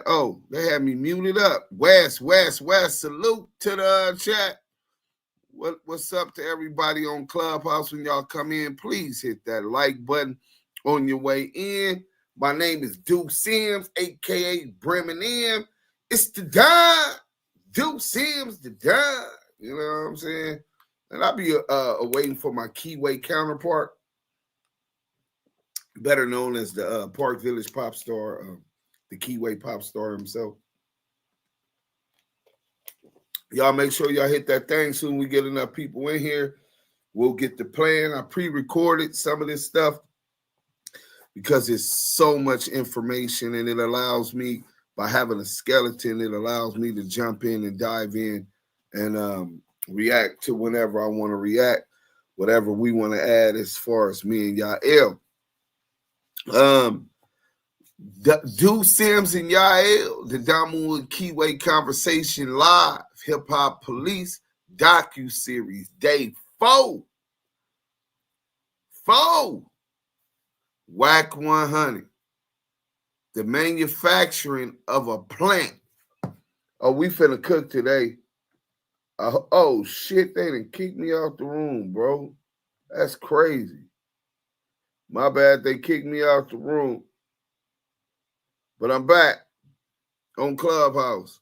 Oh, they had me muted up. West. Salute to the chat. What's up to everybody on Clubhouse? When y'all come in, please hit that like button on your way in. My name is Duse M, a.k.a. Bremen M. It's the Don. Duse M's the Don. You know what I'm saying? And I'll be waiting for my Kiwe counterpart, better known as the Park Village pop star, the Kiwe pop star himself. Y'all make sure y'all hit that thing soon. We get enough people in here. We'll get the plan. I pre-recorded some of this stuff because it's so much information, and it allows me, by having a skeleton, it allows me to jump in and dive in and react to whenever I want to react, whatever we want to add as far as me and Yael. Duse Sims and Yael, the Damu and Kiwe Conversation Live, Hip-Hop Police, Docuseries, Day 4. WACK100, the manufacturing of a plant. Oh, we finna cook today. Oh, shit, they done kicked me out the room, bro. That's crazy. My bad, they kicked me out the room. But I'm back on Clubhouse.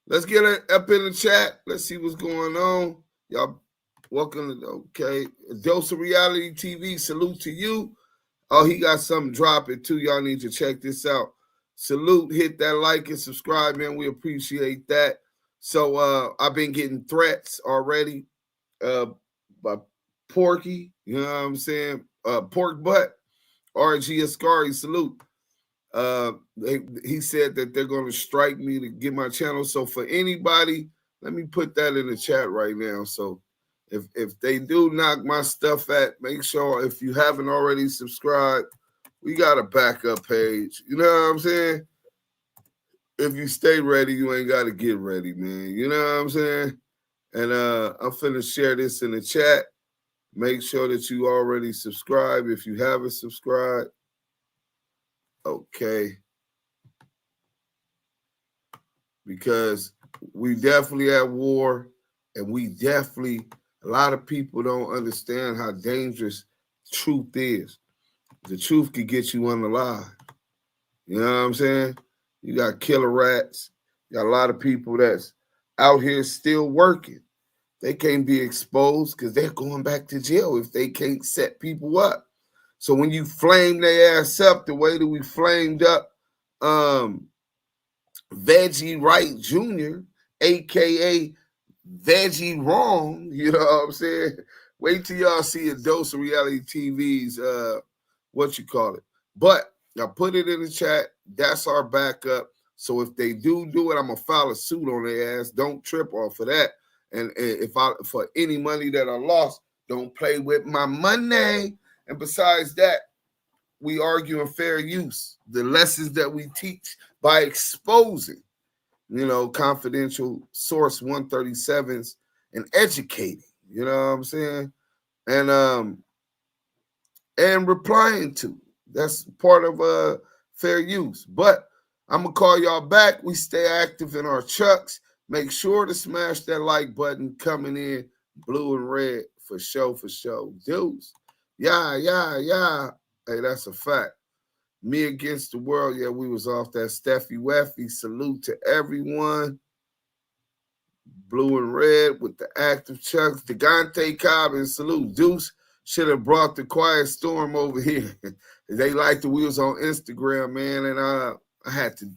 Let's get it up in the chat. Let's see what's going on. Y'all, welcome to, okay. Dose of Reality TV, salute to you. Oh, he got something dropping too. Y'all need to check this out. Salute, hit that like and subscribe, man. We appreciate that. So I've been getting threats already by Porky, you know what I'm saying? Pork Butt, RG Ascari, salute. He said that they're going to strike me to get my channel. So for anybody, let me put that in the chat right now. So if they do knock my stuff at, make sure if you haven't already subscribed, we got a backup page. You know what I'm saying? If you stay ready, you ain't got to get ready, man. You know what I'm saying? And I'm finna share this in the chat. Make sure that you already subscribe if you haven't subscribed. Okay. Because we definitely at war, and we definitely, a lot of people don't understand how dangerous truth is. The truth could get you unalive. You know what I'm saying? You got killer rats. You got a lot of people that's out here still working. They can't be exposed because they're going back to jail if they can't set people up. So when you flame their ass up the way that we flamed up Reggie Wright Jr., a.k.a. Veggie Wrong, you know what I'm saying? Wait till y'all see a Dose of Reality TV's, But I put it in the chat. That's our backup. So if they do it, I'm going to file a suit on their ass. Don't trip off of that. And for any money that I lost, don't play with my money. And besides that, we argue in fair use. The lessons that we teach by exposing, confidential source 137s and educating, you know what I'm saying? And replying to. That's part of fair use. But I'm going to call y'all back. We stay active in our chucks. Make sure to smash that like button coming in blue and red for show. Dudes. Yeah. Hey, that's a fact. Me against the world. Yeah, we was off that Steffi Weffy. Salute to everyone. Blue and red with the active chucks. Degante Cobb and salute. Deuce should have brought the quiet storm over here. They liked the wheels on Instagram, man. And I had to,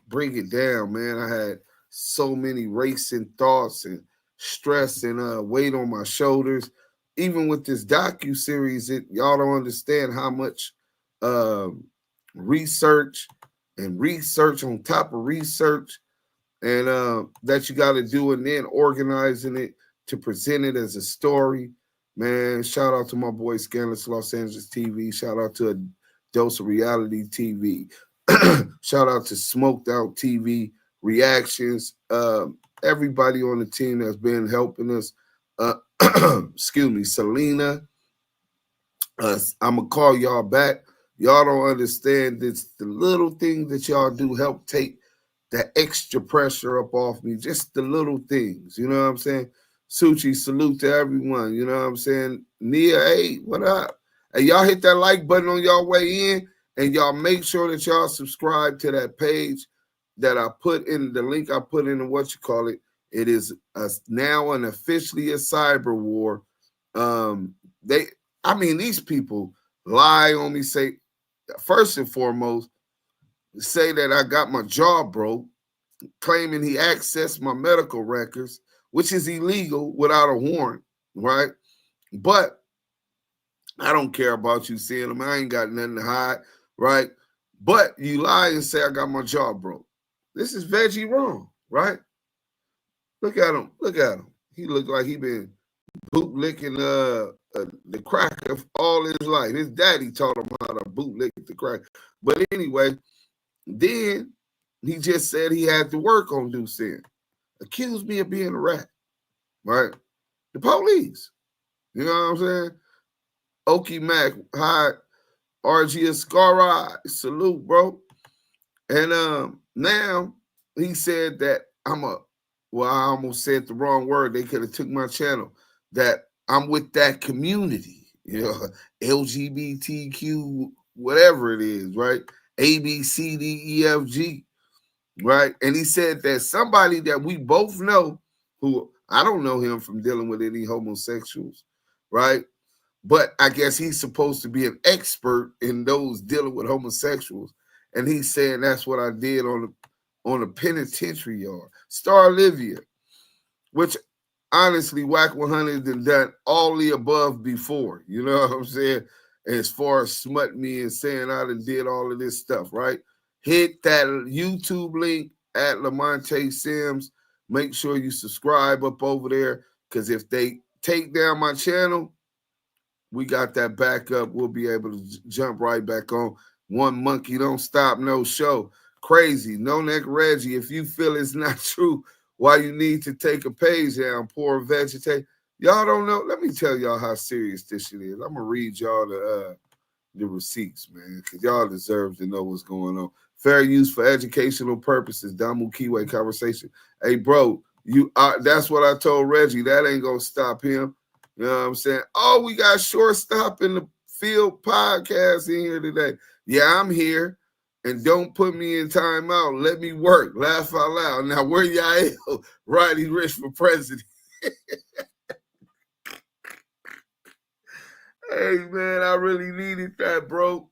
bring it down, man. I had so many racing thoughts and stress and weight on my shoulders. Even with this docuseries, y'all don't understand how much research on top of research and that you got to do, and then organizing it to present it as a story. Man, shout out to my boy Scandalous Los Angeles TV. Shout out to a Dose of Reality TV. Shout out to Smoked Out TV Reactions. Everybody on the team that's been helping us. Excuse me, Selena. I'm going to call y'all back. Y'all don't understand. It's the little things that y'all do help take the extra pressure up off me. Just the little things. You know what I'm saying? Suchi, salute to everyone. You know what I'm saying? Nia, hey, what up? And y'all hit that like button on y'all way in, and y'all make sure that y'all subscribe to that page that I put in the link I put in the what you call it. It is now an officially a cyber war. These people lie on me, say, first and foremost, say that I got my jaw broke, claiming he accessed my medical records, which is illegal without a warrant, right? But I don't care about you seeing them. I ain't got nothing to hide, right? But you lie and say I got my jaw broke. This is veggie wrong, right? Look at him. Look at him. He looked like he been bootlicking the crack of all his life. His daddy taught him how to bootlick the crack. But anyway, then he just said he had to work on Duse M. Accused me of being a rat, right? The police. You know what I'm saying? Okie Mac, hi, RG Ascara, salute, bro. And now he said that I almost said the wrong word. They could have took my channel. That I'm with that community, you know, LGBTQ, whatever it is, right? A, B, C, D, E, F, G, right? And he said that somebody that we both know, who I don't know him from dealing with any homosexuals, right? But I guess he's supposed to be an expert in those dealing with homosexuals. And he's saying that's what I did on the penitentiary yard. Star Olivia, which honestly, WACK100 done all the above before. You know what I'm saying? As far as smut me and saying I done did all of this stuff, right? Hit that YouTube link at Lamonte Sims. Make sure you subscribe up over there, because if they take down my channel, we got that backup. We'll be able to jump right back on. One monkey don't stop no show. Crazy. No neck Reggie. If you feel it's not true, why you need to take a page down, poor vegetarian. Y'all don't know. Let me tell y'all how serious this shit is. I'm going to read y'all the receipts, man, because y'all deserve to know what's going on. Fair use for educational purposes. Damu and Kiwe conversation. Hey, bro, that's what I told Reggie. That ain't going to stop him. You know what I'm saying? Oh, we got shortstop in the field podcast in here today. Yeah, I'm here. And don't put me in timeout. Let me work. Laugh out loud. Now, where y'all? Roddy Rich for president. Hey, man, I really needed that, bro.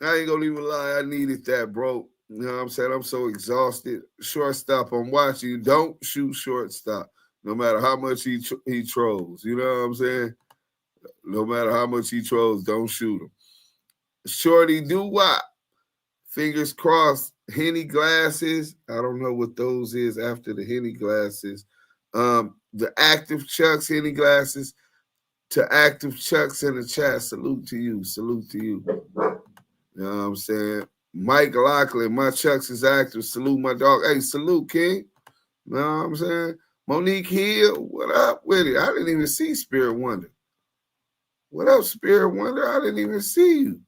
I ain't gonna even lie. I needed that, bro. You know what I'm saying? I'm so exhausted. Shortstop, I'm watching you. Don't shoot shortstop, no matter how much he trolls. You know what I'm saying? No matter how much he trolls, don't shoot him. Shorty do what? Fingers crossed. Henny glasses. I don't know what those is after the Henny glasses. The active Chucks Henny glasses. To active Chucks in the chat. Salute to you. Salute to you. You know what I'm saying? Mike Lachlan, my Chucks is active. Salute my dog. Hey, salute, King. You know what I'm saying? Monique Hill, what up with it? I didn't even see Spirit Wonder. What up, Spirit Wonder? I didn't even see you.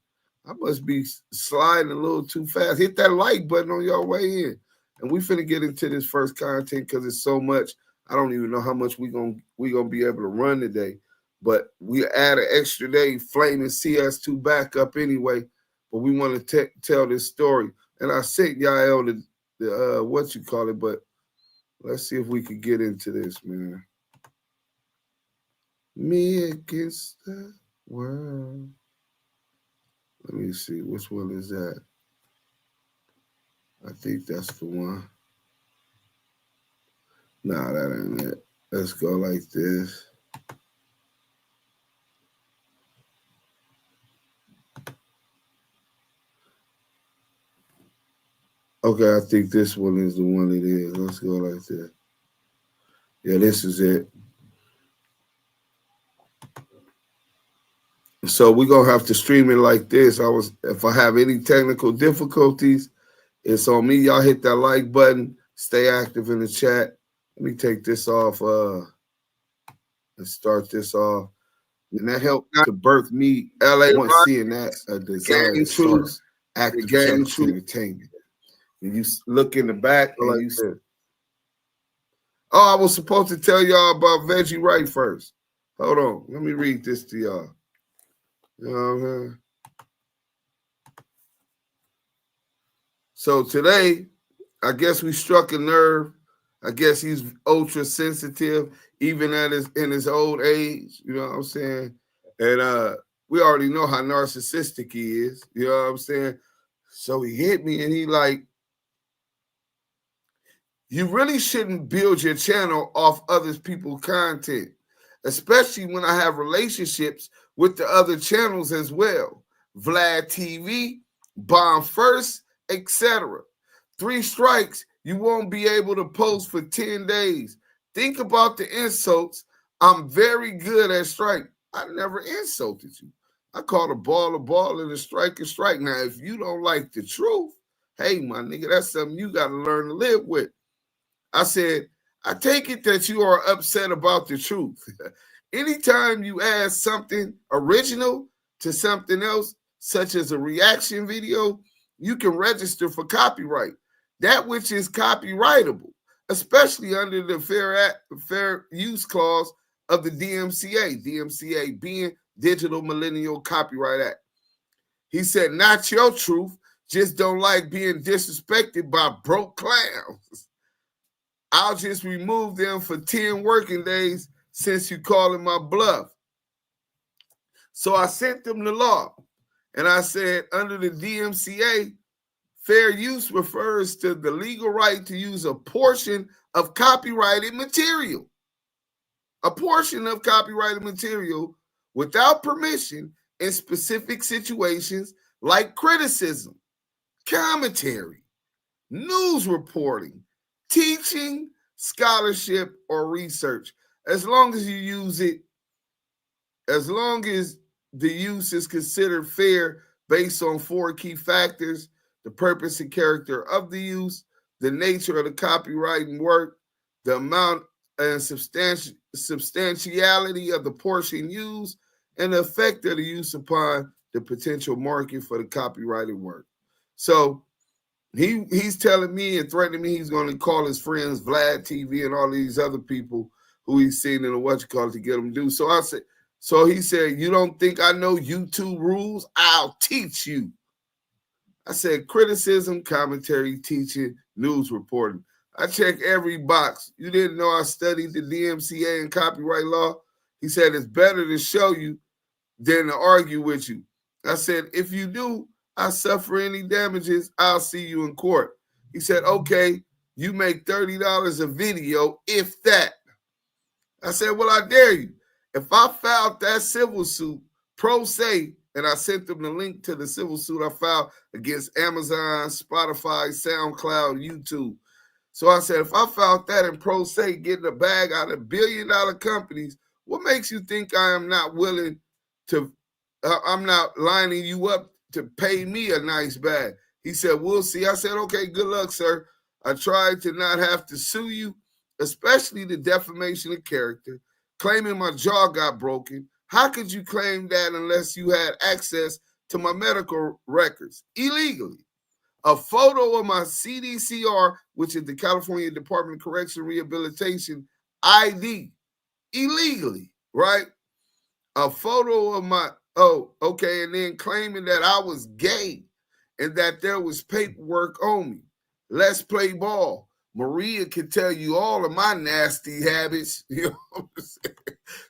I must be sliding a little too fast. Hit that like button on your way in. And we finna get into this first content because it's so much. I don't even know how much we gonna be able to run today. But we add an extra day, Flaming CS2 backup anyway. But we want to tell this story. And I sent y'all the what you call it, but let's see if we could get into this, man. Me against the world. Let me see. Which one is that? I think that's the one. Nah, that ain't it. Let's go like this. Okay, I think this one is the one it is. Let's go like that. Yeah, this is it. So we're going to have to stream it like this. If I have any technical difficulties, it's on me. Y'all hit that like button. Stay active in the chat. Let me take this off and start this off. And that helped to birth me. LA once seeing that a desire to start active Texas entertainment. And you look in the back and you said, oh, I was supposed to tell y'all about Reggie Wright first. Hold on. Let me read this to y'all. You know what I mean? So today, I guess we struck a nerve. I guess he's ultra sensitive, even in his old age. You know what I'm saying? And we already know how narcissistic he is. You know what I'm saying? So he hit me and he like, you really shouldn't build your channel off other people's content, especially when I have relationships with the other channels as well. Vlad TV, Bomb First, etc. 3 strikes, you won't be able to post for 10 days. Think about the insults. I'm very good at strike. I never insulted you. I called a ball and a strike. Now, if you don't like the truth, hey, my nigga, that's something you got to learn to live with. I said, I take it that you are upset about the truth. Anytime you add something original to something else, such as a reaction video, you can register for copyright. That which is copyrightable, especially under the fair use clause of the DMCA. DMCA being Digital Millennial Copyright Act. He said, not your truth, just don't like being disrespected by broke clowns. I'll just remove them for 10 working days since you calling my bluff. So I sent them the law. And I said, under the DMCA, fair use refers to the legal right to use a portion of copyrighted material. A portion of copyrighted material without permission in specific situations like criticism, commentary, news reporting, teaching, scholarship, or research, as long as you use it, as long as the use is considered fair based on 4 key factors: the purpose and character of the use, the nature of the copywriting work, the amount and substantiality of the portion used, and the effect of the use upon the potential market for the copyrighted work. So he's telling me and threatening me he's going to call his friends Vlad TV and all these other people who he's seen in the to get them to do. So I said, so he said, you don't think I know YouTube rules? I'll teach you. I said, criticism, commentary, teaching, news reporting. I check every box. You didn't know I studied the DMCA and copyright law? He said, it's better to show you than to argue with you. I said, if you do, I suffer any damages, I'll see you in court. He said, okay, you make $30 a video, if that. I said, well, I dare you. If I filed that civil suit pro se, and I sent them the link to the civil suit I filed against Amazon, Spotify, SoundCloud, YouTube. So I said, if I filed that in pro se, getting a bag out of billion-dollar companies, what makes you think I am not willing to, I'm not lining you up to pay me a nice bag? He said, we'll see. I said, okay, good luck, sir. I tried to not have to sue you, especially the defamation of character, claiming my jaw got broken. How could you claim that unless you had access to my medical records illegally? A photo of my CDCR, which is the California Department of Correction Rehabilitation ID, illegally, right? A photo of my, and then claiming that I was gay and that there was paperwork on me. Let's play ball. Maria can tell you all of my nasty habits. You know what I'm saying?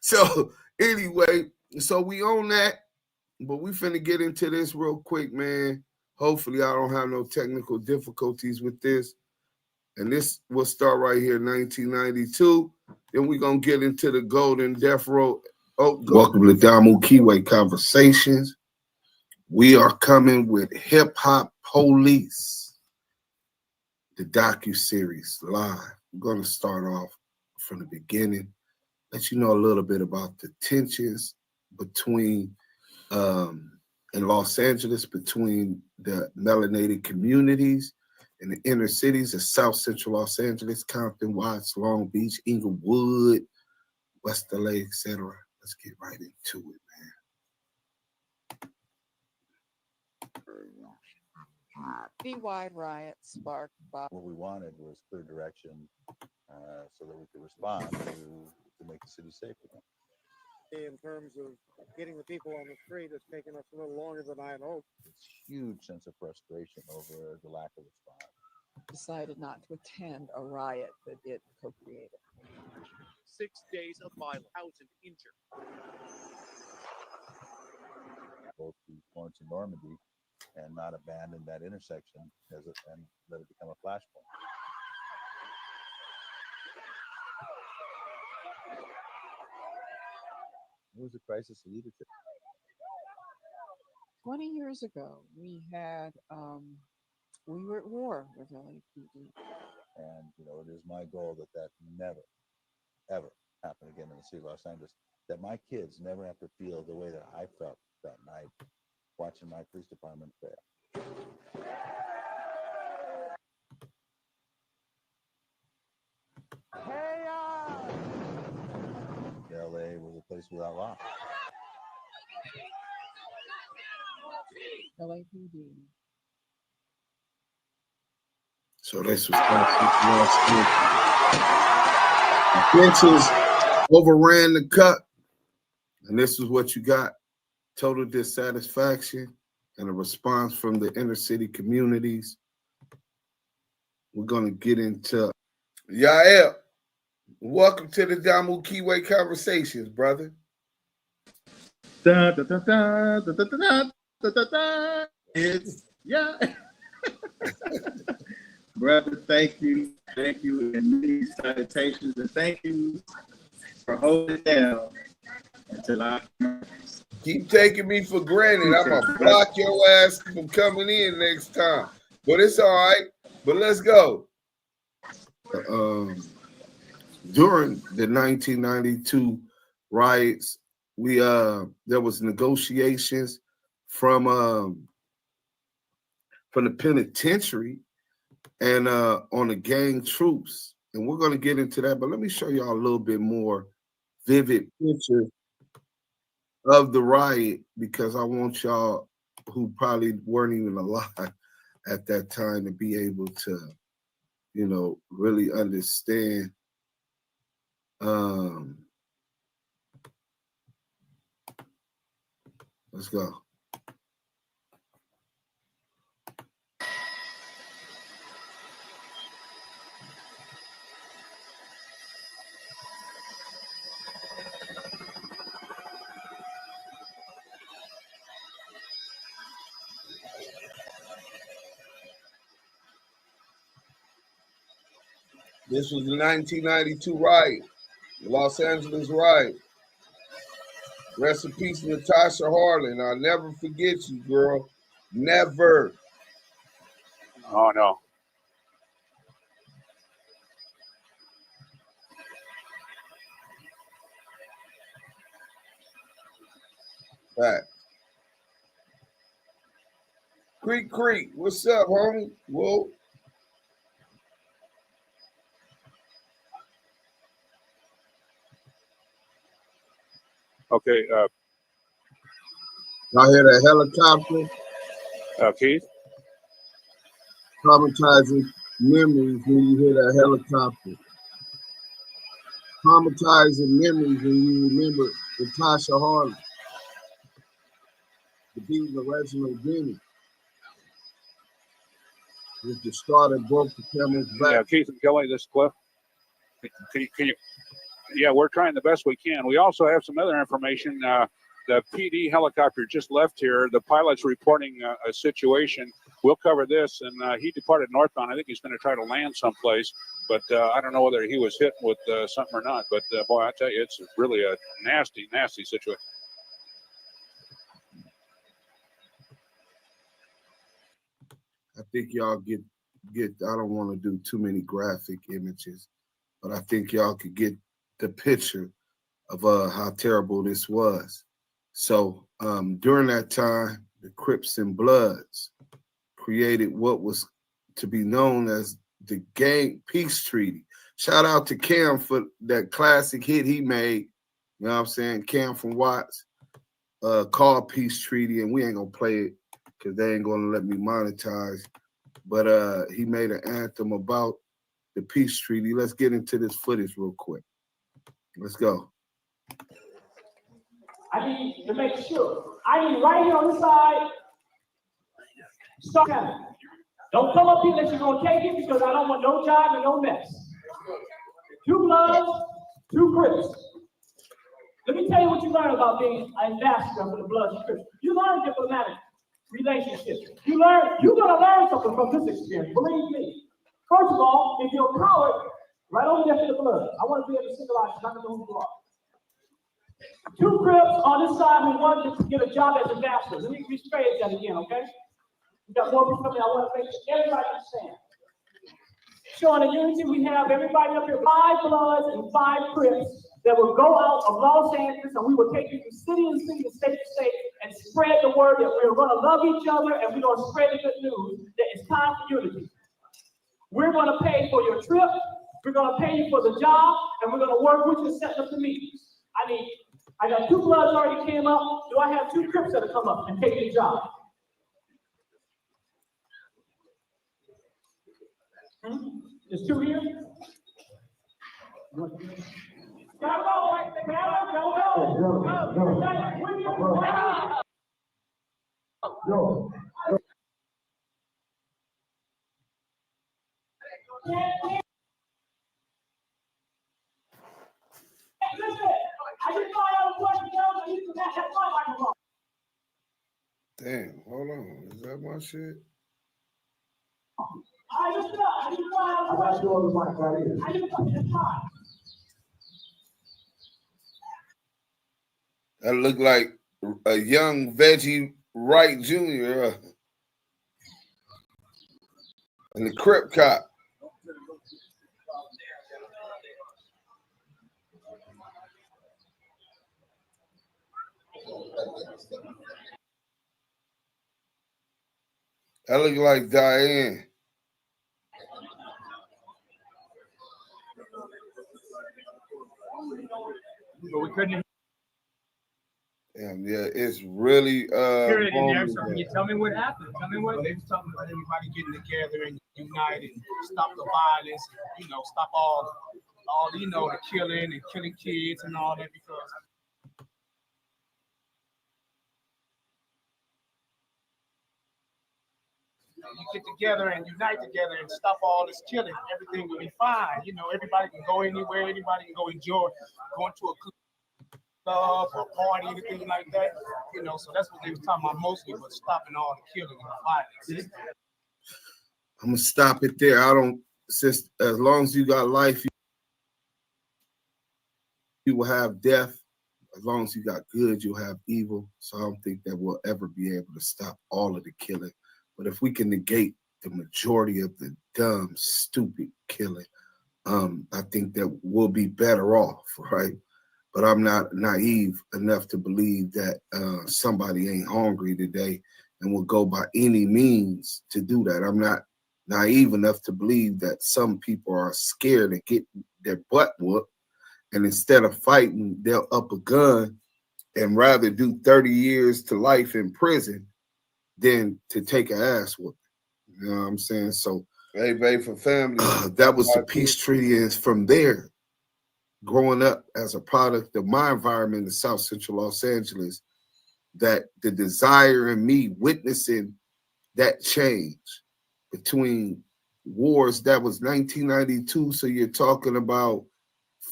So anyway, so we own that, but we finna get into this real quick, man. Hopefully I don't have no technical difficulties with this. And this will start right here, 1992. Then we're going to get into the Golden Death Row. Welcome to Damu and Kiwe Conversations. We are coming with Hip-Hop Police, the docuseries live. We're going to start off from the beginning, let you know a little bit about the tensions between in Los Angeles, between the melanated communities in the inner cities of South Central Los Angeles, Compton, Watts, Long Beach, Inglewood, West LA, etc. Let's get right into it, man. B-wide riots sparked by. What we wanted was clear direction so that we could respond to make the city safe again. In terms of getting the people on the street, it's taken us a little longer than I had hoped. It's a huge sense of frustration over the lack of response. Decided not to attend a riot that it co-created. 6 days of violence, 1,000 injured. Both to Florence and Normandy, and not abandon that intersection and let it become a flashpoint. It was a crisis of leadership. 20 years ago, we were at war with LAPD. And, it is my goal that never, ever happen again in the city of Los Angeles. That my kids never have to feel the way that I felt that night watching my police department fail. LA was a place without law. LAPD. So this was benches overran the cut, and this is what you got: total dissatisfaction and a response from the inner city communities. We're gonna get into Yael. Welcome to the Damu and Kiwe Conversations, brother. Da, da, da, da, da, da, da, da, da, da. It's yeah. Brother, thank you, and many salutations, and thank you for holding it down until I keep taking me for granted. I'm gonna block your ass from coming in next time, but it's all right. But let's go. During the 1992 riots, there was negotiations from the penitentiary and on the gang troops, and we're going to get into that. But let me show y'all a little bit more vivid picture of the riot, because I want y'all who probably weren't even alive at that time to be able to, really understand. Let's go. This was the 1992 riot, the Los Angeles riot. Rest in peace, Natasha Harlan. I'll never forget you, girl. Never. Oh, no. Back. Creek, what's up, homie? Whoa. Okay, Y'all hear that helicopter? Keith? Traumatizing memories when you hear that helicopter. Traumatizing memories when you remember Natasha Harlan, the beating of Reginald Denny. With the straw that broke the camel's back. Yeah, Keith and Kelly, this is Cliff. Can you? Yeah, we're trying the best we can. We also have some other information. The PD helicopter just left here. The pilot's reporting a situation. We'll cover this, and he departed northbound. I think he's going to try to land someplace, but I don't know whether he was hit with something or not. But boy, I tell you, it's really a nasty, nasty situation. I think y'all get. I don't want to do too many graphic images, but I think y'all could get the picture of how terrible this was. So during that time, the Crips and Bloods created what was to be known as the Gang Peace Treaty. Shout out to Cam for that classic hit he made, You know what I'm saying? Cam from Watts, called Peace Treaty, and we ain't gonna play it because they ain't gonna let me monetize. But he made an anthem about the Peace Treaty. Let's get into this footage real quick. Let's go. I need to make sure. I need right here on the side. Start having. Don't come up here unless you're gonna take it because I don't want no jive and no mess. 2 Bloods, 2 Crips. Let me tell you what you learn about being an ambassador for the Bloods and Crips. You learn diplomatic relationships. You're gonna learn something from this experience. Believe me. First of all, if you're a coward, right over there to the Blood. I want to be able to single out because I don't know who you are. 2 Crips on this side who wanted to get a job as ambassadors. Let me rephrase that again, okay? We got more people coming. I want to make sure everybody understands. Showing the unity, we have everybody up here, 5 Bloods and 5 Crips that will go out of Los Angeles and we will take you from city to city, state to state, and spread the word that we're going to love each other and we're going to spread the good news that it's time for unity. We're going to pay for your trip, we're going to pay you for the job, and we're going to work with you setting up the meetings. I got 2 Bloods already came up. Do I have 2 Crips that'll come up and take the job? There's 2 here. Damn, hold on. Is that my shit? That look like a young Reggie Wright Jr. And the Crip Cop. That look like Diane. But we couldn't Damn, yeah, it's really hear it in there. So can you tell me what happened? Tell me what they was talking about everybody getting together and united and stop the violence, and, stop all the killing and killing kids and all that because you get together and unite together and stop all this killing, everything will be fine. Everybody can go anywhere, anybody can go enjoy going to a club or party, anything like that. So that's what they were talking about mostly, was stopping all the killing and violence. I'm gonna stop it there. As long as you got life, you will have death. As long as you got good, you'll have evil. So I don't think that we'll ever be able to stop all of the killing. But if we can negate the majority of the dumb, stupid killing, I think that we'll be better off, right? But I'm not naive enough to believe that somebody ain't hungry today and will go by any means to do that. I'm not naive enough to believe that some people are scared to get their butt whooped, and instead of fighting, they'll up a gun and rather do 30 years to life in prison than to take an ass whooping. You know what I'm saying? So, hey, babe, for family, that was the peace treaty, and from there, growing up as a product of my environment in South Central Los Angeles, that the desire in me witnessing that change between wars, that was 1992. So you're talking about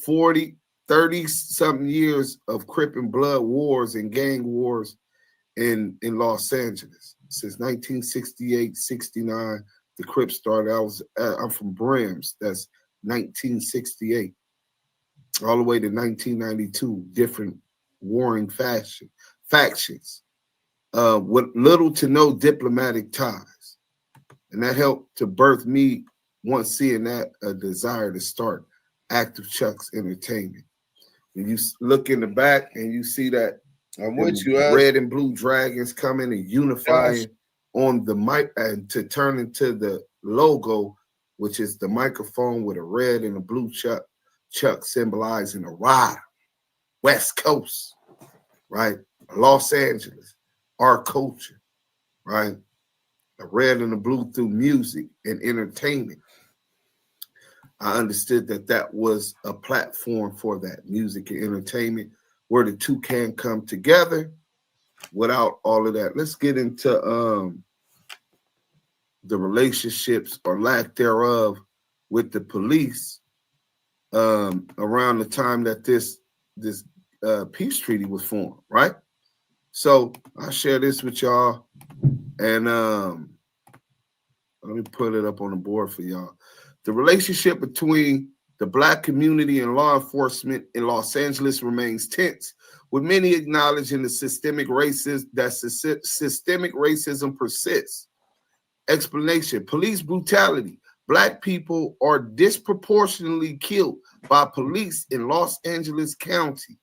30 something years of Crip and Blood wars and gang wars in Los Angeles. Since 1968, 69, the Crips started. I'm from Brims. That's 1968. All the way to 1992, different warring factions with little to no diplomatic ties. And that helped to birth me, once seeing that, a desire to start Active Chuck's Entertainment. And you look in the back and you see that red and blue dragons coming and unifying on the mic and to turn into the logo, which is the microphone with a red and a blue Chuck symbolizing a rider. West Coast, right? Los Angeles, our culture, right? The red and the blue through music and entertainment. I understood that that was a platform for that, music and entertainment, where the two can come together without all of that. Let's get into the relationships or lack thereof with the police around the time that this peace treaty was formed, right? So I'll share this with y'all, and let me put it up on the board for y'all. The relationship between the Black community and law enforcement in Los Angeles remains tense, with many acknowledging the systemic racism persists. Explanation: police brutality. Black people are disproportionately killed by police in Los Angeles County.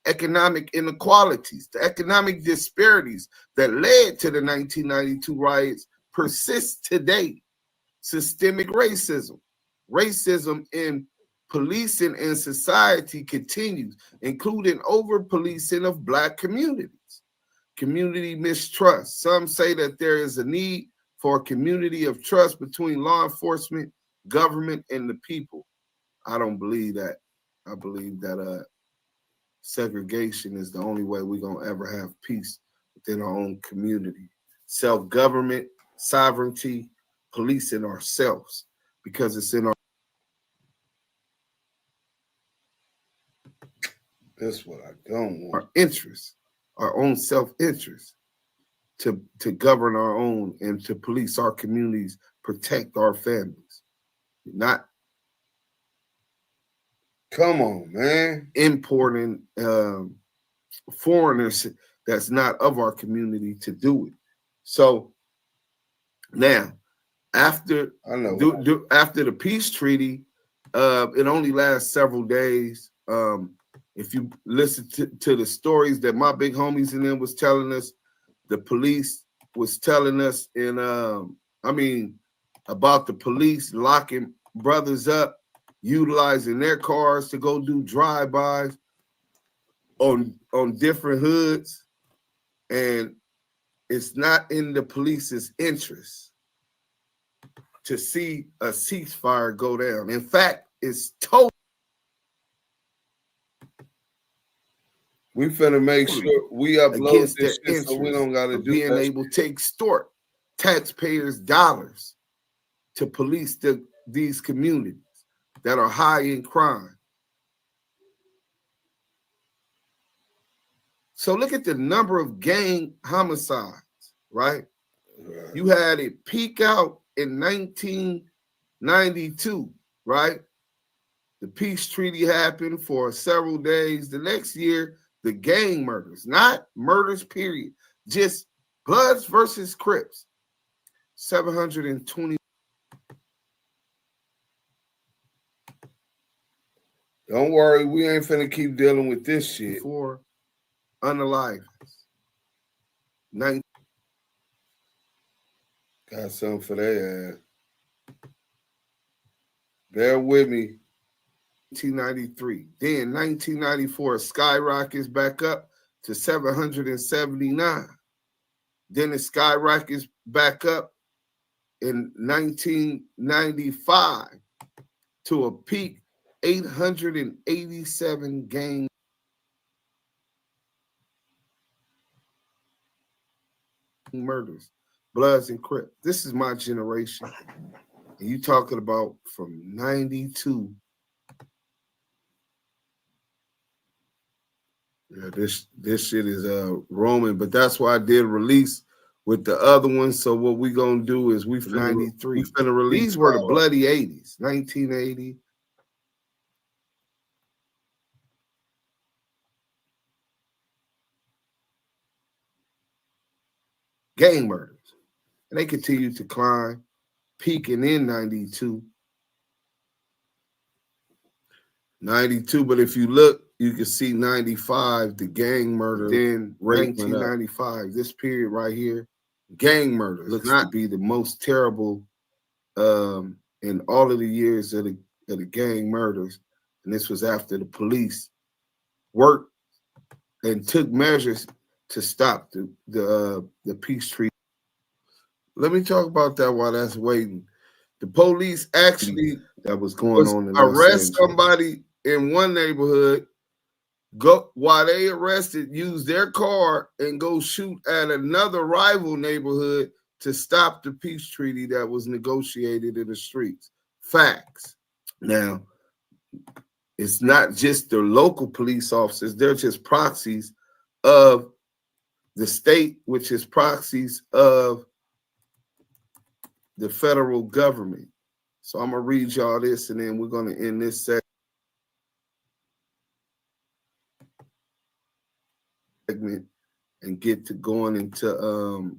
Economic inequalities, the economic disparities that led to the 1992 riots persist today. Systemic racism in policing and society continues, including over-policing of Black communities. Community mistrust. Some say that there is a need for a community of trust between law enforcement, government, and the people. I don't believe that. I believe that segregation is the only way we're going to ever have peace within our own community. Self-government, sovereignty, policing ourselves, because it's in our... That's what I don't want. Our interests, our own self-interest, to govern our own and to police our communities, protect our families. Not, come on, man, importing foreigners that's not of our community to do it. So now, after after the peace treaty, it only lasts several days. If you listen to the stories that my big homies in them was telling us, the police was telling us about the police locking brothers up, utilizing their cars to go do drive-bys on different hoods, and it's not in the police's interest to see a ceasefire go down. In fact, it's total. We finna make sure we upload this shit so we don't gotta do being able to extort taxpayers' dollars to police these communities that are high in crime. So look at the number of gang homicides, right? You had it peak out in 1992, right? The peace treaty happened for several days. The next year, the gang murders, not murders, period, just Bloods versus Crips, 720. Don't worry, we ain't finna keep dealing with this shit. For unalive. Got something for their ass. Bear with me. 1993. Then 1994 skyrockets back up to 779. Then it skyrockets back up in 1995 to a peak 887 gang murders, Bloods and Crips. This is my generation. And you talking about from 92. Yeah, this shit is Roman, but that's why I did release with the other one. So what we gonna do is we 93. We finna release. These were the bloody 80s, 1980. Gang murders. And they continue to climb, peaking in 92. 92, but if you look, you can see 95, the gang murder. Then 1995, this period right here, gang murder looks not be the most terrible in all of the years of the gang murders. And this was after the police worked and took measures to stop the peace treaty. Let me talk about that while that's waiting. The police actually that was going on in Los arrest Angeles. somebody in one neighborhood, go while they arrested, use their car and go shoot at another rival neighborhood to stop the peace treaty that was negotiated in the streets. Facts. Now, it's not just the local police officers, they're just proxies of the state, which is proxies of the federal government. So I'm gonna read y'all this and then we're gonna end this segment and get to going into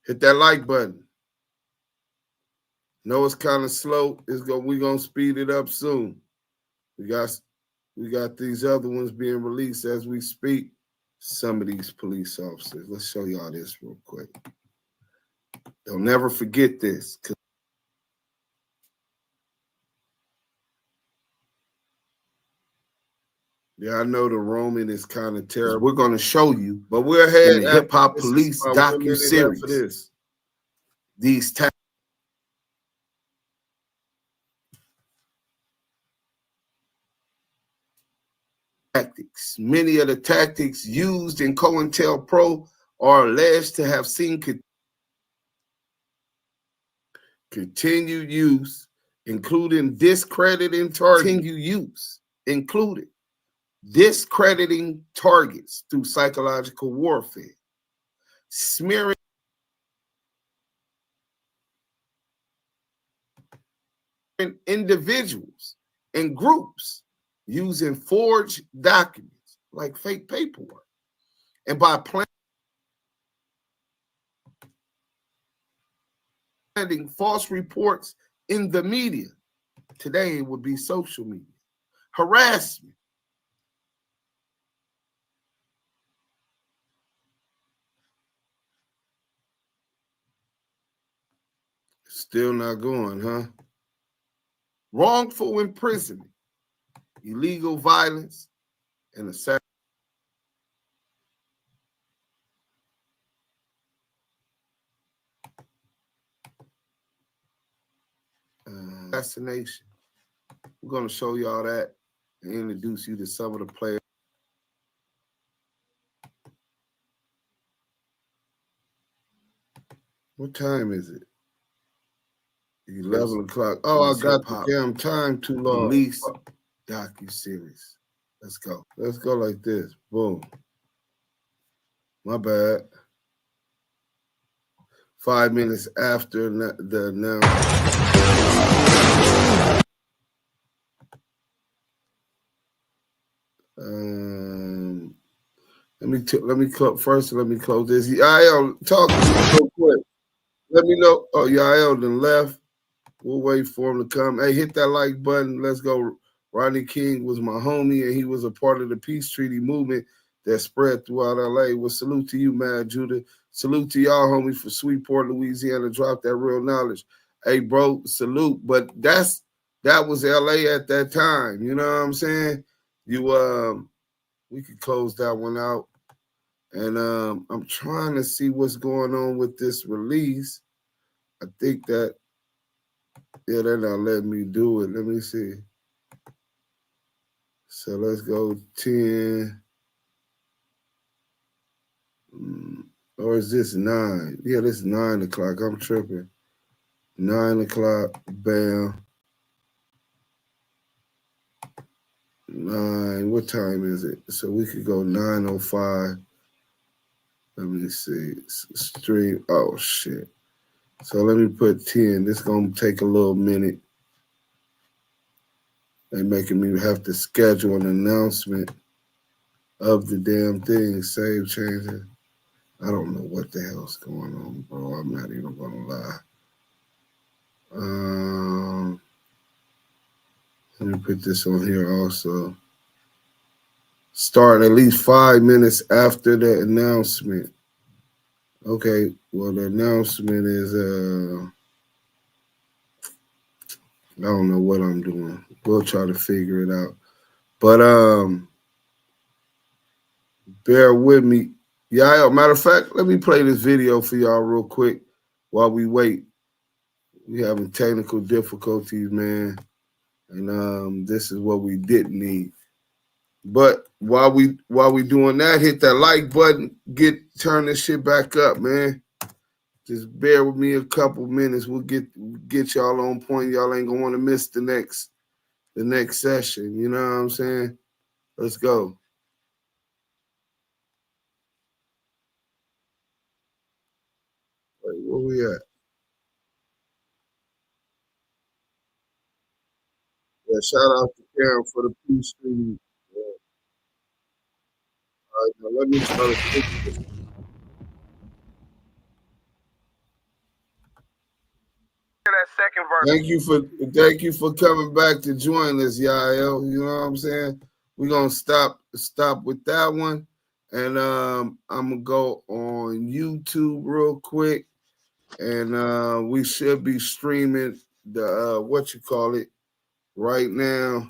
hit that like button. Know it's kind of slow. We're gonna speed it up soon. We got these other ones being released as we speak. Some of these police officers. Let's show y'all this real quick. Don't never forget this. Yeah, I know the Roman is kind of terrible. We're going to show you, but we're ahead at Hip-Hop Police Docuseries. These tactics. Many of the tactics used in COINTELPRO are alleged to have seen continued use, including discrediting targets through psychological warfare, smearing individuals and groups using forged documents like fake paperwork, and by planting false reports in the media. Today it would be social media. Harassment. Still not going, huh? Wrongful imprisonment, illegal violence, and assassination. We're going to show y'all that and introduce you to some of the players. What time is it? 11 o'clock. Oh, I got the damn time too long. Police Docuseries. Let's go. Let's go like this. Boom. My bad. 5 minutes after the announcement. Let me close this. Yael, talk to me real quick. Let me know. Oh, Yael then left. We'll wait for him to come. Hey, hit that like button. Let's go. Rodney King was my homie, and he was a part of the peace treaty movement that spread throughout LA. Well, salute to you, Mad Judah. Salute to y'all, homies, for Sweetport, Louisiana. Drop that real knowledge. Hey, bro, salute. But that was LA at that time. You know what I'm saying? We could close that one out. And I'm trying to see what's going on with this release. I think that, yeah, they're not letting me do it. Let me see. So let's go 10. Or is this 9? Yeah, this is 9 o'clock. I'm tripping. 9 o'clock, bam. 9, what time is it? So we could go 9:05. Let me see. Stream. Oh, shit. So let me put 10. This is going to take a little minute. They're making me have to schedule an announcement of the damn thing. Save changes. I don't know what the hell's going on, bro. I'm not even going to lie. Let me put this on here also. Start at least 5 minutes after the announcement. Okay, well, the announcement is, I don't know what I'm doing. We'll try to figure it out. But Bear with me. Yeah, matter of fact, let me play this video for y'all real quick while we wait. We having technical difficulties, man. And this is what we didn't need. But while we doing that, hit that like button, turn this shit back up, man. Just bear with me a couple minutes. We'll get y'all on point. Y'all ain't gonna want to miss the next session. You know what I'm saying? Let's go. Wait, where we at? Yeah, shout out to Karen for the peace stream. Yeah. All right, now let me start this. That second verse. Thank you for coming back to join us, Yael. You know what I'm saying? We're gonna stop with that one. And I'm gonna go on YouTube real quick. And we should be streaming the right now.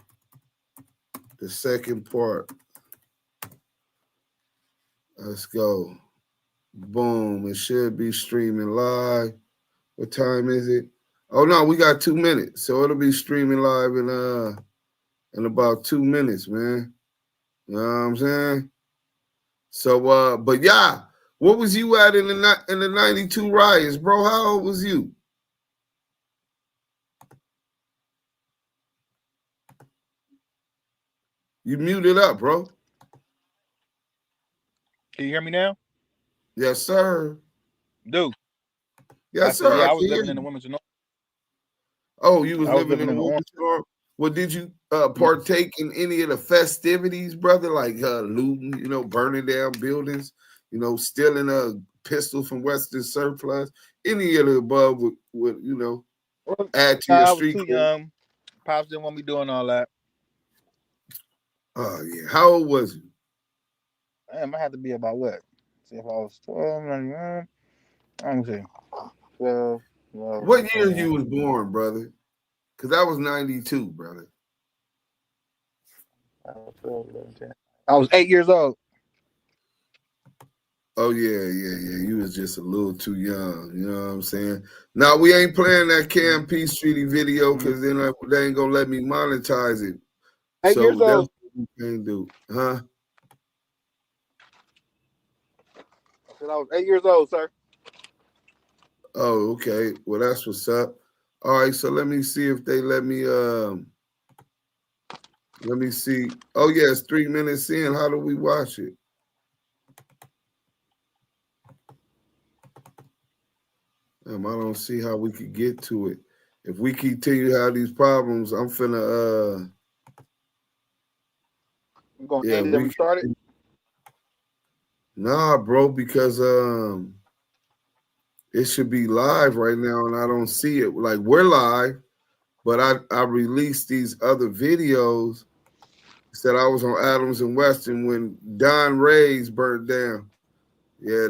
The second part. Let's go. Boom. It should be streaming live. What time is it? Oh no, we got 2 minutes. So it'll be streaming live in about 2 minutes, man. You know what I'm saying? So but yeah, what was you at in the 92 riots, bro? How old was you? You muted up, bro. Can you hear me now? Yes, sir. Dude. Yes, sir. Yeah, I was living in the women's dorm. Oh, you was living in the women's dorm? Well, did you partake in any of the festivities, brother? Like looting, burning down buildings, stealing pistols from Western Surplus, any of the above would add to your street. I was too young. Pops didn't want me doing all that. Oh yeah. How old was you? Damn, I had to be about what? See if I was 12, let me see. 12. What year you was born, brother? Because I was 92, brother. I was 8 years old. Oh, yeah. You was just a little too young. You know what I'm saying? Now, we ain't playing that Cam Peace Treaty video because then they ain't going to let me monetize it. 8 years old. That's what we can't do. Huh? I said I was 8 years old, sir. Oh, okay. Well, that's what's up. All right, so let me see if they let me see. Oh, yeah, it's 3 minutes in. How do we watch it? I don't see how we could get to it. If we continue to have these problems, I'm finna You gonna end it and start it? Nah, bro, because it should be live right now and I don't see it. Like we're live, but I released these other videos. Said I was on Adams and Western when Don Ray's burnt down. Yeah,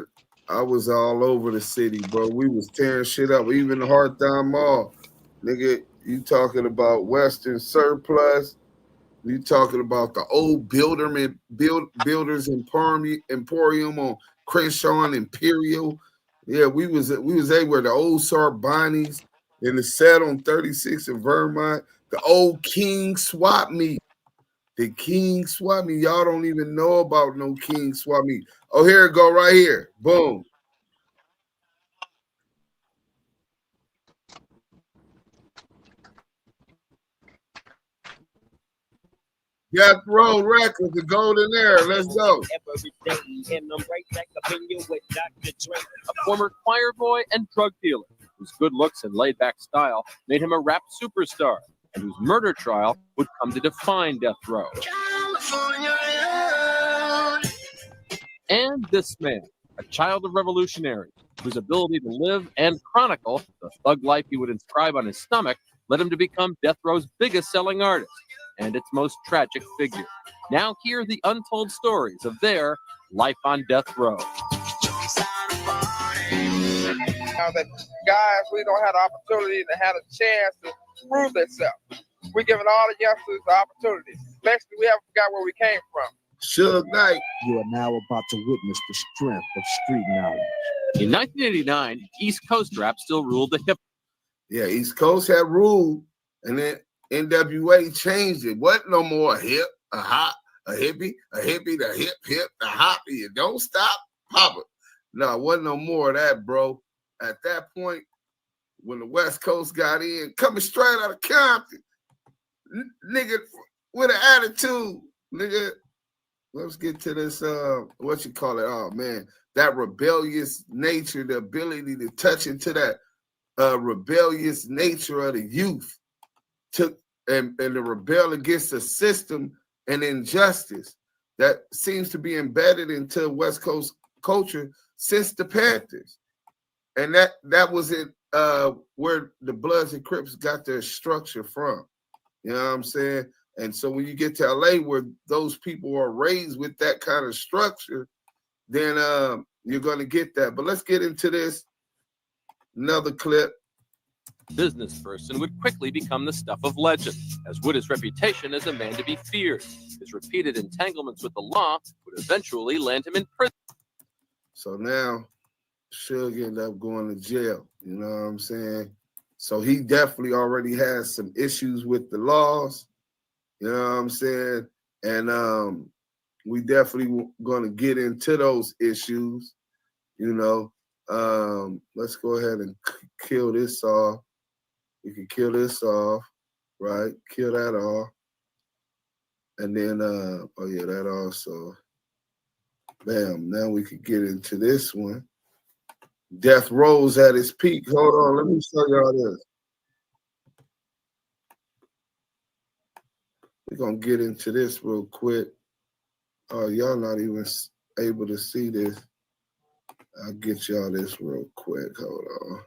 I was all over the city, bro. We was tearing shit up. Even the Hawthorne Mall. Nigga, you talking about Western Surplus. You talking about the old Builders Emporium on Crenshaw and Imperial. Yeah, we was everywhere. The old Sarbanes in the set on 36 in Vermont. The old King Swap Meet. The King Swap Meet. Y'all don't even know about no King Swap Meet. Oh, here it go right here. Boom. DeJa34 Records, the golden era. Let's go. A former choir boy and drug dealer whose good looks and laid-back style made him a rap superstar, and whose murder trial would come to define death row. And this man, a child of revolutionaries, whose ability to live and chronicle the thug life he would inscribe on his stomach led him to become death row's biggest selling artist and its most tragic figure. Now hear the untold stories of their life on death row. Now that guys, we don't have the opportunity to have a chance to prove themselves. We're giving all the youngsters the opportunity. Basically, we haven't forgot where we came from. Suge Knight. You are now about to witness the strength of street knowledge. In 1989, East Coast rap still ruled the hip. Yeah, East Coast had ruled, and then NWA changed it. Wasn't no more a hip, a hop, a hippie, the hip, the hoppy. You don't stop, pop it. No, it wasn't no more of that, bro. At that point, when the West Coast got in, coming straight out of Compton, nigga with an attitude, nigga. Let's get to this, what you call it? Oh, man, that rebellious nature, the ability to touch into that rebellious nature of the youth and to rebel against the system and injustice that seems to be embedded into West Coast culture since the Panthers. And that was it, where the Bloods and Crips got their structure from. You know what I'm saying? And so when you get to LA where those people are raised with that kind of structure, then you're going to get that. But let's get into this. Another clip. Business person would quickly become the stuff of legend, as would his reputation as a man to be feared. His repeated entanglements with the law would eventually land him in prison. So now Suge ended up going to jail. You know what I'm saying? So he definitely already has some issues with the laws. You know what I'm saying? And we definitely going to get into those issues. You know, let's go ahead and kill this off. We can kill this off, right? Kill that off. And then, oh yeah, that also. Bam, now we could get into this one. Death Row's at its peak. Hold on, let me show y'all this. We're going to get into this real quick. Oh, y'all not even able to see this. I'll get y'all this real quick. Hold on.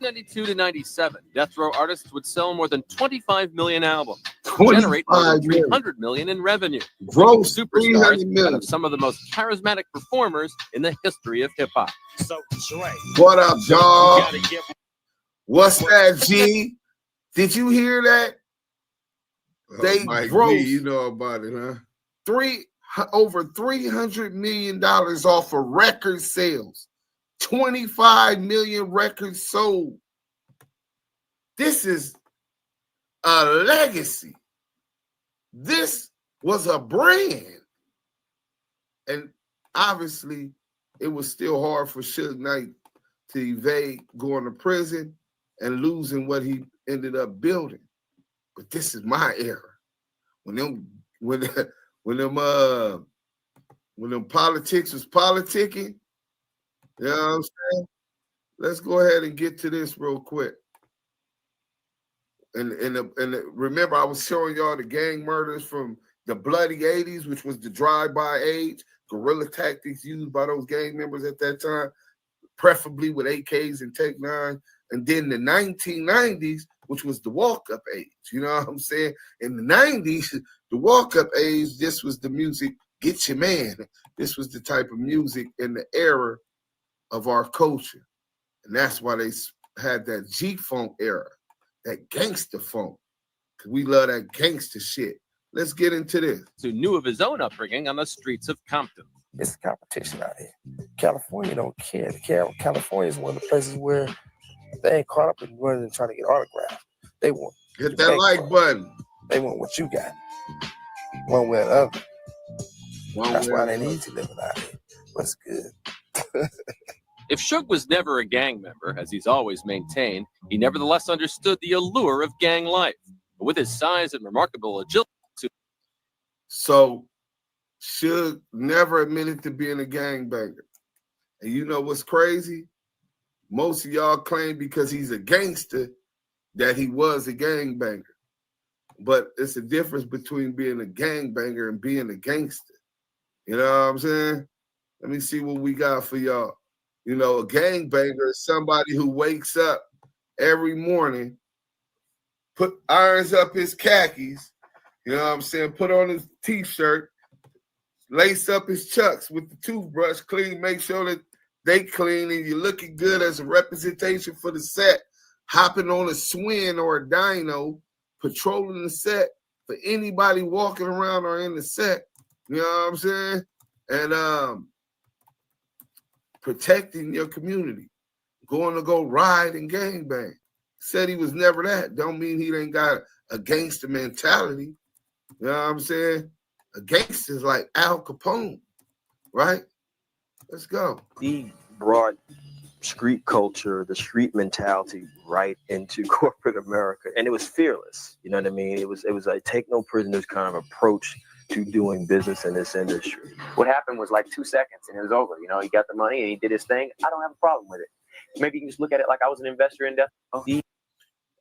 92 to 97, Death Row artists would sell more than 25 million albums, 25 generate more than million. 300 million in revenue. Gross Superstars 300 million. of some of the most charismatic performers in the history of hip hop. So, Dre, What up, dog? you gotta give What's that, G? Did you hear that? They Mike grossed B, you know about it, huh? over $300 million off of record sales. 25 million records sold. This is a legacy. This was a brand. And obviously, it was still hard for Suge Knight to evade going to prison and losing what he ended up building. But this is my era. When them politics was politicking, you know what I'm saying? Let's go ahead and get to this real quick. And remember, I was showing y'all the gang murders from the bloody 80s, which was the drive-by age, guerrilla tactics used by those gang members at that time, preferably with AKs and Tech 9. And then the 1990s, which was the walk-up age. You know what I'm saying? In the 90s, the walk-up age, this was the music, get your man. This was the type of music in the era of our culture. And that's why they had that G-Funk era, that gangster funk. Because we love that gangster shit. Let's get into this. Who knew of his own upbringing on the streets of Compton. It's competition out here. California don't care. California is one of the places where they ain't caught up in running and trying to get autographs. They want hit that like button. They want what you got, one way or the other. That's why they need to live out here. But it's good. If Suge was never a gang member, as he's always maintained, he nevertheless understood the allure of gang life. But with his size and remarkable agility. So Suge never admitted to being a gangbanger. And you know what's crazy? Most of y'all claim because he's a gangster that he was a gangbanger. But it's a difference between being a gangbanger and being a gangster. You know what I'm saying? Let me see what we got for y'all. You know, a gangbanger is somebody who wakes up every morning, irons up his khakis, you know what I'm saying, put on his t-shirt, lace up his chucks with the toothbrush, clean, make sure that they clean and you're looking good as a representation for the set. hopping on a Swin or a dyno, patrolling the set for anybody walking around or in the set. You know what I'm saying? And protecting your community, going to go ride and gangbang. Said he was never that. Don't mean he ain't got a gangster mentality. You know what I'm saying? A gangster's like Al Capone, right? Let's go. He brought street culture, the street mentality right into corporate America. And it was fearless. You know what I mean? It was a take no prisoners kind of approach to doing business in this industry. What happened was like 2 seconds and it was over. You know, he got the money and he did his thing. I don't have a problem with it. Maybe you can just look at it like I was an investor in Death Row.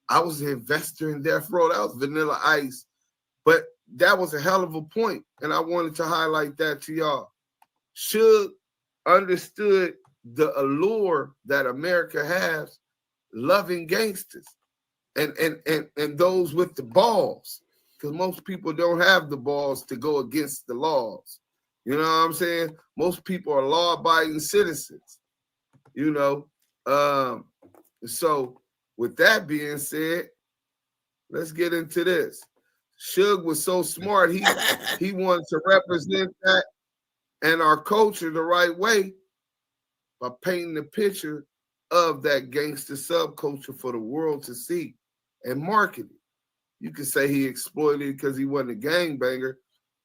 I was an investor in Death Row. That was Vanilla Ice. But that was a hell of a point, and I wanted to highlight that to y'all. Suge understood the allure that America has, loving gangsters and those with the balls, because most people don't have the balls to go against the laws. You know what I'm saying? Most people are law-abiding citizens, you know. So with that being said, let's get into this. Suge was so smart, he wanted to represent that and our culture the right way by painting the picture of that gangster subculture for the world to see and market it. You could say he exploited it because he wasn't a gangbanger.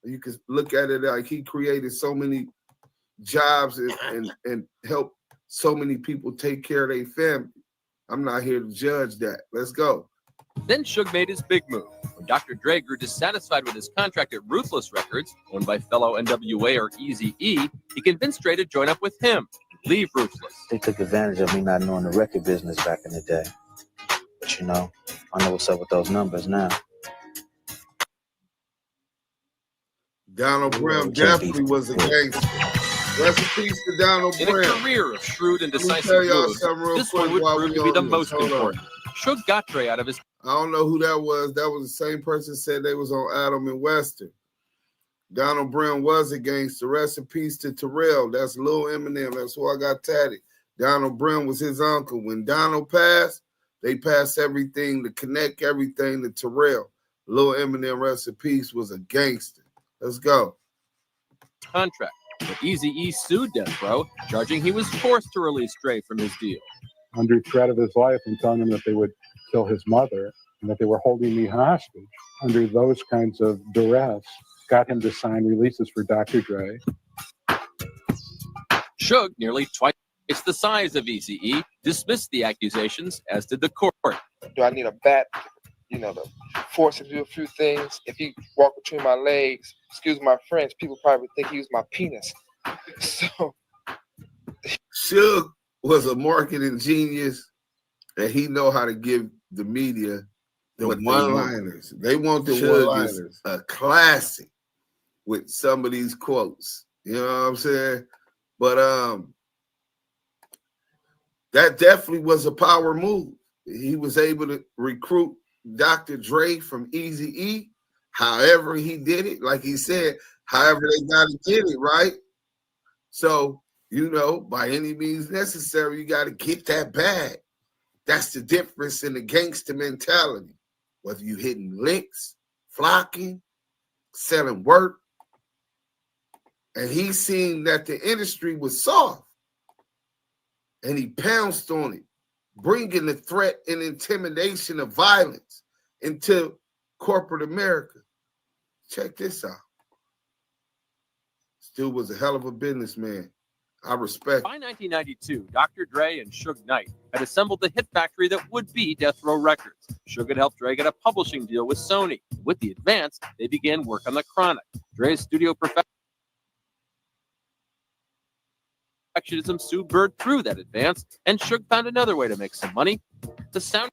You could look at it like he created so many jobs and helped so many people take care of their family. I'm not here to judge that. Let's go. Then Suge made his big move. When Dr. Dre grew dissatisfied with his contract at Ruthless Records, owned by fellow NWA or Eazy-E, he convinced Dre to join up with him and leave Ruthless. They took advantage of me not knowing the record business back in the day. But you know, I know what's up with those numbers now. Donald Brown definitely was a gangster. Rest in peace to Donald Brown. In a career of shrewd and decisive moves, this one would prove to be the most important. Suge got Dre out of his... I don't know who that was. That was the same person said they was on Adam and Western. Donald Brown was a gangster. Rest in peace to Terrell. That's Lil Eminem. That's who I got tatted. Donald Brown was his uncle. When Donald passed, they passed everything to connect everything to Terrell. Lil Eminem, rest in peace, was a gangster. Let's go. Contract. But Eazy-E sued Death Row, charging he was forced to release Dre from his deal. Under threat of his life and telling him that they would kill his mother and that they were holding me hostage. Under those kinds of duress, got him to sign releases for Dr. Dre. Suge, nearly twice the size of Eazy-E, dismissed the accusations, as did the court. Do I need a bat, you know, to force him to do a few things? If he walked between my legs, excuse my French, people probably think he was my penis. So Suge was a marketing genius, and he know how to give the media the one-liners. They want the one-liners. A classic with some of these quotes. You know what I'm saying? But that definitely was a power move. He was able to recruit Dr. Dre from Eazy-E, however he did it. Like he said, however they got to get it, right? So, you know, by any means necessary, you got to get that bag. That's the difference in the gangster mentality. Whether you hitting licks, flocking, selling work. And he seen that the industry was soft. And he pounced on it, bringing the threat and intimidation of violence into corporate America. Check this out. This dude was a hell of a businessman. I respect. By 1992, Dr. Dre and Suge Knight had assembled the hit factory that would be Death Row Records. Suge had helped Dre get a publishing deal with Sony. With the advance, they began work on The Chronic. Dre's studio perfectionism Sue Bird through that advance, and Suge found another way to make some money. The soundtrack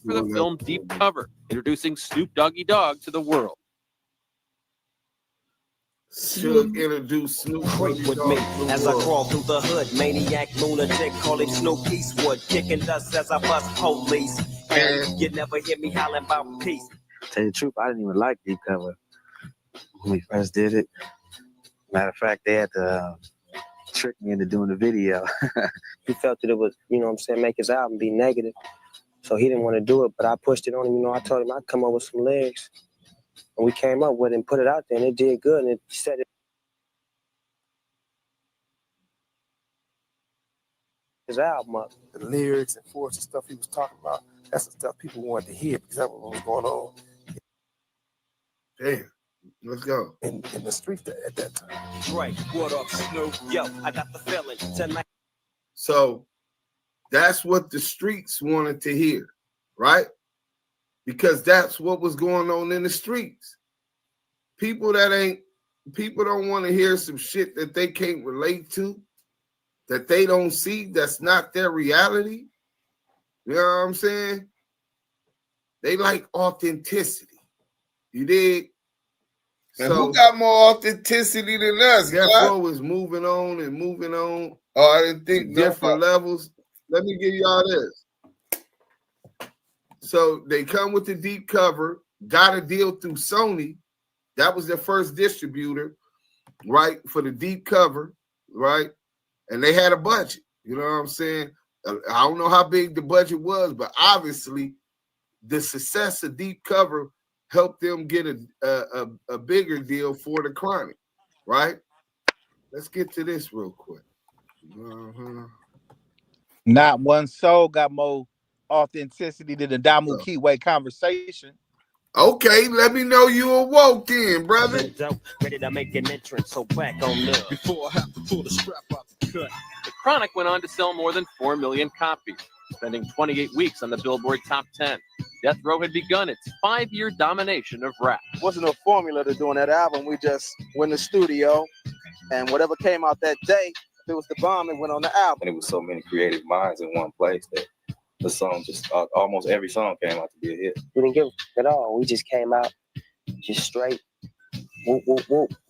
for the film Deep Cover, introducing Snoop Doggy Dogg to the world. Suge introduced Snoop with me as I crawl through the hood. Maniac, lunatic, calling Snoop Eastwood, kicking dust as I bust police. And you never hear me hollering about peace. Tell you the truth, I didn't even like Deep Cover when we first did it. Matter of fact, they had to tricked me into doing the video. He felt that it was, you know what I'm saying, make his album be negative. So he didn't want to do it, but I pushed it on him. You know, I told him I'd come up with some lyrics. And we came up with it and put it out there, and it did good, and it set it. His album up. The lyrics and force and stuff he was talking about, that's the stuff people wanted to hear because that's what was going on. Damn. Let's go. In the streets at that time. Drake, what up, Snoop? Yo, I got the feeling tonight. So that's what the streets wanted to hear, right? Because that's what was going on in the streets. People don't want to hear some shit that they can't relate to, that they don't see, that's not their reality. You know what I'm saying? They like authenticity. You dig? And who got more authenticity than us? Death Row is moving on and moving on. Oh, I didn't think different levels. Let me give y'all this. So they come with the deep cover, got a deal through Sony. That was their first distributor, right? For the deep cover, right? And they had a budget. You know what I'm saying? I don't know how big the budget was, but obviously the success of deep cover helped them get a bigger deal for the Chronic, right? Let's get to this real quick. Not one soul got more authenticity than the Damu and Kiwe conversation. Okay, let me know you awoke then, brother. Ready to make an entrance, so back on up. Before I have to pull the strap out the cut. The Chronic went on to sell more than 4 million copies, spending 28 weeks on the Billboard Top 10. Death Row had begun its 5-year domination of rap. Wasn't a formula to doing that album. We just went in the studio, and whatever came out that day, if it was the bomb, it went on the album. And it was so many creative minds in one place that the song just almost every song came out to be a hit. We didn't give it at all. We just came out just straight.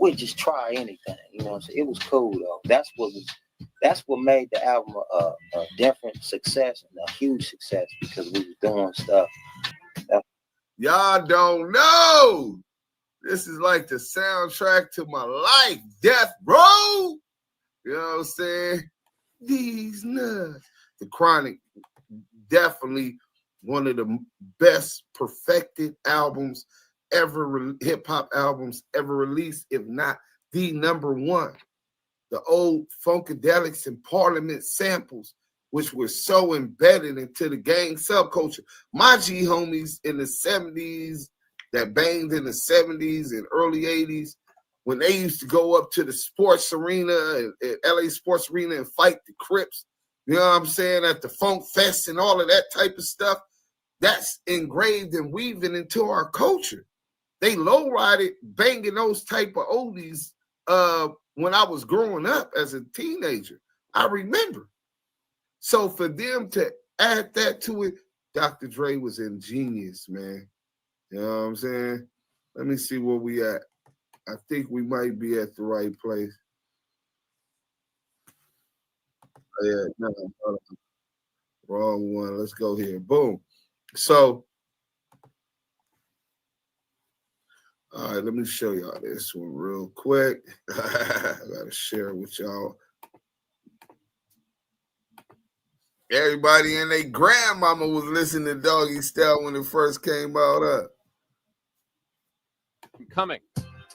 We just try anything. You know what I'm saying? It was cool though. That's what made the album a different success and a huge success because we were doing stuff. Y'all don't know. This is like the soundtrack to my life. Death Row. You know what I'm saying? These nuts. The Chronic, definitely one of the best perfected albums ever, hip-hop albums ever released, if not the number one. The old Funkadelics and Parliament samples, which were so embedded into the gang subculture. My G homies in the 70s, that banged in the 70s and early 80s, when they used to go up to the sports arena, at LA Sports Arena, and fight the Crips, you know what I'm saying, at the Funk Fest and all of that type of stuff, that's engraved and weaving into our culture. They low-rided banging those type of oldies when I was growing up as a teenager. I remember. So for them to add that to it, Dr. Dre was ingenious, man. You know what I'm saying? Let me see where we at. I think we might be at the right place. Oh, yeah, no, wrong one. Let's go here. Boom. So, all right, let me show y'all this one real quick. I gotta share it with y'all. Everybody and their grandmama was listening to Doggy Style when it first came out. Coming.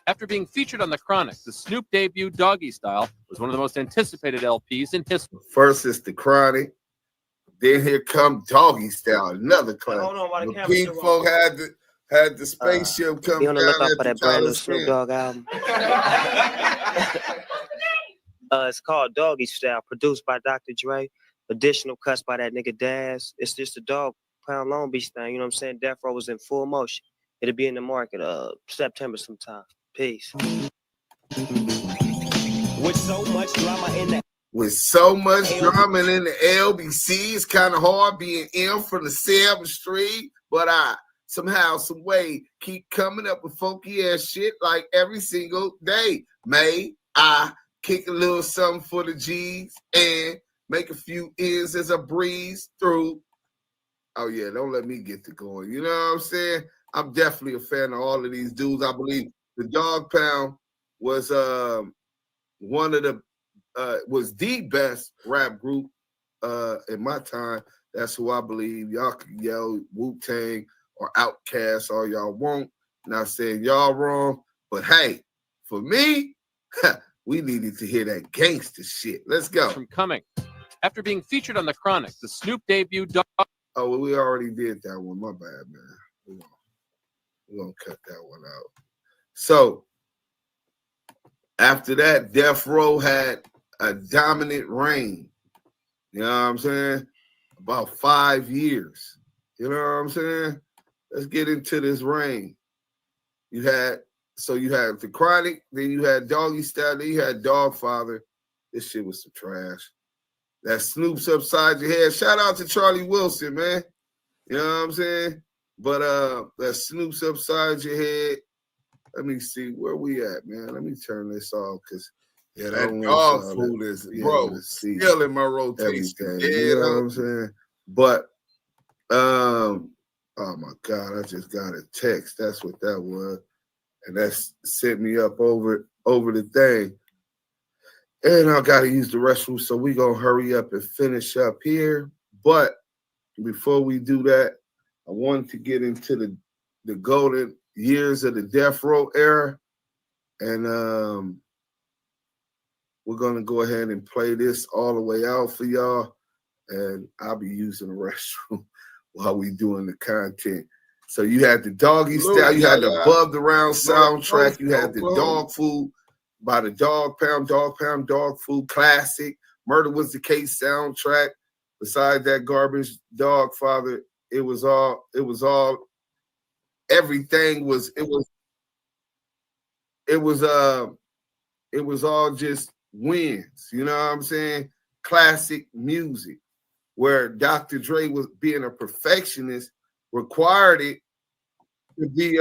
After being featured on The Chronic, the Snoop debut, Doggy Style, was one of the most anticipated LPs in history. First is The Chronic, then here come Doggy Style, another class. Hold on, while the camera's Pink still Folk had the spaceship come be on the down lookout at for the that brand new Tyler Snoop Spin. Dogg album. It's called Doggy Style, produced by Dr. Dre. Additional cuts by that nigga Daz. It's just a Dog Pound Long Beach thing. You know what I'm saying? Death Row was in full motion. It'll be in the market September sometime. Peace. With so much drama in the With so much drama in the LBC, it's kind of hard being M from the 7th Street, but I somehow, some way, keep coming up with funky ass shit like every single day. May I kick a little something for the G's and make a few ends as I breeze through. Oh yeah, don't let me get to going. You know what I'm saying? I'm definitely a fan of all of these dudes. I believe the Dog Pound was one of the was the best rap group in my time. That's who I believe. Y'all can yell Wu-Tang or Outkast all y'all want. Not saying y'all wrong, but hey, for me, we needed to hear that gangster shit. Let's go. From coming. After being featured on The Chronic, the Snoop debut. Oh, well, we already did that one. My bad, man. We're going to cut that one out. So, after that, Death Row had a dominant reign. You know what I'm saying? About 5 years. You know what I'm saying? Let's get into this reign. You had The Chronic, then you had Doggy Style, then you had Dogfather. This shit was some trash. That Snoop's upside your head. Shout out to Charlie Wilson, man. You know what I'm saying? But that Snoop's upside your head. Let me see where we at, man. Let me turn this off because that dog food is, bro, still in my rotation. You know what I'm saying? But oh my God, I just got a text. That's what that was. And that's sent me up over the thing. And I got to use the restroom, so we going to hurry up and finish up here. But before we do that, I wanted to get into the golden years of the Death Row era. And we're going to go ahead and play this all the way out for y'all. And I'll be using the restroom while we doing the content. So you had the Doggy Style, you had the Above the Round soundtrack, you had the Dog Food by the Dog Pound, Dog Food classic. Murder Was the Case soundtrack. Besides that garbage Dogfather, everything was all just wins. You know what I'm saying? Classic music where Dr. Dre was being a perfectionist required it to be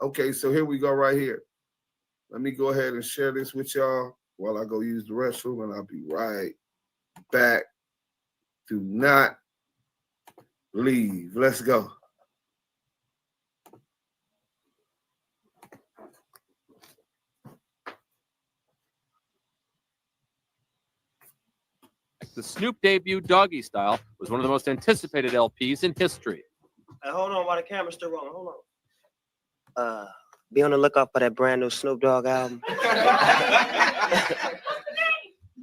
okay. So here we go right here. Let me go ahead and share this with y'all while I go use the restroom, and I'll be right back. Do not leave. Let's go. The Snoop debut, Doggy Style, was one of the most anticipated LPs in history. Hey, hold on, while the camera's still rolling. Hold on. Be on the lookout for that brand new Snoop Dogg album.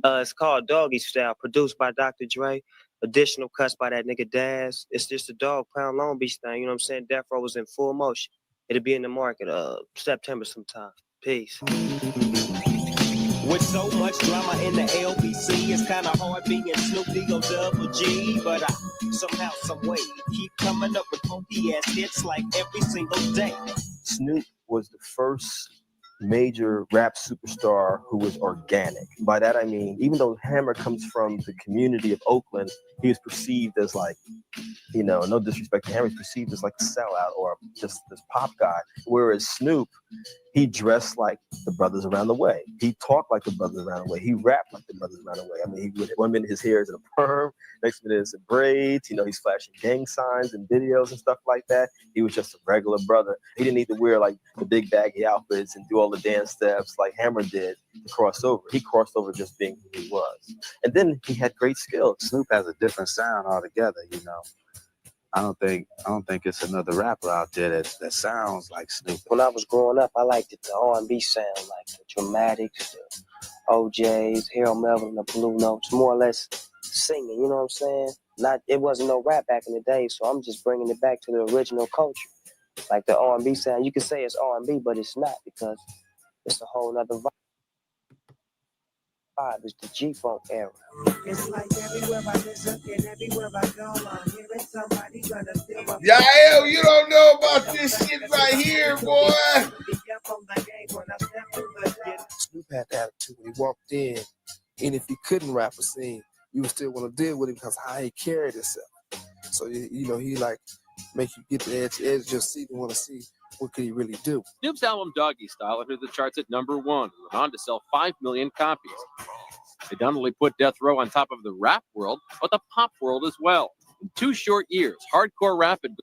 It's called Doggy Style, produced by Dr. Dre. Additional cuts by that nigga Daz. It's just a Dog Pound Long Beach thing. You know what I'm saying? Death Row was in full motion. It'll be in the market September sometime. Peace. With so much drama in the LBC, it's kind of hard being Snoop D-O-double-G. But I somehow, some way, keep coming up with funky-ass hits like every single day. Snoop was the first major rap superstar who was organic. By that I mean, even though Hammer comes from the community of Oakland, he was perceived as like, you know, no disrespect to Hammer, he's perceived as like a sellout or just this pop guy. Whereas Snoop, he dressed like the brothers around the way. He talked like the brothers around the way. He rapped like the brothers around the way. I mean, he would, one minute his hair is in a perm, next minute it's in braids. You know, he's flashing gang signs and videos and stuff like that. He was just a regular brother. He didn't need to wear like the big baggy outfits and do all the dance steps like Hammer did to cross over. He crossed over just being who he was. And then he had great skills. Snoop has a different sound altogether, you know. I don't think it's another rapper out there that sounds like Snoop. When I was growing up, I liked the R&B sound, like the Dramatics, the OJs, Harold Melvin, the Blue Notes, more or less singing, you know what I'm saying? It wasn't no rap back in the day, so I'm just bringing it back to the original culture. Like the R&B sound, you could say it's R&B, but it's not because it's a whole nother vibe. It's the G-Funk era. It's like everywhere I listen and everywhere I go, I'm hearing somebody gonna feel my Yael, you don't know about this shit right here, boy. Snoop had the attitude when he walked in, and if he couldn't rap a scene, you would still want to deal with him because how he carried himself. So you know, he like make you get the edge of your seat and want to see what could he really do. Snoop's album Doggy Style entered the charts at #1 and went on to sell 5 million copies. It not only put Death Row on top of the rap world, but the pop world as well. In 2 short years, hardcore rap had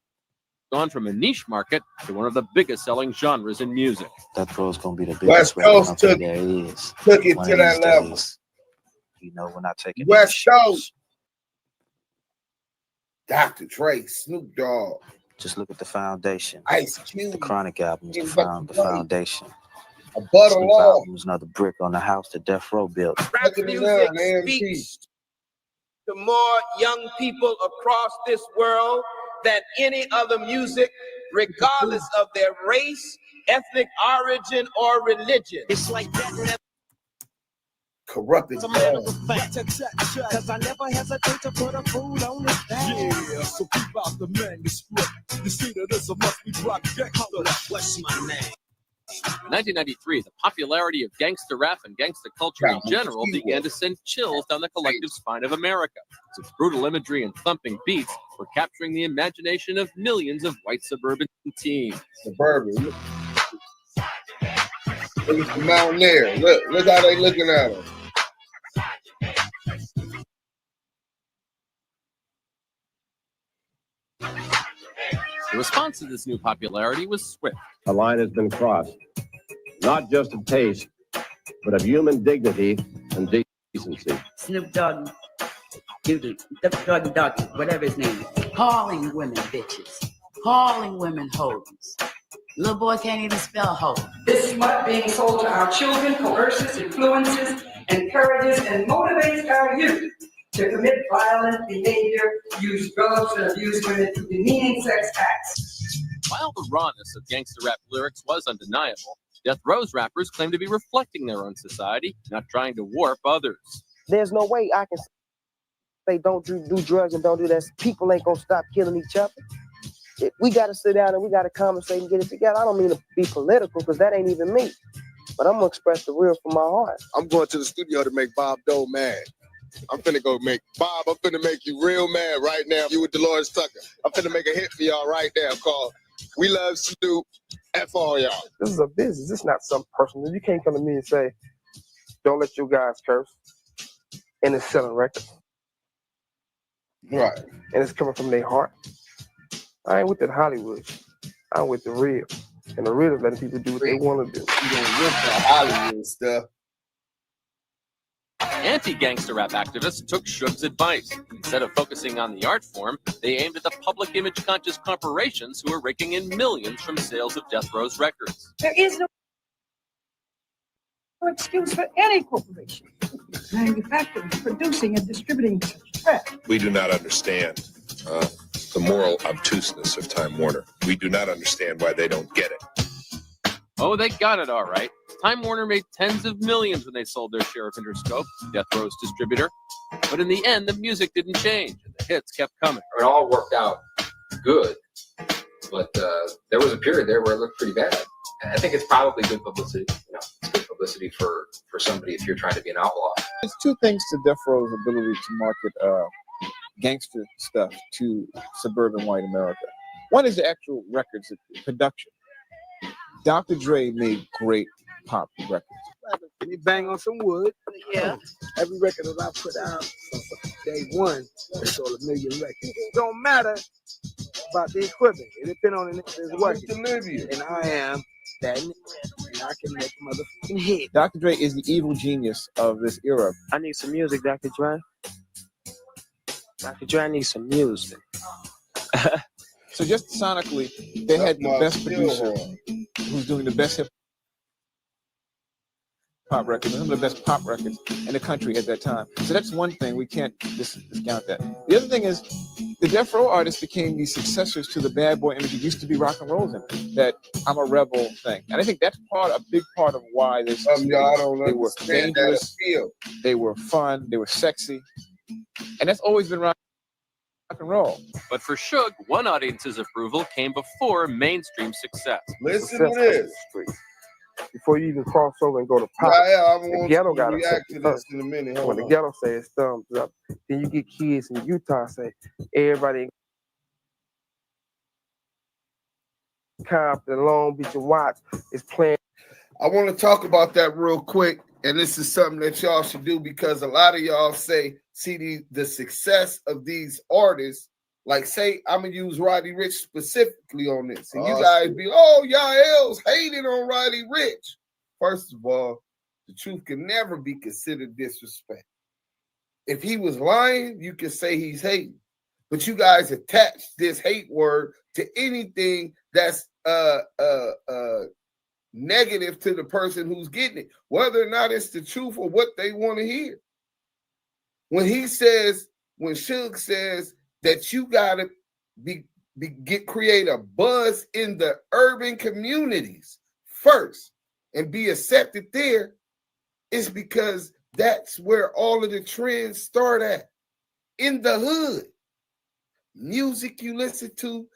gone from a niche market to one of the biggest selling genres in music. Death Row's gonna be the West biggest record Coast company there is. took it One to of that these level. days. You know, we're not taking West Coast. Dr. Dre, Snoop Dogg. Just look at the foundation. Ice Cube. The Chronic album is the Bucky foundation. A butter Snoop law. album is another brick on the house that Death Row built. Rap music speaks to more young people across this world than any other music, regardless of their race, ethnic origin, or religion. It's like that. Corrupted. Cause I never hesitate to put a fool on the back. Yeah, so keep out the manuscript. You see that this must be Black Gangster. What's my name? In 1993, the popularity of gangster rap and gangster culture in general began to send chills down the collective spine of America. Its brutal imagery and thumping beats were capturing the imagination of millions of white suburban teens. Suburban. Look at the Mountaineer. Look how they looking at him. The response to this new popularity was swift. A line has been crossed, not just of taste, but of human dignity and decency. Snoop Dogg, Doggy, whatever his name is, calling women bitches, calling women hoes. Little boys can't even spell hoe. This smut being sold to our children coerces, influences, encourages, and motivates our youth to commit violent behavior, use drugs, and abuse women through demeaning sex acts. While the rawness of gangster rap lyrics was undeniable, Death Row's rappers claimed to be reflecting their own society, not trying to warp others. There's no way I can say don't do drugs and don't do that. People ain't gonna stop killing each other. We gotta sit down and we gotta conversate and get it together. I don't mean to be political because that ain't even me, but I'm gonna express the real from my heart. I'm going to the studio to make Bob Dole mad. I'm finna go make Bob. I'm finna make you real mad right now. You with Dolores Tucker. I'm finna make a hit for y'all right now called "We Love Snoop." F all y'all. This is a business. It's not something personal. You can't come to me and say, "Don't let your guys curse," and it's selling records. Right. And it's coming from their heart. I ain't with that Hollywood. I'm with the real. And the real is letting people do what they want to do. You don't look for Hollywood stuff. Anti-gangster rap activists took Suge's advice. Instead of focusing on the art form, they aimed at the public image-conscious corporations who were raking in millions from sales of Death Row's records. There is no excuse for any corporation manufacturing, producing, and distributing such trash. We do not understand the moral obtuseness of Time Warner. We do not understand why they don't get it. Oh, they got it all right. Time Warner made tens of millions when they sold their share of Interscope, Death Row's distributor. But in the end, the music didn't change, and the hits kept coming. It all worked out good, but there was a period there where it looked pretty bad. And I think it's probably good publicity. You know, it's good publicity for somebody if you're trying to be an outlaw. There's two things to Death Row's ability to market gangster stuff to suburban white America. One is the actual records, the production. Dr. Dre made great pop records. You bang on some wood. Yeah. Every record that I put out from day one, it sold 1 million records. It don't matter about the equipment. It depends on the nigga that's working. And I am that nigga. And I can make motherfucking hit. Dr. Dre is the evil genius of this era. I need some music, Dr. Dre. Dr. Dre, I need some music. So just sonically, they had the best producer who's doing the best hip hop records, some of the best pop records in the country at that time. So that's one thing, we can't discount that. The other thing is, the Death Row artists became the successors to the bad boy image. It used to be rock and roll's image, that I'm a rebel thing. And I think that's a big part of why they were dangerous, they were fun, they were sexy. And that's always been rock and roll. But for Suge, one audience's approval came before mainstream success. Listen to this. Before you even cross over and go to pop, the ghetto got to react to this in a minute. When the ghetto says thumbs up, then you get kids in Utah say everybody in Compton, Long Beach, and Watts is playing. I want to talk about that real quick, and this is something that y'all should do because a lot of y'all see the success of these artists Like, say, I'm going to use Roddy Ricch specifically on this. And you guys be, oh, y'all else hating on Roddy Ricch. First of all, the truth can never be considered disrespect. If he was lying, you could say he's hating. But you guys attach this hate word to anything that's negative to the person who's getting it, whether or not it's the truth or what they want to hear. When Suge says that you gotta create a buzz in the urban communities first and be accepted there, it's because that's where all of the trends start at, in the hood. Music you listen to,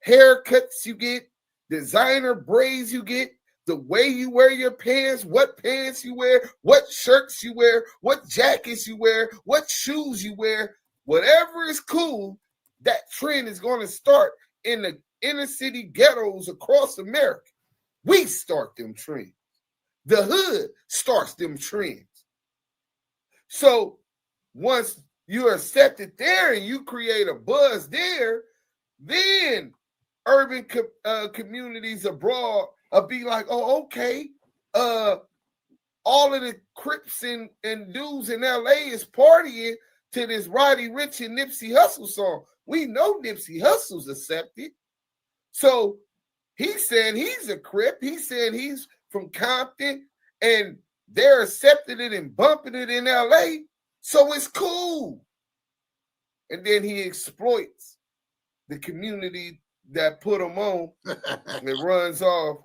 haircuts you get, designer braids you get, the way you wear your pants, what pants you wear, what shirts you wear, what jackets you wear, what shoes you wear, whatever is cool, that trend is going to start in the inner city ghettos across America. We start them trends. The hood starts them trends. So once you're accepted there and you create a buzz there, then urban communities abroad will be like, oh, okay, all of the Crips and dudes in LA is partying to this Roddy Ricch and Nipsey Hussle song. We know Nipsey Hussle's accepted. So he's saying he's a Crip. He's saying he's from Compton, and they're accepting it and bumping it in LA. So it's cool. And then he exploits the community that put him on and runs off.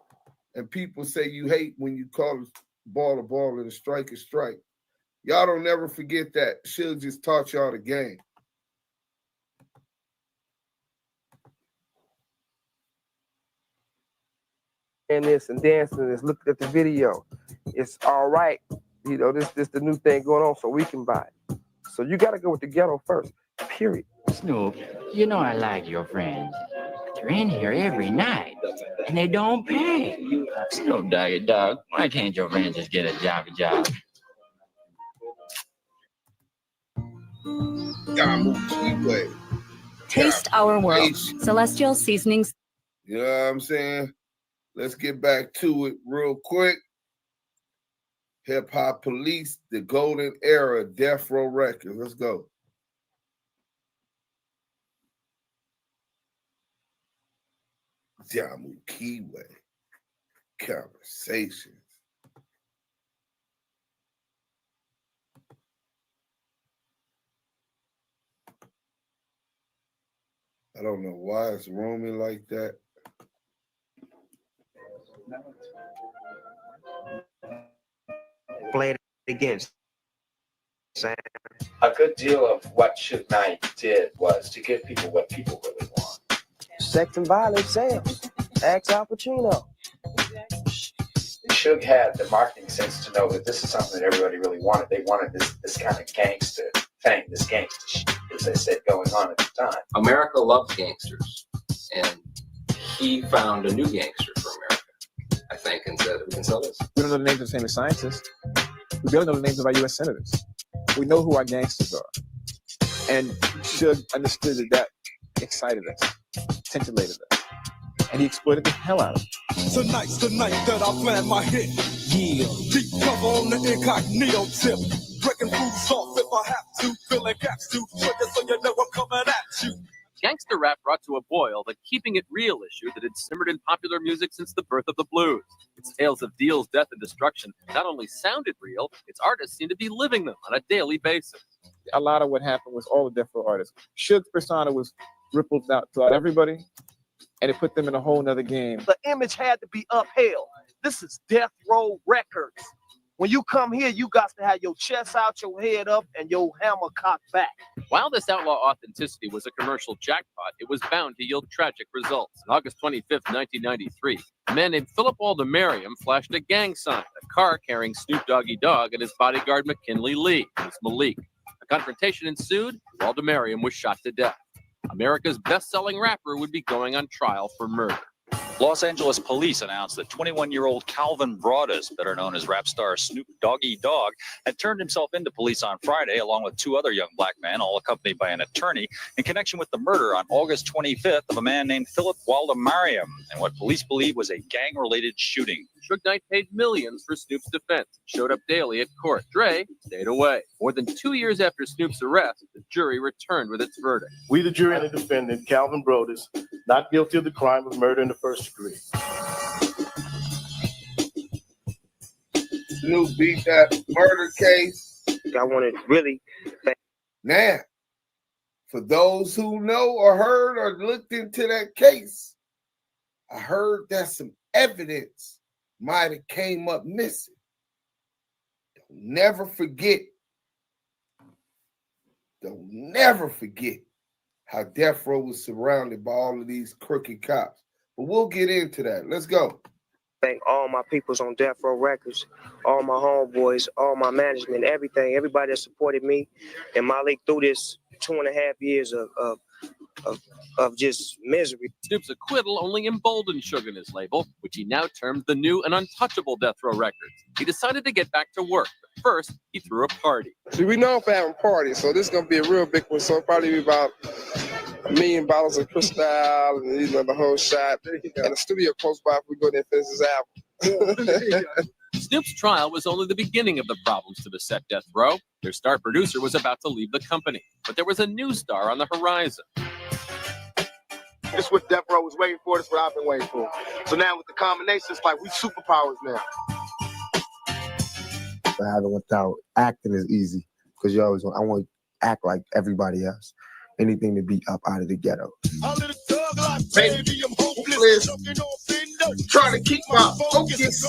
And people say you hate when you call a ball and a strike. Y'all don't never forget that. Suge just taught y'all the game. And this and dancing this, look at the video. It's all right. You know, this the new thing going on, so we can buy it. So you got to go with the ghetto first, period. Snoop, you know I like your friends. They're in here every night, and they don't pay. Snoop Dogg, why can't your friends just get a job? Damu and Kiwe. Taste our world. Celestial Seasonings. You know what I'm saying? Let's get back to it real quick. Hip Hop Police, the golden era, Death Row Records. Let's go. Damu and Kiwe. Conversations. I don't know why it's roaming like that. Played against. A good deal of what Suge Knight did was to give people what people really want. Sex and violence sales. Ask Al Pacino. Suge had the marketing sense to know that this is something that everybody really wanted. They wanted this kind of gangster thing, this gangster shit, as they said, going on at the time. America loves gangsters, and he found a new gangster for America, I think, and said, we can sell this. We don't know the names of famous scientists. We don't know the names of our U.S. senators. We know who our gangsters are. And Suge understood that excited us, titillated us. And he exploited the hell out of it. Tonight's the night that I plan my hit. Yeah. Deep cover on the incognito tip. Breaking foods off if I have to. Filling gaps to trigger so you know I'm coming at you. Gangster rap brought to a boil the keeping it real issue that had simmered in popular music since the birth of the blues. Its tales of deals, death, and destruction not only sounded real, its artists seemed to be living them on a daily basis. A lot of what happened was all the Death Row artists. Suge's persona was rippled out throughout everybody, and it put them in a whole nother game. The image had to be upheld. This is Death Row Records. When you come here, you got to have your chest out, your head up, and your hammer cocked back. While this outlaw authenticity was a commercial jackpot, it was bound to yield tragic results. On August 25th, 1993, a man named Philip Waldemariam flashed a gang sign, a car carrying Snoop Doggy Dogg and his bodyguard McKinley Lee, who was Malik. A confrontation ensued, and Waldemariam was shot to death. America's best-selling rapper would be going on trial for murder. Los Angeles police announced that 21-year-old Calvin Broadus, better known as rap star Snoop Doggy Dogg, had turned himself into police on Friday, along with 2 other young black men, all accompanied by an attorney, in connection with the murder on August 25th of a man named Philip Waldemariam, in what police believe was a gang-related shooting. Suge Knight paid millions for Snoop's defense, showed up daily at court. Dre stayed away. More than 2 years after Snoop's arrest, the jury returned with its verdict. We, the jury and the defendant, Calvin Broadus, not guilty of the crime of murder in the first degree. Snoop beat that murder case. I want to really. Now, for those who know or heard or looked into that case, I heard that some evidence might have came up missing. Don't never forget how Death Row was surrounded by all of these crooked cops. But we'll get into that. Let's go. Thank all my peoples on Death Row Records, all my homeboys, all my management, everything, everybody that supported me and Malik through this 2.5 years of just misery. Snoop's acquittal only emboldened Suge and his label, which he now termed the new and untouchable Death Row Records. He decided to get back to work, but first he threw a party. See, we known for having parties, so this is gonna be a real big one. So it'll probably be about 1 million bottles of Cristal and the whole shot. And the studio close by if we go there and finish this album. Snoop's trial was only the beginning of the problems to beset Death Row. Their star producer was about to leave the company, but there was a new star on the horizon. This is what Death Row was waiting for. This is what I've been waiting for. So now with the combination, it's like we superpowers now. Having without acting is easy because I want to act like everybody else. Anything to be up out of the ghetto. Baby, I'm hopeless. Trying to keep my focus.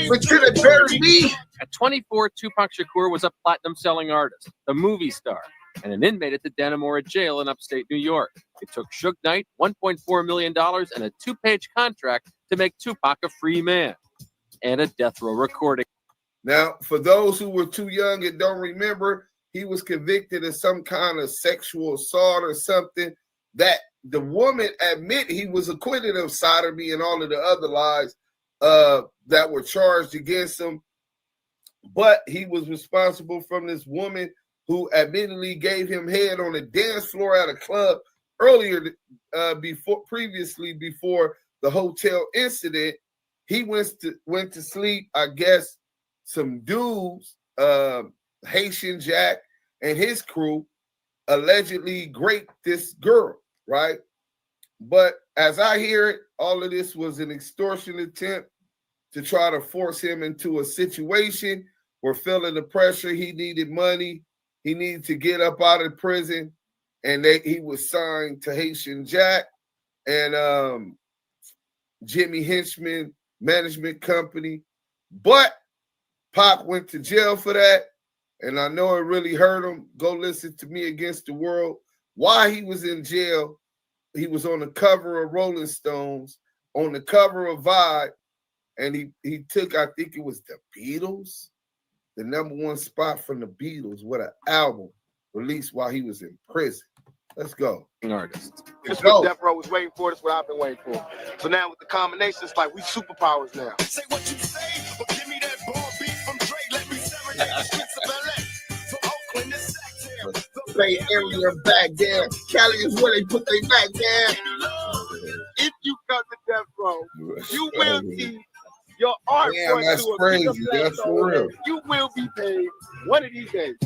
But till they bury me. At 24, Tupac Shakur was a platinum-selling artist, a movie star, and an inmate at the Damu jail in upstate New York. It took Suge Knight $1.4 million and a 2-page contract to make Tupac a free man, and a Death Row recording. Now, for those who were too young and don't remember, he was convicted of some kind of sexual assault or something that the woman admit he was acquitted of sodomy and all of the other lies that were charged against him. But he was responsible from this woman who admittedly gave him head on a dance floor at a club earlier previously before the hotel incident. He went to sleep, I guess. Some dudes, Haitian Jack and his crew, allegedly raped this girl, right? But as I hear it, all of this was an extortion attempt to try to force him into a situation where, feeling the pressure, he needed money, he needed to get up out of prison, and he was signed to Haitian Jack and Jimmy Henchman Management Company. But Pac went to jail for that, and I know it really hurt him. Go listen to Me Against the World. Why he was in jail, he was on the cover of Rolling Stones, on the cover of Vibe, and he took, I think it was the Beatles, the #1 spot from the Beatles with an album released while he was in prison. Let's go. Artist. This is what Death Row was waiting for. This is what I've been waiting for. So now with the combination, it's like we superpowers now. Say what you say, but give me that ball beat from Dre. Let me serenade the streets of LA. From Oakland to Sacktown. Bay Area back there. Cali is where they put their back down. If you come to Death Row, you will see your art. Damn, that's crazy. That's for real. You will be paid one of these days.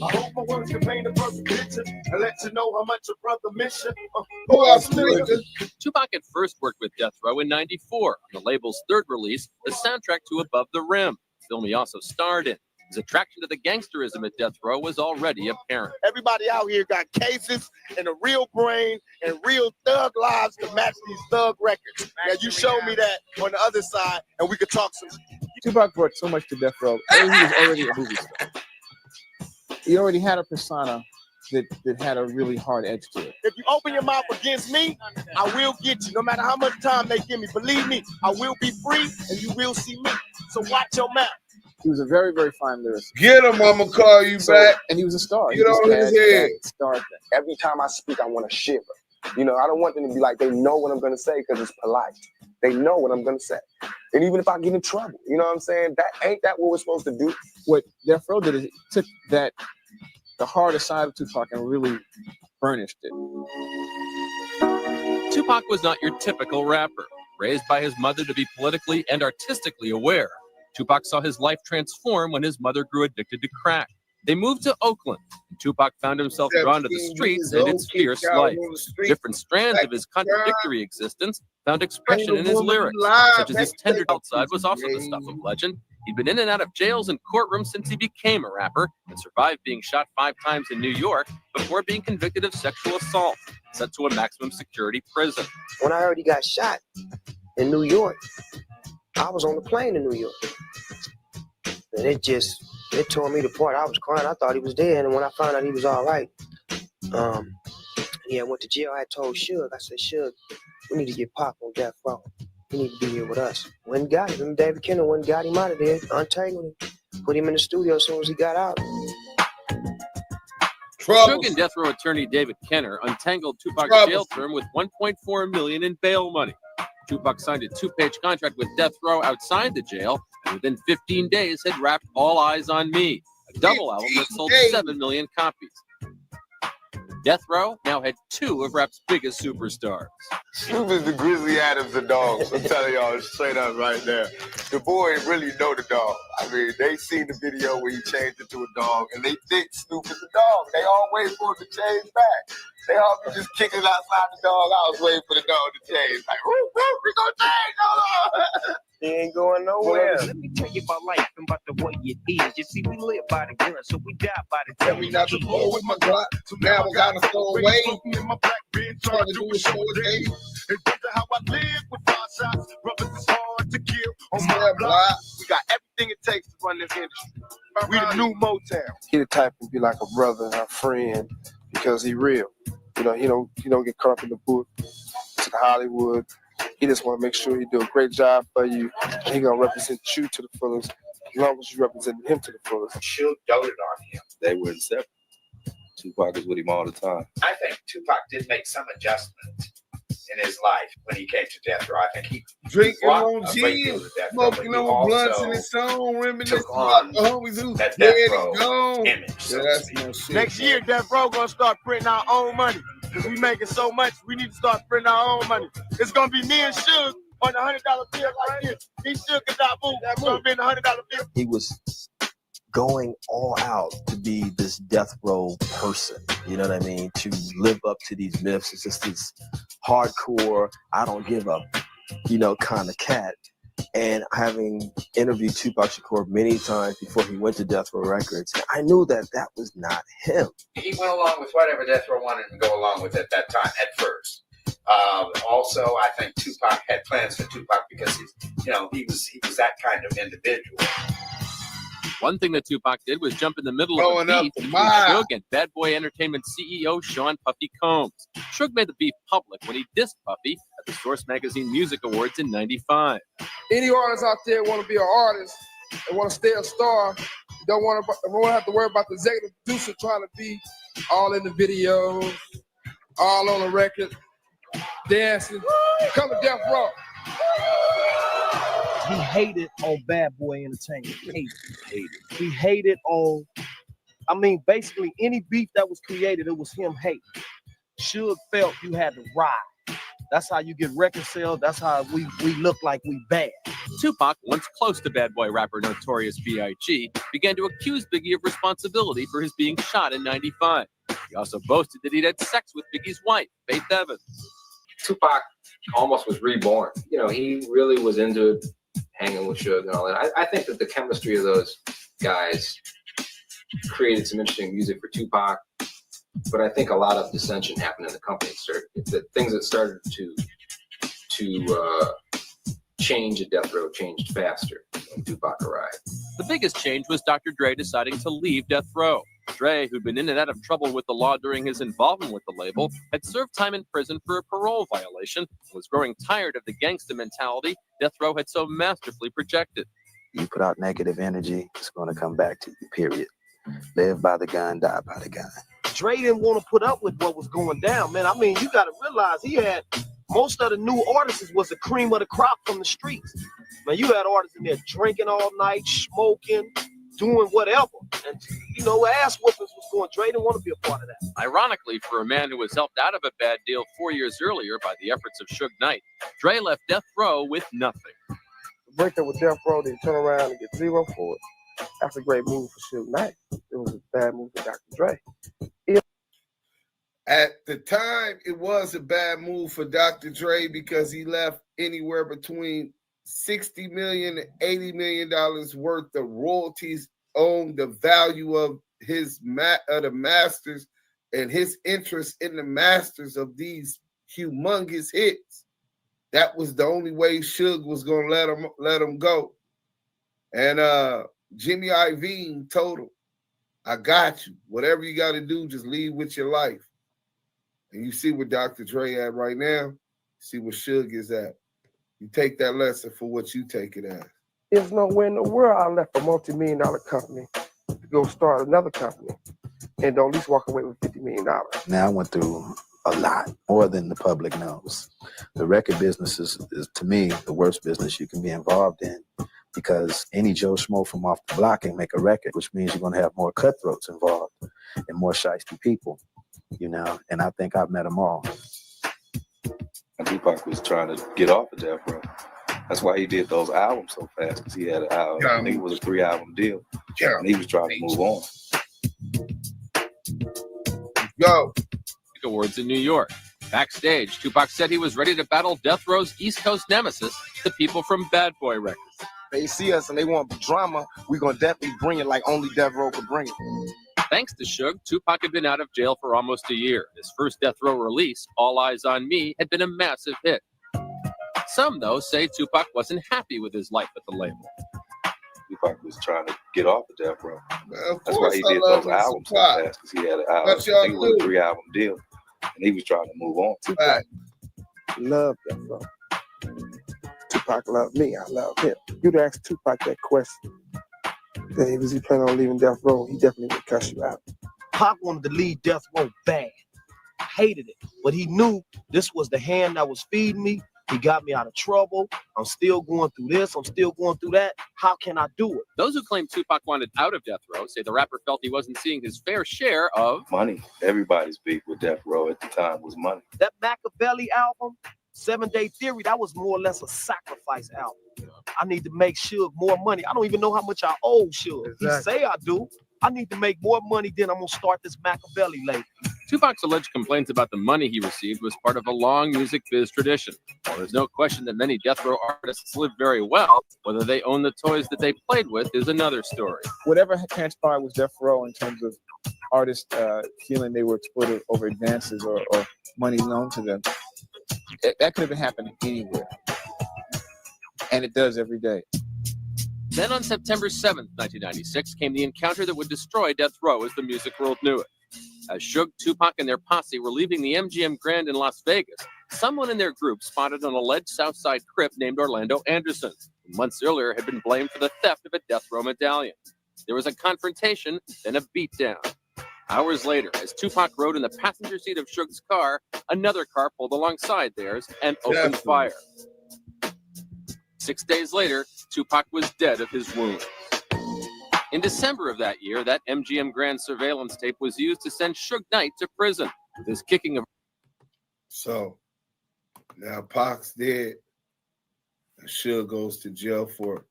I hope my words can paint a perfect picture and let you know how much a brother miss you. Tupac had first worked with Death Row in '94 on the label's third release, the soundtrack to Above the Rim, a film he also starred in. His attraction to the gangsterism at Death Row was already apparent. Everybody out here got cases and a real brain and real thug lives to match these thug records. Now you showed me that on the other side, and we could talk some. Tupac brought so much to Death Row. He was already a movie star. He already had a persona that had a really hard edge to it. If you open your mouth against me, I will get you. No matter how much time they give me, believe me, I will be free and you will see me. So watch your mouth. He was a very, very fine lyricist. Get him, I'ma call you back. And he was a star. Get on his head. Every time I speak, I want to shiver. You know, I don't want them to be like, they know what I'm gonna say because it's polite. They know what I'm gonna say. And even if I get in trouble, you know what I'm saying? That what we're supposed to do? What Death Row did is it took the harder side of Tupac and really burnished it. Tupac was not your typical rapper. Raised by his mother to be politically and artistically aware, Tupac saw his life transform when his mother grew addicted to crack. They moved to Oakland, and Tupac found himself drawn to the streets and its fierce life. Different strands of his contradictory existence found expression in his lyrics, such as his tender side was also the stuff of legend. He'd been in and out of jails and courtrooms since he became a rapper and survived being shot 5 times in New York before being convicted of sexual assault, sent to a maximum security prison. When I heard he got shot in New York, I was on the plane in New York. And it tore me apart. I was crying. I thought he was dead. And when I found out he was all right, I went to jail. I told Suge, I said, Suge, we need to get Pop on death row. He need to be here with us. Went and got him. David Kenner went and got him out of there, untangled him, put him in the studio as soon as he got out. Suge and death row attorney David Kenner untangled Tupac's jail term with $1.4 million in bail money. Tupac signed a 2-page contract with death row outside the jail, and within 15 days had rapped All Eyes on Me, a double album that sold 7 million copies. Death Row now had 2 of rap's biggest superstars. Snoop is the Grizzly Adams of dogs. I'm telling y'all straight up right there. The boy really know the dog. I mean, they seen the video where he changed it to a dog, and they think Snoop is a dog. They all wait for it to change back. They all be just kicking outside the dog. I was waiting for the dog to change. Like, whoop, whoop, we gonna change, hold on. He ain't going nowhere. Let me tell you about life and about the way it is. You see, we live by the gun, so we die by the Tell me not to roll with my Glock, so now I gotta throw away. Trying to do a show a day. And this is how I live with 5 shots. Brothers is hard to kill on my block. We got everything it takes to run this industry. We the new Motown. He the type to be like a brother, a friend, because he real. You know, he don't get caught up in the book to Hollywood. He just want to make sure he do a great job for you. He gonna represent you to the fullest, as long as you represent him to the fullest. Suge doted on him. They were inseparable. Tupac is with him all the time. I think Tupac did make some adjustment in his life when he came to death row. I think he drinking on gin, smoking on blunts in his song, reminiscing about the homies who that dead death and row gone. image. So That's my shit. Next year, Death Row gonna start printing our own money. Because we making so much, we need to start printing our own money. It's gonna be me and Suge on a $100 bill like this. He Suge and Damu. It's gonna be in a $100 bill. He was going all out to be this death row person, you know what I mean? To live up to these myths. It's just this hardcore, I don't give up, kind of cat. And having interviewed Tupac Shakur many times before he went to Death Row Records, I knew that was not him. he went along with whatever Death Row wanted to go along with at that time, at first. Also, I think Tupac had plans for Tupac because he was that kind of individual. One thing that Tupac did was jump in the middle Going of up a beef to between mile. Suge and Bad Boy Entertainment CEO Sean Puffy Combs. Suge made the beef public when he dissed Puffy at the Source Magazine Music Awards in '95. Any artists out there want to be an artist and want to stay a star, don't want to have to worry about the executive producer trying to be all in the videos, all on the record, dancing. Come to Death Row. He hated on Bad Boy Entertainment. He hated on, basically any beef that was created, it was him hating. Suge felt you had to ride. That's how you get reconciled. That's how we look like we bad. Tupac, once close to Bad Boy rapper Notorious B.I.G., began to accuse Biggie of responsibility for his being shot in '95. He also boasted that he'd had sex with Biggie's wife, Faith Evans. Tupac almost was reborn. He really was into it, hanging with Suge and all that. I think that the chemistry of those guys created some interesting music for Tupac, but I think a lot of dissension happened in the company. The things that started to change at Death Row changed faster when Tupac arrived. The biggest change was Dr. Dre deciding to leave Death Row. Dre, who'd been in and out of trouble with the law during his involvement with the label, had served time in prison for a parole violation and was growing tired of the gangster mentality Death Row had so masterfully projected. You put out negative energy, it's going to come back to you, period. Live by the gun, die by the gun. Dre didn't want to put up with what was going down, man. I mean, you got to realize he had most of the new artists was the cream of the crop from the streets. Man, you had artists in there drinking all night, smoking, doing whatever. And, you know, ass whoopings was going. Dre didn't want to be a part of that. Ironically, for a man who was helped out of a bad deal 4 years earlier by the efforts of Suge Knight, Dre left Death Row with nothing. Break up with Death Row, then turn around and get 0 for it. That's a great move for Suge Knight. It was a bad move for Dr. Dre. At the time, it was a bad move for Dr. Dre because he left anywhere between $60 million and $80 million worth of royalties on the value of his the masters and his interest in the masters of these humongous hits. That was the only way Suge was going to let him go. And Jimmy Iovine told him, I got you. Whatever you got to do, just leave with your life. And you see where Dr. Dre at right now. See where Suge is at. You take that lesson for what you take it as. There's nowhere in the world I left a multi-million-dollar company to go start another company and don't at least walk away with $50 million. Now I went through a lot, more than the public knows. The record business is to me, the worst business you can be involved in because any Joe Schmo from off the block can make a record, which means you're going to have more cutthroats involved and more shiesty people, you know, and I think I've met them all. And Tupac was trying to get off of Death Row. That's why he did those albums so fast, because he had an album. I think it was a 3-album deal. And he was trying to move on. Go. Awards in New York. Backstage, Tupac said he was ready to battle Death Row's East Coast nemesis, the people from Bad Boy Records. They see us and they want drama, we're going to definitely bring it like only Death Row could bring it. Thanks to Suge, Tupac had been out of jail for almost a year. His first Death Row release, All Eyes on Me, had been a massive hit. Some, though, say Tupac wasn't happy with his life at the label. Tupac was trying to get off of Death Row. That's course why he I did love those albums so fast, because he had an album. I think it was a 3-album deal, and he was trying to move on. Tupac loved Death Row. Tupac loved me. I love him. You'd ask Tupac that question. Then was he planning on leaving Death Row? He definitely would cuss you out. Pac wanted to leave Death Row bad. Hated it. But he knew this was the hand that was feeding me. He got me out of trouble. I'm still going through this. I'm still going through that. How can I do it? Those who claim Tupac wanted out of Death Row say the rapper felt he wasn't seeing his fair share of money. Everybody's beef with Death Row at the time was money. That Machiavelli album, 7 Day Theory, that was more or less a sacrifice album. I need to make Suge more money. I don't even know how much I owe Suge. Exactly. He say I do. I need to make more money, then I'm going to start this Machiavelli label. Tupac's alleged complaints about the money he received was part of a long music biz tradition. While there's no question that many Death Row artists live very well, whether they own the toys that they played with is another story. Whatever transpired was Death Row in terms of artists feeling they were exploited over advances or money loaned to them. That could have been happening anywhere. And it does every day. Then on September 7th, 1996, came the encounter that would destroy Death Row as the music world knew it. As Suge, Tupac, and their posse were leaving the MGM Grand in Las Vegas, someone in their group spotted an alleged Southside Crip named Orlando Anderson, who months earlier had been blamed for the theft of a Death Row medallion. There was a confrontation, then a beatdown. Hours later, as Tupac rode in the passenger seat of Suge's car, another car pulled alongside theirs and opened fire. 6 days later, Tupac was dead of his wounds. In December of that year, that MGM Grand surveillance tape was used to send Suge Knight to prison with his kicking of. So now Pac's dead. And Suge goes to jail for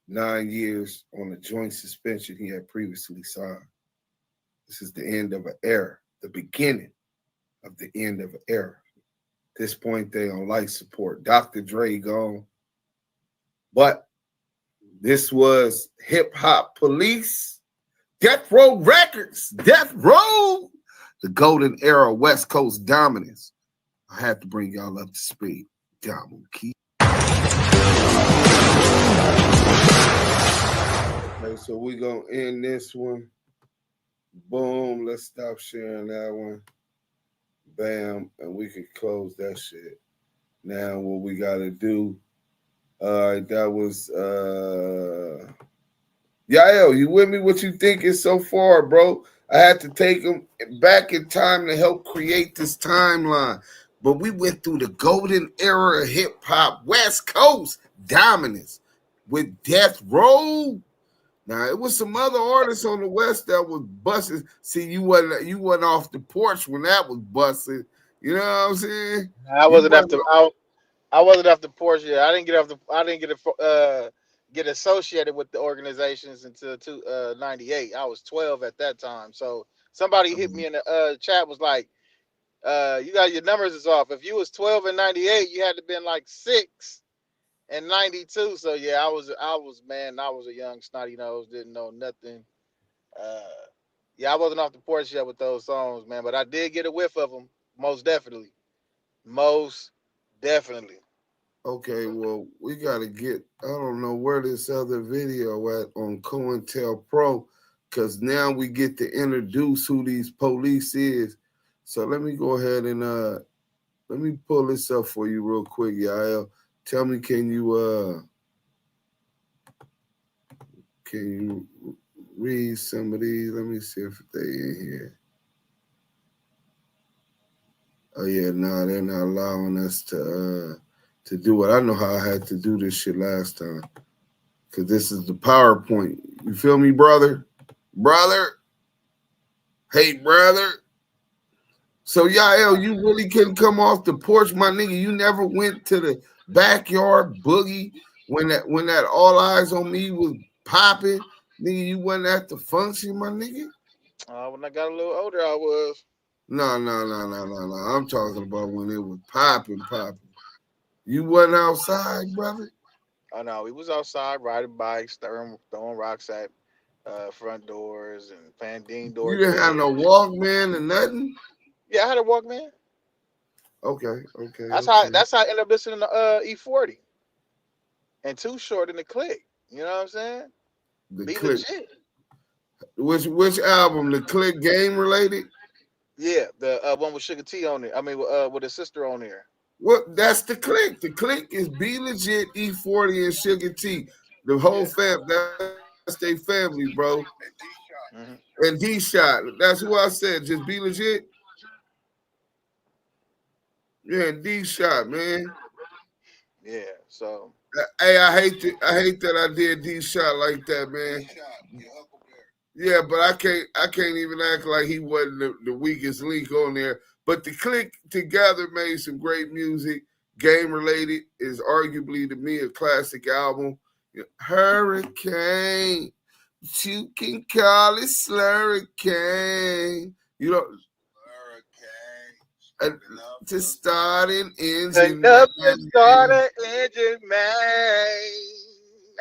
9 years on a joint suspension he had previously signed. This is the end of an era, the beginning of the end of an era. At this point, they on life support. Dr. Dre gone. But this was Hip Hop Police, Death Row Records, Death Row, the golden era of West Coast dominance. I had to bring y'all up to speed. Damu and Kiwe. Okay, so we're going to end this one. Boom, let's stop sharing that one. Bam, and we can close that shit. Now what we got to do, that was Yael, you with me? What you thinking so far, bro? I had to take him back in time to help create this timeline. But we went through the golden era of hip hop, West Coast dominance with Death Row. Now it was some other artists on the West that was busting. See, you wasn't off the porch when that was busting. You know what I'm saying? I wasn't after I wasn't off the porch yet. I didn't get associated with the organizations until 98. I was 12 at that time. So somebody hit me in the chat, was like, you got your numbers is off. If you was 12 in 98, you had to been like 6 in 92. So yeah, I was a young snotty nose, didn't know nothing. Yeah, I wasn't off the porch yet with those songs, man, but I did get a whiff of them, most definitely. Okay, well, we got to get, I don't know where this other video at on COINTELPRO, because now we get to introduce who these police is. So let me go ahead and let me pull this up for you real quick, Yael. Tell me, can you read some of these? Let me see if they in here. Oh yeah, no, they're not allowing us to do it. I know how I had to do this shit last time, because this is the PowerPoint. You feel me, brother? Hey, brother. So Yael, you really couldn't come off the porch, my nigga. You never went to the backyard boogie when that All Eyes on Me was popping. Nigga, you wasn't at the function, my nigga? When I got a little older, I was. No. I'm talking about when it was popping. You wasn't outside, brother? Oh, no, we was outside riding bikes, throwing rocks at front doors and playing ding doors. You didn't have no Walkman or nothing? Yeah, I had a Walkman. Okay. That's how I ended up listening to E40 and Too Short in the Click. You know what I'm saying? The Click. Which album? The Click Game Related? Yeah, the one with Sugar T on it. I mean, with his sister on there. Well, that's the Click. The Click is Be Legit, E40, and Sugar T. The whole fam, that's their family, bro. Mm-hmm. And D-Shot. That's who I said. Just Be Legit. Yeah, D-Shot, man. Yeah, so. Hey, I hate that I did D-Shot like that, man. Yeah, but I can't even act like he wasn't the weakest link on there. But the Click together made some great music. Game Related is arguably, to me, a classic album. Hurricane, you can call it Slurricane. You know, to start an engine. Enough to start an engine, man.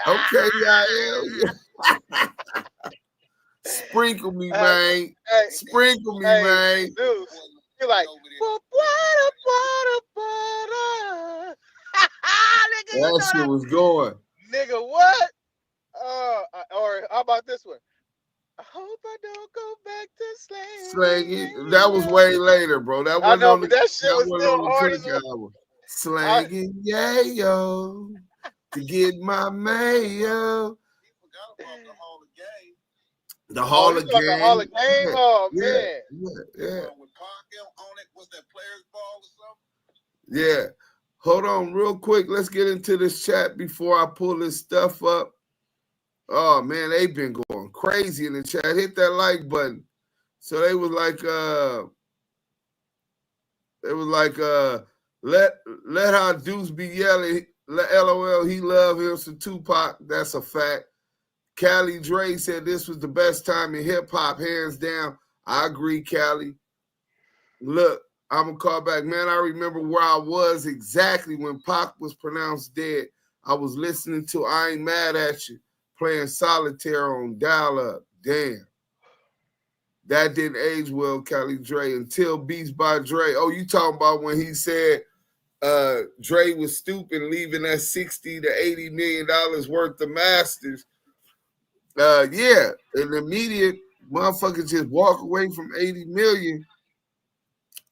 Okay, yeah. Sprinkle me, man. Sprinkle me, man. Dude, you're like, that shit was going. Nigga, what? Or how about this one? I hope I don't go back to slanging. That was way later, bro. That wasn't on the, that shit was still on hard the Click album. Slanging, yeah, yo, to get my mayo. The Hall of Game. The Hall of Game? Oh, man. Yeah. Yeah. Hold on real quick. Let's get into this chat before I pull this stuff up. Oh, man, they've been going crazy in the chat. Hit that like button. So they was like, let how Deuce be yelling. LOL, he love him some Tupac. That's a fact. Callie Dre said this was the best time in hip-hop, hands down. I agree, Callie. Look, I'm going to call back. Man, I remember where I was exactly when Pac was pronounced dead. I was listening to I Ain't Mad At You, playing solitaire on dial-up. Damn. That didn't age well, Callie Dre, until Beats by Dre. Oh, you talking about when he said Dre was stupid, leaving that $60 to $80 million worth of masters. Yeah, in the media, motherfuckers just walk away from 80 million,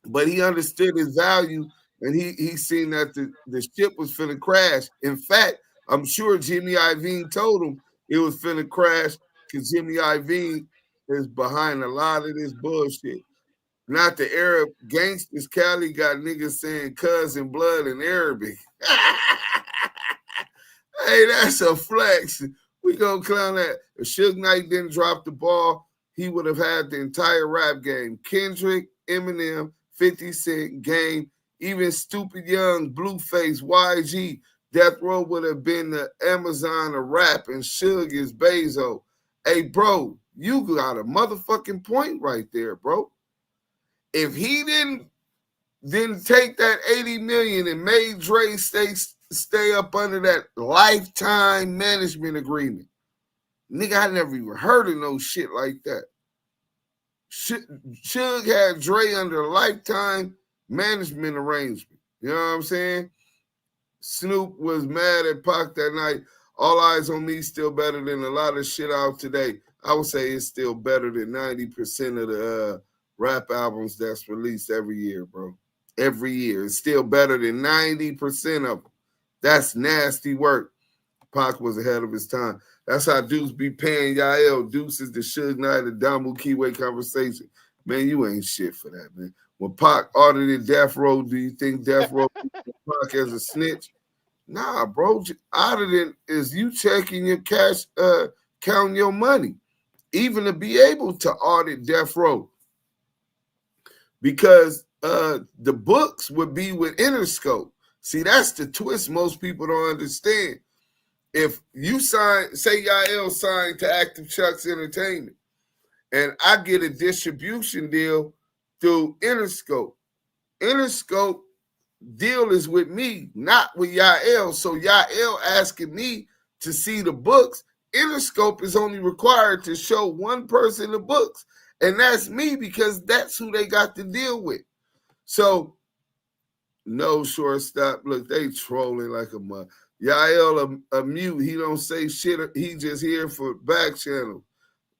but he understood his value, and he seen that the ship was finna crash. In fact, I'm sure Jimmy Iovine told him it was finna crash because Jimmy Iovine is behind a lot of this bullshit. Not the Arab gangsters. Cali got niggas saying cousin blood in Arabic. Hey, that's a flex. We gonna clown that. If Suge Knight didn't drop the ball, he would have had the entire rap game. Kendrick, Eminem, 50 Cent, Game, even Stupid Young, Blueface, YG, Death Row would have been the Amazon of rap, and Suge is Bezos. Hey, bro, you got a motherfucking point right there, bro. If he didn't take that 80 million and made Dre stay up under that lifetime management agreement, nigga, I never even heard of no shit like that. Suge had Dre under a lifetime management arrangement. You know what I'm saying? Snoop was mad at Pac that night. All Eyes on Me still better than a lot of shit out today. I would say it's still better than 90% of the rap albums that's released every year, bro. Every year. It's still better than 90% of them. That's nasty work. Pac was ahead of his time. That's how Deuce be paying Yael. Deuce is the Suge Knight and Damu and Kiwe conversation. Man, you ain't shit for that, man. When Pac audited Death Row, do you think Death Row Pac as a snitch? Nah, bro. Auditing is you checking your cash, counting your money. Even to be able to audit Death Row. Because the books would be with Interscope. See, that's the twist most people don't understand. If you sign, say Yael signed to Active Chucks Entertainment, and I get a distribution deal through Interscope. Interscope deal is with me, not with Yael. So Yael asking me to see the books. Interscope is only required to show one person the books, and that's me because that's who they got to deal with. So, no shortstop. Look, they trolling like a mother. Yael a mute. He don't say shit. He just here for back channel.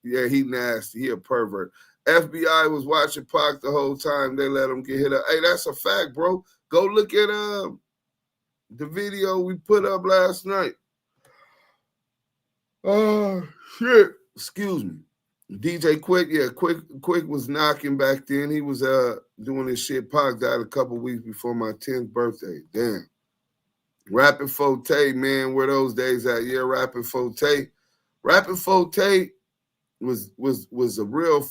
Yeah, he nasty. He a pervert. FBI was watching Pac the whole time. They let him get hit up. Hey, that's a fact, bro. Go look at the video we put up last night. Oh, shit. Excuse me. DJ Quick, yeah, Quick was knocking back then. He was doing this shit. Pac died a couple weeks before my 10th birthday. Damn. Rapping Forte, man, where those days at? Yeah, Rapping Forte. Rapping Forte was a real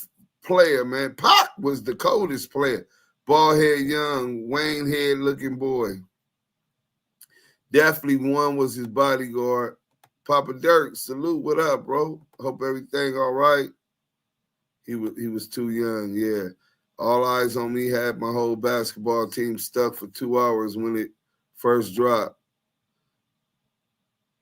player, man. Pac was the coldest player. Bald head young, Wayne head looking boy. Definitely one was his bodyguard. Papa Dirk, salute, what up, bro? Hope everything all right. He was too young, yeah. All Eyes on Me had my whole basketball team stuck for 2 hours when it first dropped.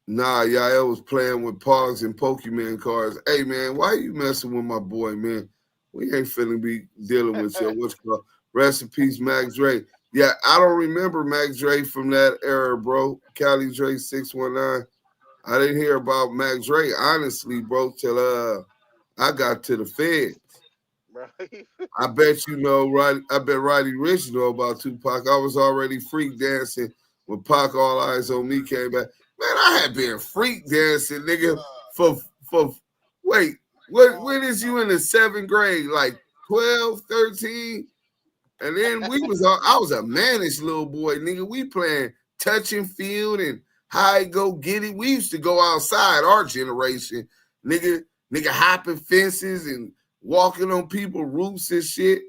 Nah, Yael was playing with Pogs and Pokemon cards. Hey, man, why you messing with my boy, man? We ain't finna be dealing with your what's called. Rest in peace, Mac Dre. Yeah, I don't remember Mac Dre from that era, bro. Cali Dre 619. I didn't hear about Mac Dre, honestly, bro, till I got to the feds. Right. I bet you know, right? I bet Roddy Ricch know about Tupac. I was already freak dancing when Pac All Eyes on Me came back. Man, I had been freak dancing, nigga, for wait, when is you in the 7th grade? Like 12, 13? And then I was a mannish little boy, nigga. We playing touch and field and high go get it. We used to go outside, our generation, nigga hopping fences and walking on people's roofs and shit.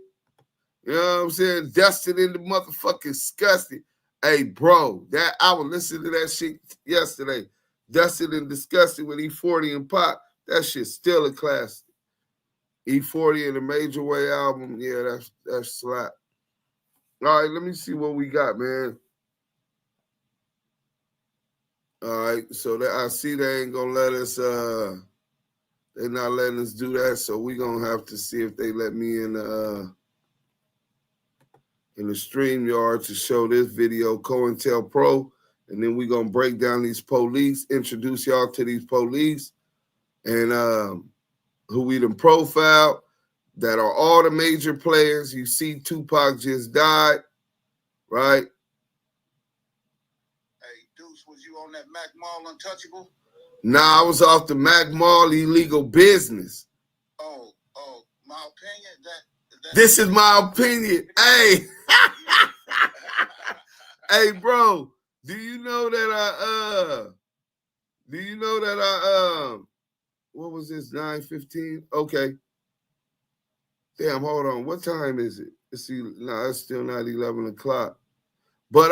You know what I'm saying? Dusted in the motherfucking disgusting. Hey, bro, that I was listening to that shit yesterday. Dusted and Disgusted with E40 and Pop. That shit's still a classic. E40 and the Major Way album, yeah, that's slap. All right, let me see what we got, man. All right, so that I see they ain't gonna let us. They're not letting us do that, so we gonna have to see if they let me in the StreamYard to show this video, COINTELPRO, and then we gonna break down these police, introduce y'all to these police, and who we done profiled, that are all the major players. You see Tupac just died, right? Hey, Deuce, was you on that Mac Mall Untouchable? Nah, I was off the Mac Mall illegal business. Oh, Oh, my opinion. This is my opinion. Hey, hey, bro. Do you know that what was this? 9:15. Okay. Damn, hold on. What time is it? Let's see. No, it's still not 11 o'clock. But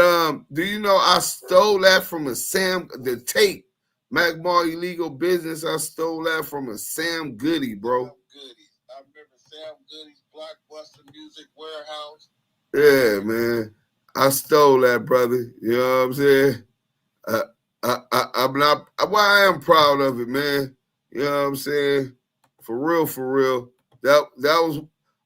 do you know I stole that from the tape, Mackmore Illegal Business. I stole that from a Sam Goody, bro. Sam Goody. I remember Sam Goody's Blockbuster Music Warehouse. Yeah, man. I stole that, brother. You know what I'm saying? I'm not. Well, I am proud of it, man. You know what I'm saying? For real, for real. That was.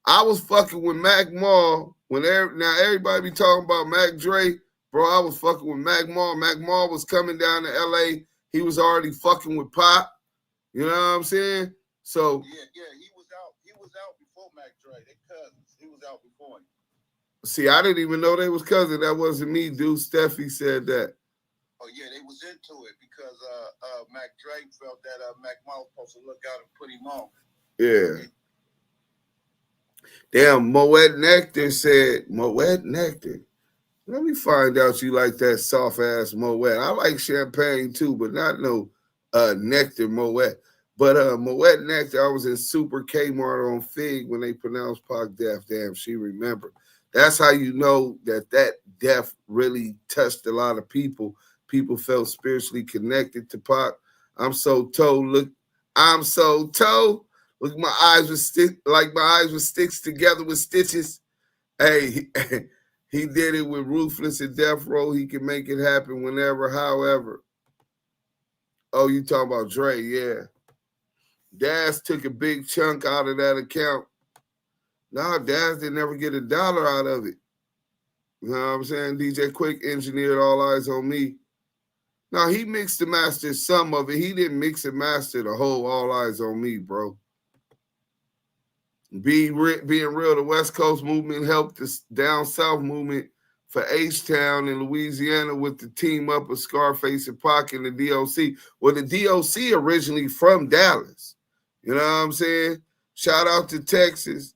I was fucking with Mackmore when now everybody be talking about Mac Dre, bro. I was fucking with Mackmore. Mackmore was coming down to LA. He was already fucking with Pop. You know what I'm saying? So yeah, he was out. He was out before Mac Dre. They cousins. He was out before him. See, I didn't even know they was cousins. That wasn't me, dude. Steffi said that. Oh yeah, they was into it because Mac Dre felt that Mackmore was supposed to look out and put him on. Yeah. Damn, Moet Nectar said, Moet Nectar. Let me find out you like that soft ass Moet. I like champagne too, but not no Nectar Moet. But Moet Nectar, I was in Super Kmart on Fig when they pronounced Pac deaf. Damn, she remembered. That's how you know that death really touched a lot of people. People felt spiritually connected to Pac. I'm so told. Look, I'm so told. Look, my eyes were sticks together with stitches. Hey, he did it with Ruthless and Death Row. He can make it happen whenever, however. Oh, you talking about Dre? Yeah. Daz took a big chunk out of that account. No, Daz didn't ever get $1 out of it. You know what I'm saying? DJ Quick engineered All Eyes on Me. Now, he mixed and mastered some of it. He didn't mix and master the whole All Eyes on Me, bro. Being real, the West Coast movement helped the down south movement for H-Town in Louisiana with the team up of Scarface and Pac and the DOC. Well, the DOC originally from Dallas. You know what I'm saying? Shout out to Texas.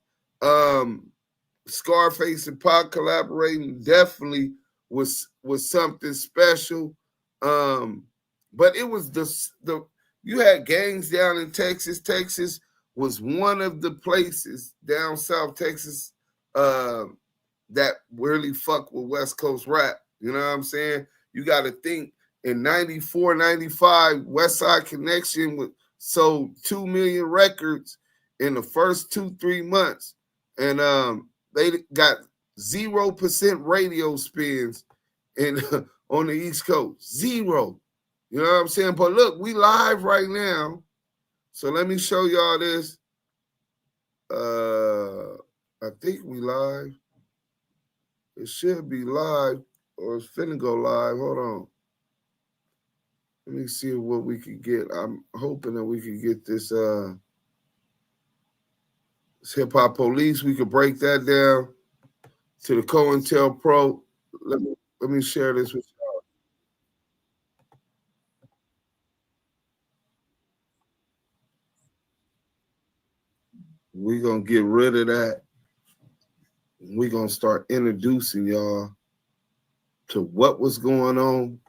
Scarface and Pac collaborating definitely was something special. But it was the you had gangs down in Texas. Texas was one of the places down South Texas that really fuck with West Coast rap. You know what I'm saying? You got to think in 94, 95, West Side Connection sold 2 million records in the first 2-3 months. And they got 0% radio spins on the East Coast. 0. You know what I'm saying? But look, we live right now. So let me show y'all this. I think we live. It should be live or it's finna go live. Hold on. Let me see what we can get. I'm hoping that we can get this Hip Hop Police. We could break that down to the COINTELPRO. Let me share this with y'all. We're going to get rid of that. We're going to start introducing y'all to what was going on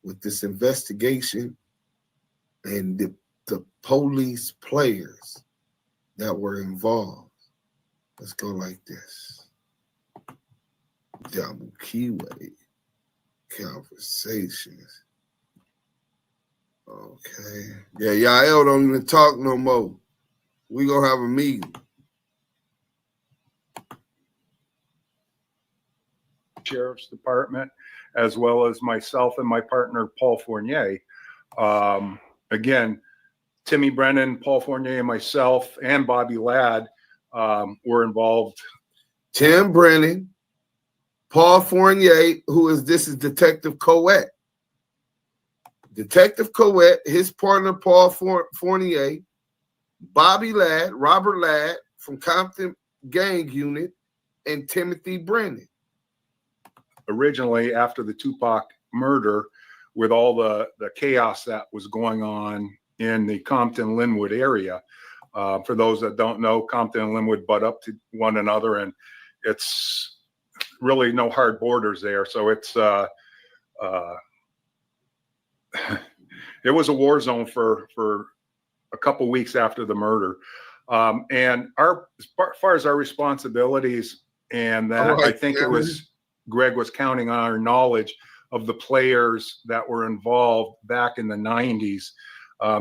with this investigation and the police players that were involved. Let's go like this. Damu and Kiwe conversations. Okay. Yeah, y'all don't even talk no more. We gonna have a meeting. Sheriff's Department, as well as myself and my partner, Paul Fournier. Again, Timmy Brennan, Paul Fournier, and myself, and Bobby Ladd were involved. Tim Brennan, Paul Fournier, this is Detective Coet. Detective Coet, his partner, Paul Fournier, Bobby Ladd, Robert Ladd from Compton Gang Unit, and Timothy Brennan. Originally, after the Tupac murder, with all the chaos that was going on in the Compton-Linwood area, For those that don't know, Compton and Linwood butt up to one another, and it's really no hard borders there. So it's it was a war zone for a couple weeks after the murder. And as far as our responsibilities, and that I think it was Greg was counting on our knowledge of the players that were involved back in the 90s,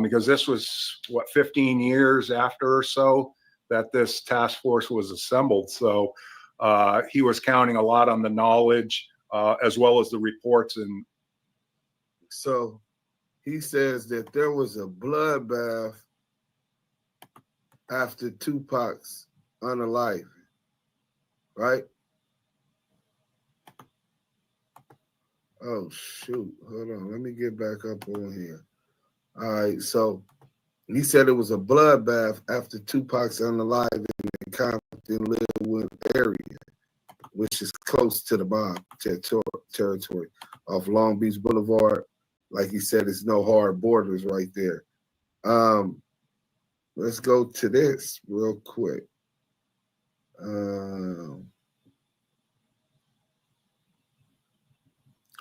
because this was, 15 years after or so that this task force was assembled. So he was counting a lot on the knowledge as well as the reports. And so he says that there was a bloodbath after Tupac's unaliving, right? Oh, shoot. Hold on. Let me get back up on here. All right. So he said it was a bloodbath after Tupac's unaliving in the Compton Linwood area, which is close to the mob territory off Long Beach Boulevard. Like he said, it's no hard borders right there. Let's go to this real quick.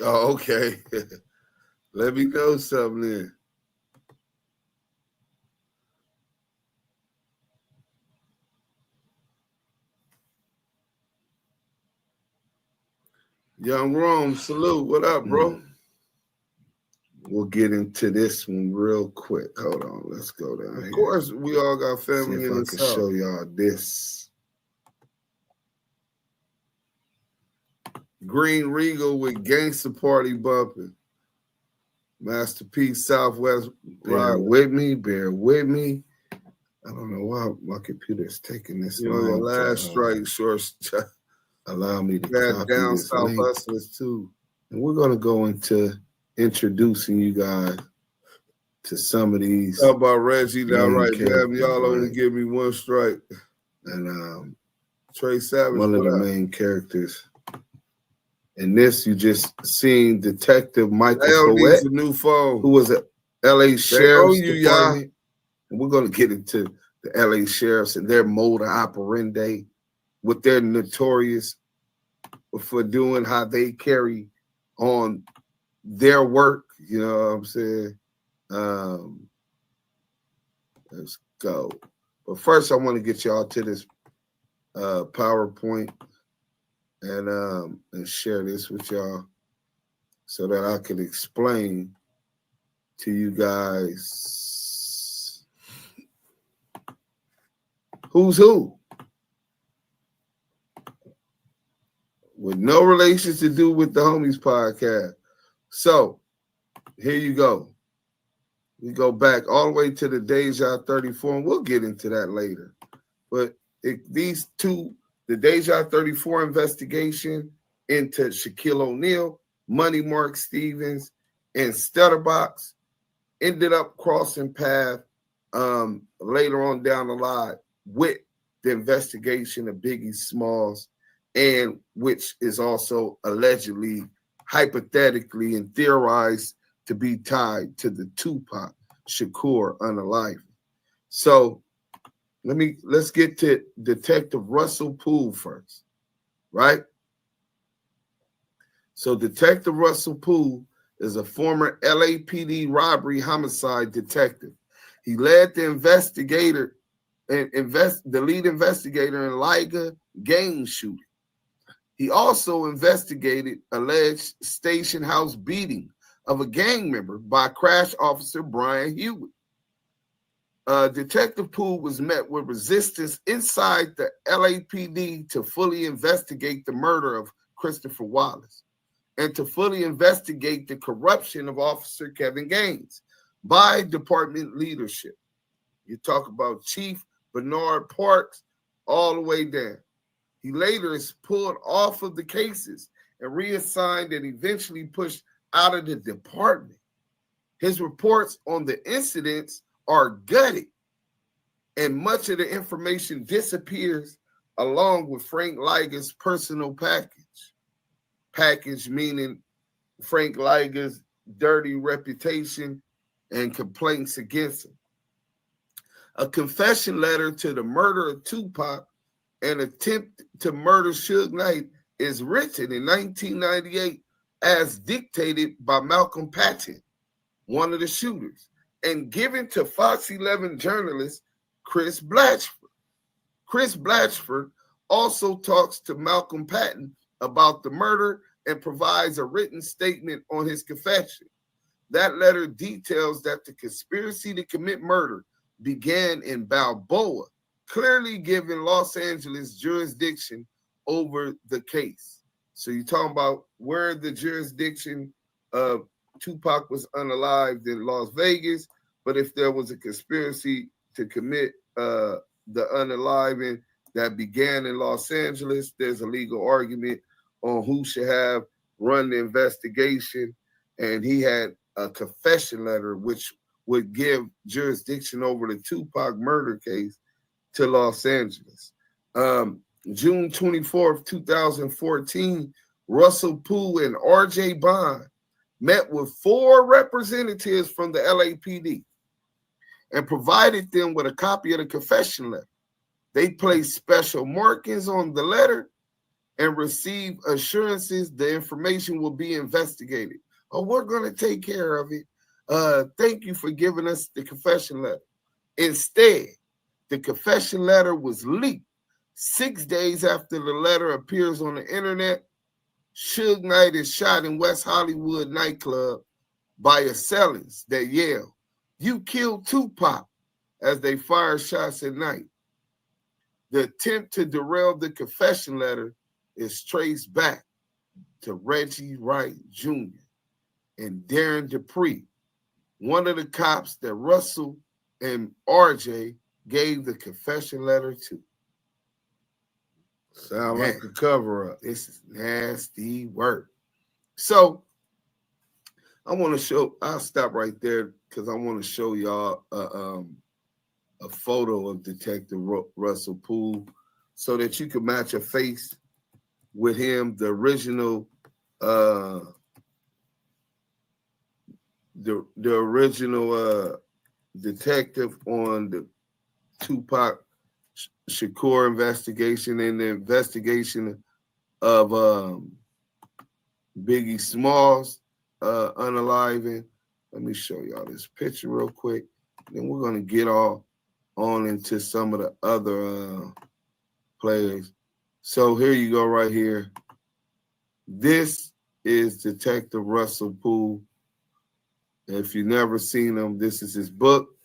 Oh, okay. Let me know something then. Young Rome, salute. What up, bro? We'll get into this one real quick. Hold on. Let's go down here. Of course, we all got family in this house. I can show y'all this. Green Regal with Gangster Party bumping. Masterpiece Southwest. Bear with me. Bear with me. I don't know why my computer is taking this long. Last strike, short. Allow me to copy down this South link. Hustlers too. And we're going to go into introducing you guys to some of these. How about Reggie? Now, right, damn, y'all only give me one strike. And Trey Savage, one of the main characters. In this, you just seen Detective Michael Coet, a new phone, who was at LA Sheriff's Department. And we're going to get into the LA Sheriffs and their mode operandi, what they're notorious for doing, how they carry on their work. You know what I'm saying? Let's go. But first, I want to get y'all to this PowerPoint and share this with y'all so that I can explain to you guys who's who, with no relations to do with the Homies podcast. So here you go. We go back all the way to the DeJa34, and we'll get into that later. But these two, the DeJa34 investigation into Shaquille O'Neal, Money Mark Stevens, and Stutterbox ended up crossing paths later on down the line with the investigation of Biggie Smalls, and which is also allegedly, hypothetically, and theorized to be tied to the Tupac Shakur unaliving. So let's get to Detective Russell Poole first, right? So Detective Russell Poole is a former LAPD robbery homicide detective. He led the lead investigator in Liga gang shooting. He also investigated alleged station house beating of a gang member by crash officer Brian Hewitt. Detective Poole was met with resistance inside the LAPD to fully investigate the murder of Christopher Wallace and to fully investigate the corruption of Officer Kevin Gaines by department leadership. You talk about Chief Bernard Parks all the way down. He later is pulled off of the cases and reassigned and eventually pushed out of the department. His reports on the incidents are gutted, and much of the information disappears along with Frank Liger's personal package. Package meaning Frank Liger's dirty reputation and complaints against him. A confession letter to the murder of Tupac and attempt to murder Suge Knight is written in 1998 as dictated by Malcolm Patton, one of the shooters, and given to Fox 11 journalist Chris Blatchford. Chris Blatchford also talks to Malcolm Patton about the murder and provides a written statement on his confession. That letter details that the conspiracy to commit murder began in Balboa, clearly giving Los Angeles jurisdiction over the case. So you're talking about where the jurisdiction of Tupac was unalived in Las Vegas, but if there was a conspiracy to commit the unaliving that began in Los Angeles, there's a legal argument on who should have run the investigation, and he had a confession letter which would give jurisdiction over the Tupac murder case to Los Angeles. June 24th, 2014, Russell Poole and R.J. Bond met with 4 representatives from the LAPD and provided them with a copy of the confession letter. They placed special markings on the letter and received assurances the information will be investigated. Oh, we're going to take care of it. Thank you for giving us the confession letter. Instead, the confession letter was leaked 6 days after the letter appears on the internet. Suge Knight is shot in West Hollywood nightclub by assailants that yell, "You killed Tupac," as they fire shots at Knight. The attempt to derail the confession letter is traced back to Reggie Wright Jr. and Darren Dupree, one of the cops that Russell and RJ gave the confession letter to. Sound like a cover-up. This is nasty work. So I want to show, I'll stop right there because I want to show y'all a photo of Detective Russell Poole so that you can match a face with him, the original the original detective on the Tupac Shakur investigation and the investigation of Biggie Smalls unaliving. Let me show y'all this picture real quick. Then we're gonna get on into some of the other players. So here you go right here. This is Detective Russell Poole. If you've never seen him, this is his book,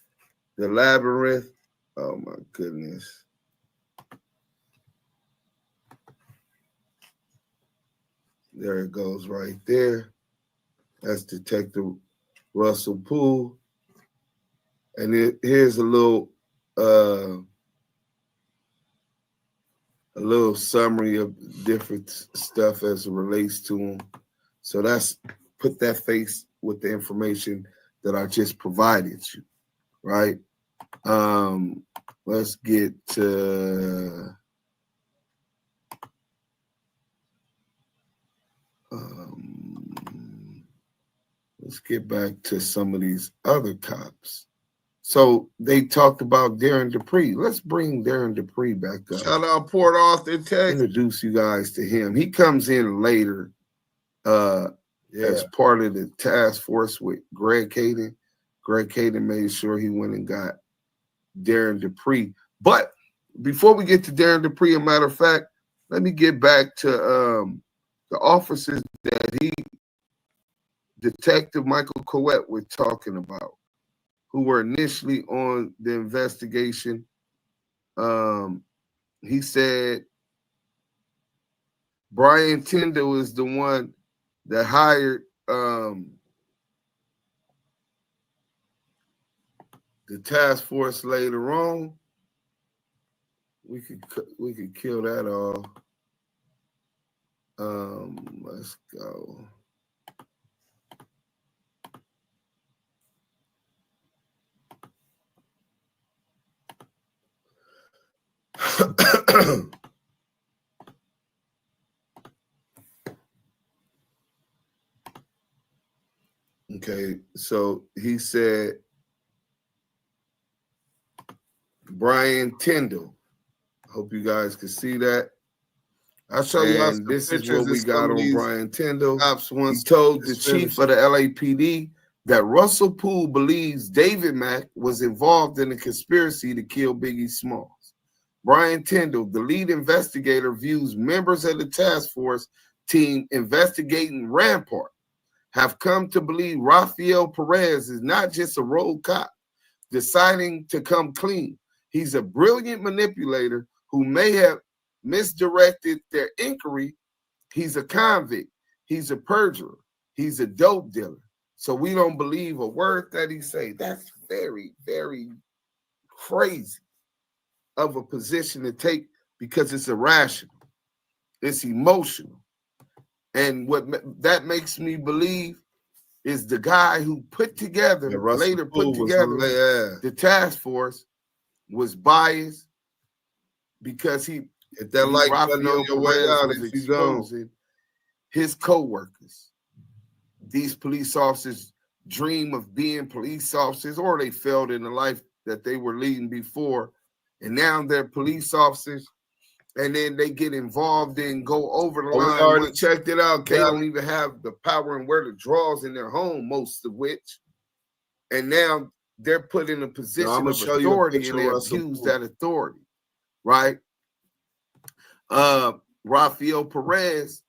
The Labyrinth. Oh my goodness. There it goes right there. That's Detective Russell Poole. And here's a little summary of different stuff as it relates to him. So that's, put that face with the information that I just provided you, right? Let's get to let's get back to some of these other cops. So they talked about Darren Dupree. Let's bring Darren Dupree back up. Shout out Port Arthur, Texas. Introduce you guys to him. He comes in later as part of the task force with Greg Caden. Greg Caden made sure he went and got Darren Dupree. But before we get to Darren Dupree, a matter of fact, let me get back to the officers that Detective Michael Coet was talking about, who were initially on the investigation. He said Brian Tyndall is the one that hired the task force later on. We could kill that all. Let's go. Okay, so he said Brian Tyndall. Hope you guys can see that. I'll show you And this is what we got on Brian Tyndall. Cops once he told the it's chief finished. of the LAPD that Russell Poole believes David Mack was involved in a conspiracy to kill Biggie Smalls. Brian Tyndall, the lead investigator, views members of the task force team investigating Rampart have come to believe Rafael Perez is not just a rogue cop deciding to come clean. He's a brilliant manipulator who may have misdirected their inquiry. He's a convict. He's a perjurer. He's a dope dealer. So we don't believe a word that he say. That's very, very crazy of a position to take because it's irrational. It's emotional. And what that makes me believe is the guy who put together, later put together the task force was biased because if that light button on your way out, if you go, his co-workers. These police officers dream of being police officers, or they failed in the life that they were leading before, and now they're police officers, and then they get involved and go over the line. We already checked it out. They don't even have the power and wear the drawers in their home, most of which, and now they're put in a position of authority, and they abuse that authority, right? Rafael Perez,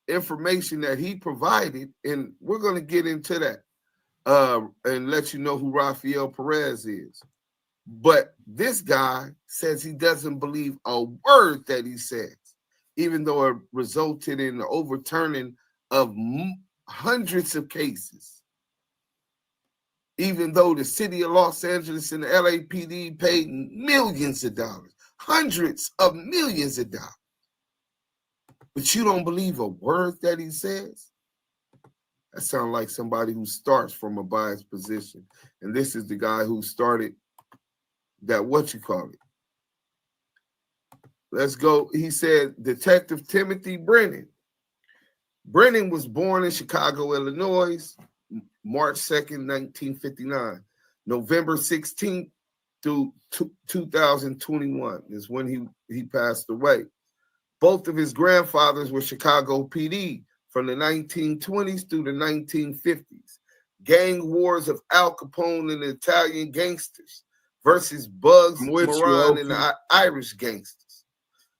information that he provided, and we're going to get into that and let you know who Rafael Perez is. But this guy says he doesn't believe a word that he says, even though it resulted in the overturning of hundreds of cases. Even though the city of Los Angeles and the LAPD paid millions of dollars, hundreds of millions of dollars. But you don't believe a word that he says? That sounds like somebody who starts from a biased position. And this is the guy who started that, Let's go. He said, Detective Timothy Brennan. Brennan was born in Chicago, Illinois, March 2nd, 1959. November 16th through 2021 is when he passed away. Both of his grandfathers were Chicago PD from the 1920s through the 1950s. Gang wars of Al Capone and the Italian gangsters versus Bugs Moran and the Irish gangsters.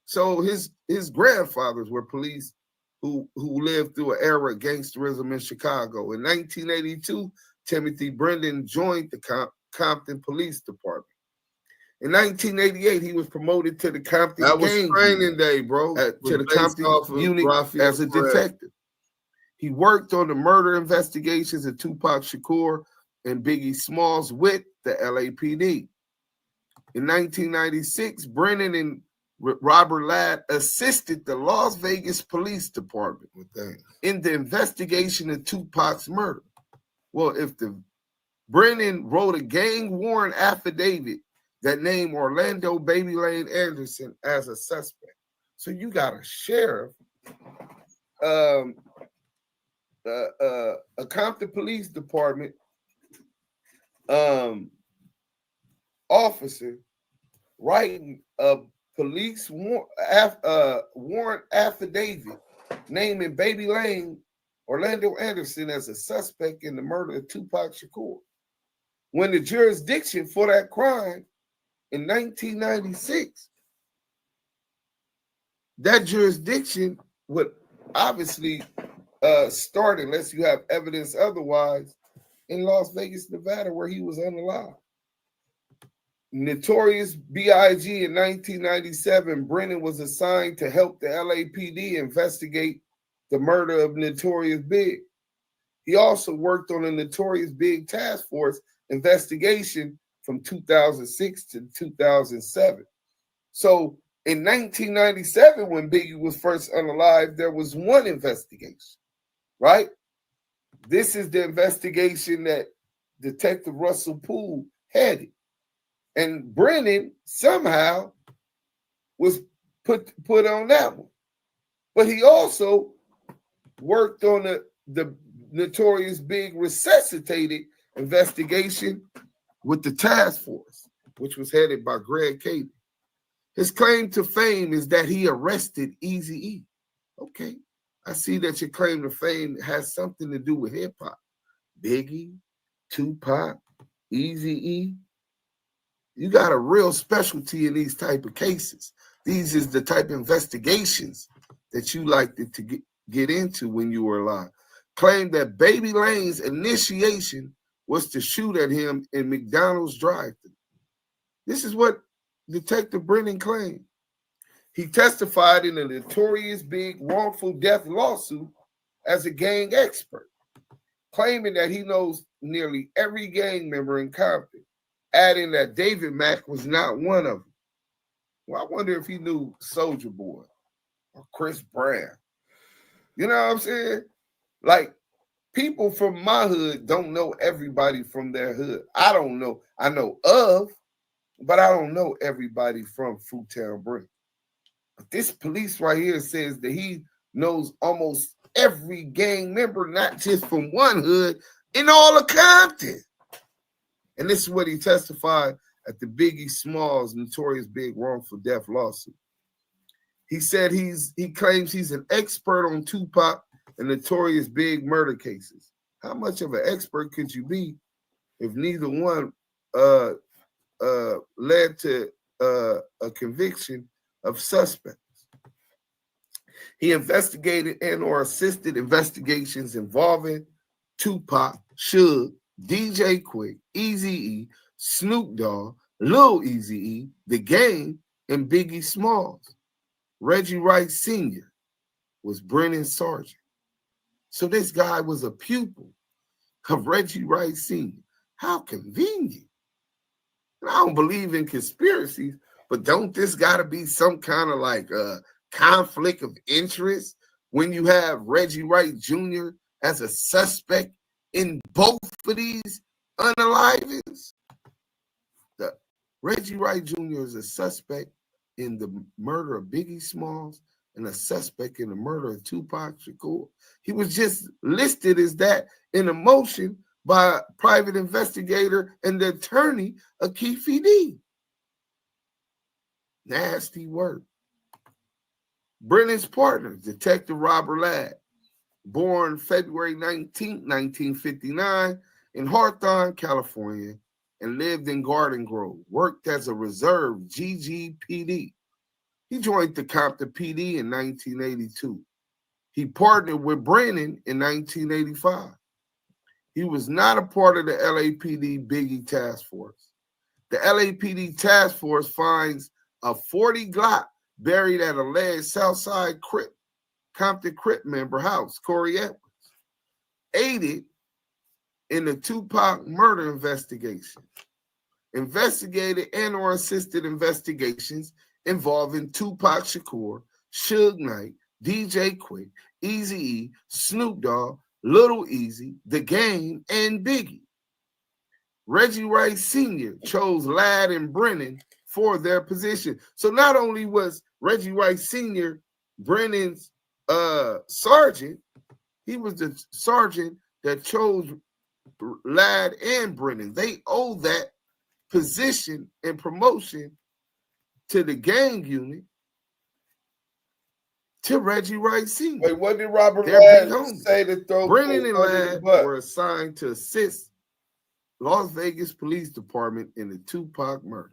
So his grandfathers were police who lived through an era of gangsterism in Chicago. In 1982, Timothy Brennan joined the Compton Police Department. In 1988, he was promoted to the Compton That was Gang training unit, day, bro. to the Compton unit as a detective. He worked on the murder investigations of Tupac Shakur and Biggie Smalls with the LAPD. In 1996, Brennan and Robert Ladd assisted the Las Vegas Police Department in the investigation of Tupac's murder. Well, if Brennan wrote a gang warrant affidavit that named Orlando Baby Lane Anderson as a suspect. So you got a sheriff, a Compton Police Department officer writing a police warrant affidavit naming Baby Lane Orlando Anderson as a suspect in the murder of Tupac Shakur. When the jurisdiction for that crime in 1996, that jurisdiction would obviously start, unless you have evidence otherwise, in Las Vegas, Nevada, where he was unalive. Notorious B.I.G. in 1997, Brennan was assigned to help the LAPD investigate the murder of Notorious Big. He also worked on a Notorious Big task force investigation from 2006 to 2007. So in 1997, when Biggie was first unalive, there was one investigation, right? This is the investigation that Detective Russell Poole headed. And Brennan somehow was put on that one. But he also worked on the Notorious Big resuscitated investigation with the task force. which was headed by Greg Cady. His claim to fame is that he arrested Eazy-E. Okay, I see that your claim to fame has something to do with hip-hop. Biggie, Tupac, Eazy-E. You got a real specialty in these type of cases. These is the type of investigations that you like to get into when you were alive. Claimed that Baby Lane's initiation was to shoot at him in McDonald's drive-thru. This is what Detective Brennan claimed. He testified in a notorious big wrongful death lawsuit as a gang expert, claiming that he knows nearly every gang member in Compton, adding that David Mack was not one of them. Well, I wonder if he knew Soulja Boy or Chris Brown. You know what I'm saying? Like, people from my hood don't know everybody from their hood. I don't know. I know of, but I don't know everybody from Fruitown Brick. But this police right here says that he knows almost every gang member, not just from one hood, in all of Compton. And this is what he testified at the Biggie Smalls notorious big wrongful death lawsuit. He said he claims he's an expert on Tupac and notorious big murder cases. How much of an expert could you be if neither one led to a conviction of suspects? He investigated and or assisted investigations involving Tupac, Suge, DJ Quick, Eazy-E, Snoop Dogg, Lil Eazy-E, The Game, and Biggie Smalls. Reggie Wright Sr. was Brennan's sergeant. So this guy was a pupil of Reggie Wright Sr. How convenient. And I don't believe in conspiracies, but don't this got to be some kind of like conflict of interest when you have Reggie Wright Jr. as a suspect in both of these unalivings? Reggie Wright Jr. is a suspect in the murder of Biggie Smalls and a suspect in the murder of Tupac Shakur. He was just listed as that in a motion by a private investigator and the attorney, Akeefe D. Nasty work. Brennan's partner, Detective Robert Ladd, born February 19, 1959 in Hawthorne, California, and lived in Garden Grove, worked as a reserve GGPD. He joined the Compton PD in 1982. He partnered with Brennan in 1985. He was not a part of the LAPD Biggie Task Force. The LAPD Task Force finds a 40 Glock buried at alleged Southside Crip, Compton Crip member house, Corey Edwards, aided in the Tupac murder investigation, investigated and or assisted investigations involving Tupac Shakur, Suge Knight, DJ Quick, Eazy-E, Snoop Dogg, Little Easy, The Game, and Biggie. Reggie Wright Sr. chose Ladd and Brennan for their position. So not only was Reggie Wright Sr. Brennan's sergeant, he was the sergeant that chose Ladd and Brennan. They owe that position and promotion to the gang unit to Reggie Wright Sr. Wait, what did Robert Ladd say to throw Brennan and Ladd were assigned to assist Las Vegas Police Department in the Tupac murder.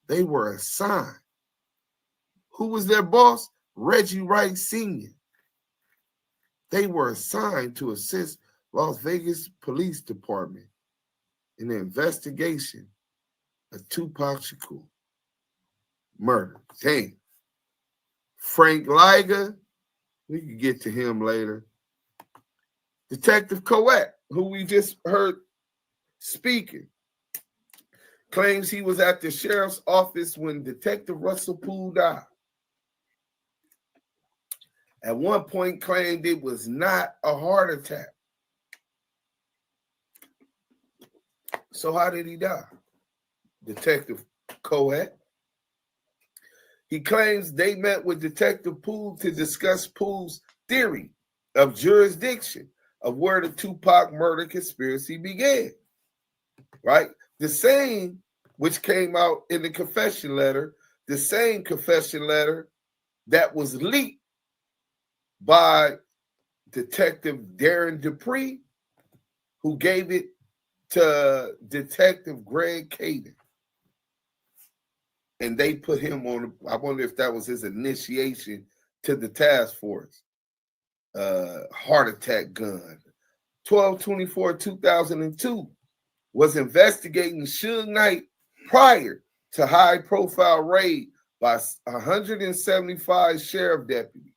They were assigned. Who was their boss? Reggie Wright Sr. They were assigned to assist Las Vegas Police Department in the investigation of Tupac Shakur murder. Damn. Frank Liger, we can get to him later. Detective Coet, who we just heard speaking, claims he was at the sheriff's office when Detective Russell Poole died. At one point claimed it was not a heart attack. So how did he die? Detective Coet. He claims they met with Detective Poole to discuss Poole's theory of jurisdiction of where the Tupac murder conspiracy began. Right? The same which came out in the confession letter, the same confession letter that was leaked by Detective Darren Dupree, who gave it to Detective Greg Caden. And they put him on, I wonder if that was his initiation to the task force. Heart attack gun. 12/24/2002 was investigating Suge Knight prior to high-profile raid by 175 sheriff deputies.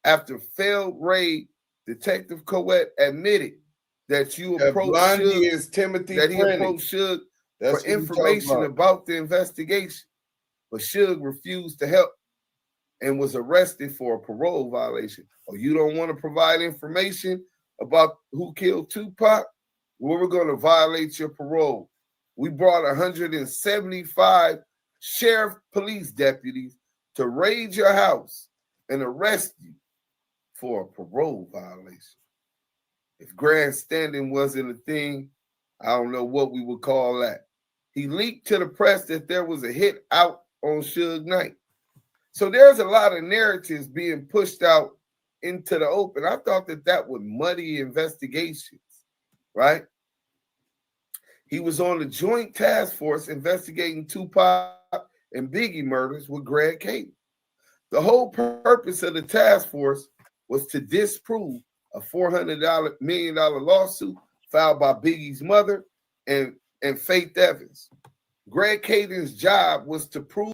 After failed raid, Detective Coet admitted that you approached Suge, is Timothy that he Brennan. approached Suge That's for who we information talking about the investigation, but Suge refused to help and was arrested for a parole violation. Oh, you don't want to provide information about who killed Tupac? Well, we're going to violate your parole. We brought 175 sheriff police deputies to raid your house and arrest you for a parole violation. If grandstanding wasn't a thing, I don't know what we would call that. He leaked to the press that there was a hit out on Suge Knight. So there's a lot of narratives being pushed out into the open. I thought that would muddy investigations, right? He was on the joint task force investigating Tupac and Biggie murders with Greg Caden. The whole purpose of the task force was to disprove a $400 million lawsuit filed by Biggie's mother and Faith Evans. Greg Caden's job was to prove.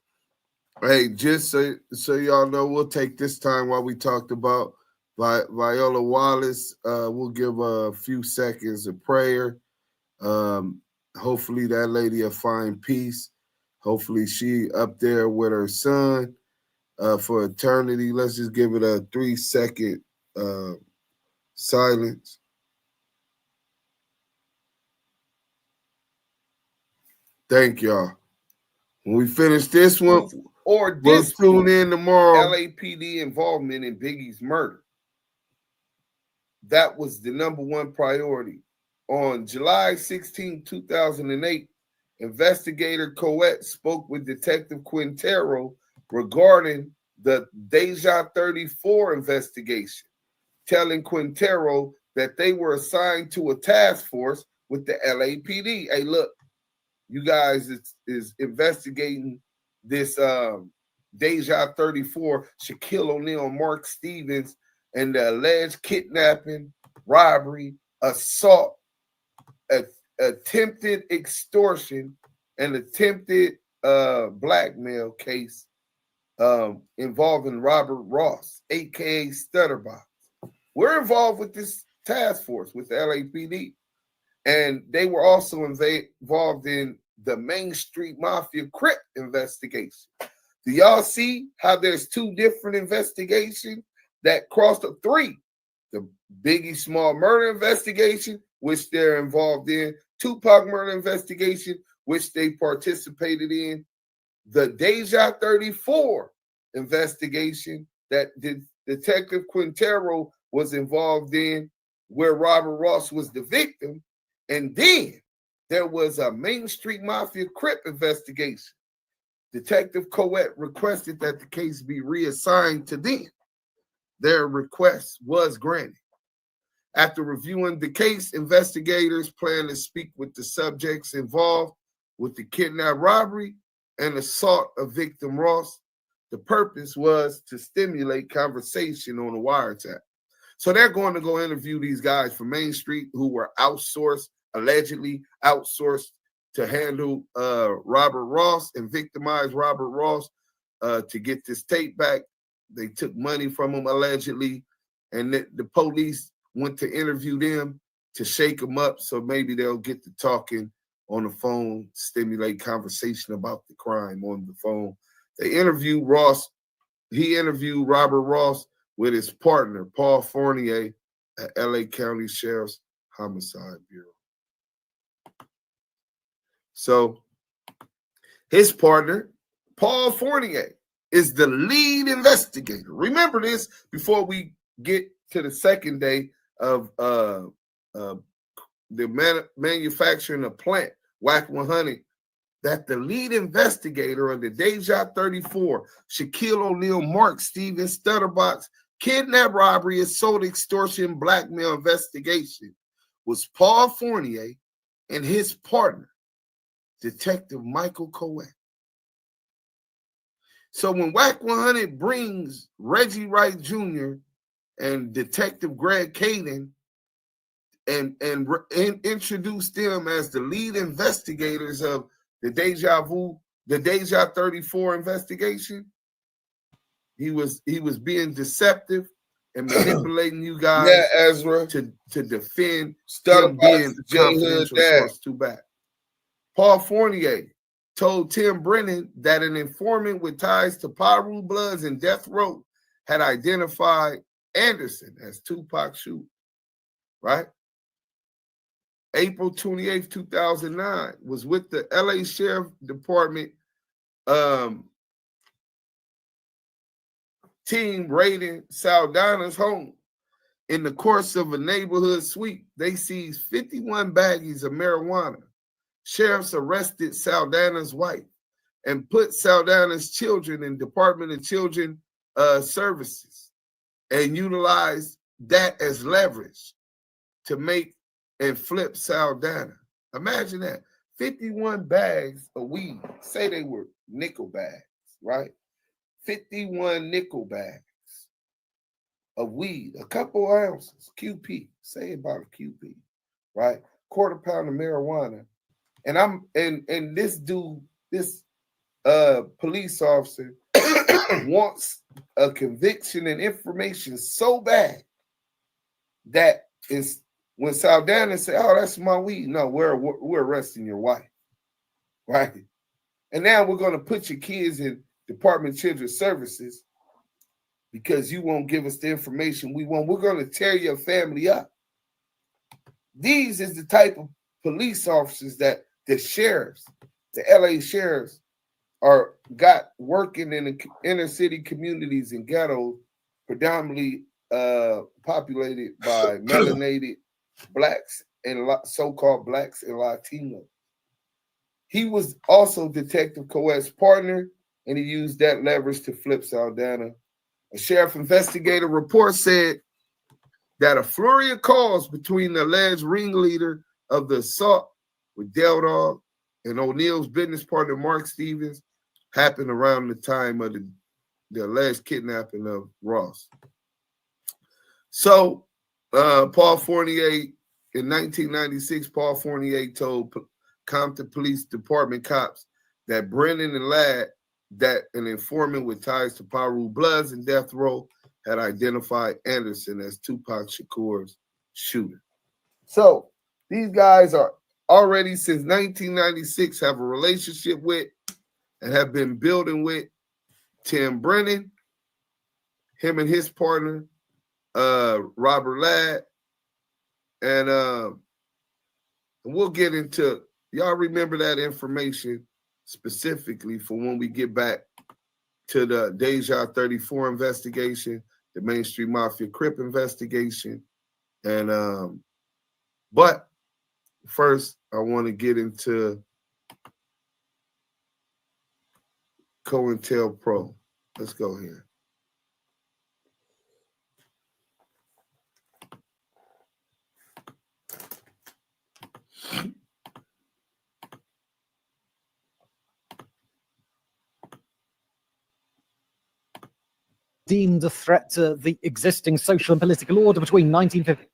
Hey, just so y'all know, we'll take this time while we talked about Viola Wallace. We'll give a few seconds of prayer. Hopefully that lady will find peace. Hopefully she up there with her son for eternity. Let's just give it a 3-second silence. Thank y'all. When we finish this one, or we'll tune in tomorrow. LAPD involvement in Biggie's murder. That was the #1 priority. On July 16, 2008, investigator Coet spoke with Detective Quintero regarding the DeJa34 investigation, telling Quintero that they were assigned to a task force with the LAPD. Hey, look, you guys is investigating this DeJa34, Shaquille O'Neal, Mark Stevens, and the alleged kidnapping, robbery, assault, attempted extortion, and attempted blackmail case involving Robert Ross, aka Stutterbox. We're involved with this task force with the LAPD, and they were also involved in the Main Street Mafia Crip investigation. Do y'all see how there's 2 different investigations that crossed up 3? The Biggie Small murder investigation, which they're involved in, Tupac murder investigation, which they participated in, the DeJa34 investigation that Detective Quintero was involved in, where Robert Ross was the victim, and then there was a Main Street Mafia Crip investigation. Detective Coet requested that the case be reassigned to them. Their request was granted. After reviewing the case, investigators plan to speak with the subjects involved with the kidnap robbery and assault of victim Ross. The purpose was to stimulate conversation on the wiretap. So they're going to go interview these guys from Main Street who were allegedly outsourced to handle Robert Ross and victimize Robert Ross to get this tape back. They took money from him allegedly, and the police went to interview them to shake them up so maybe they'll get to talking on the phone, stimulate conversation about the crime on the phone. They interviewed Ross. He interviewed Robert Ross with his partner, Paul Fournier, at LA County Sheriff's Homicide Bureau. So his partner, Paul Fournier, is the lead investigator. Remember this before we get to the second day of the manufacturing of plant, WACK100, that the lead investigator of the DeJa34, Shaquille O'Neal, Mark Stevens, Stutterbox, kidnap, robbery, assault, extortion, blackmail investigation was Paul Fournier and his partner, Detective Michael Coe. So when WACK100 brings Reggie Wright Jr. and Detective Greg Caden and introduce them as the lead investigators of the DeJa34 investigation, he was being deceptive and manipulating you guys, Ezra, to defend him being the confidential source. Too bad. Paul Fournier told Tim Brennan that an informant with ties to Paru Bloods and Death Row had identified Anderson as Tupac Shakur, right? April 28th, 2009, was with the LA Sheriff Department team raiding Saldana's home. In the course of a neighborhood sweep, they seized 51 baggies of marijuana. Sheriffs arrested Saldana's wife and put Saldana's children in Department of Children Services and utilized that as leverage to make and flip Saldana. Imagine that. 51 bags of weed. Say they were nickel bags, right? 51 nickel bags of weed, a couple ounces, QP, say about a QP, right? Quarter pound of marijuana. And this dude, this police officer wants a conviction and information so bad that is when Saldana said, "Oh, that's my weed." No, we're arresting your wife, right? And now we're going to put your kids in Department of Children's Services because you won't give us the information we want. We're going to tear your family up. These is the type of police officers that the sheriffs, the LA sheriffs, got working in the inner city communities and ghettos, predominantly populated by melanated blacks and so-called blacks and Latinos. He was also Detective Coe's partner, and he used that leverage to flip Saldana. A sheriff investigator report said that a flurry of calls between the alleged ringleader of the assault with Del Dog and O'Neal's business partner Mark Stevens happened around the time of the alleged kidnapping of Ross. So Paul Fournier, in 1996, Paul Fournier told Compton Police Department cops that Brennan and Ladd, that an informant with ties to Paru Bloods and Death Row, had identified Anderson as Tupac Shakur's shooter. So these guys are already since 1996 have a relationship with and have been building with Tim Brennan, him and his partner, Robert Ladd, and we'll get into, y'all remember that information specifically for when we get back to the DeJa34 investigation, the Main Street Mafia Crip investigation. And but first I want to get into COINTELPRO. Let's go here. Deemed a threat to the existing social and political order between 1950.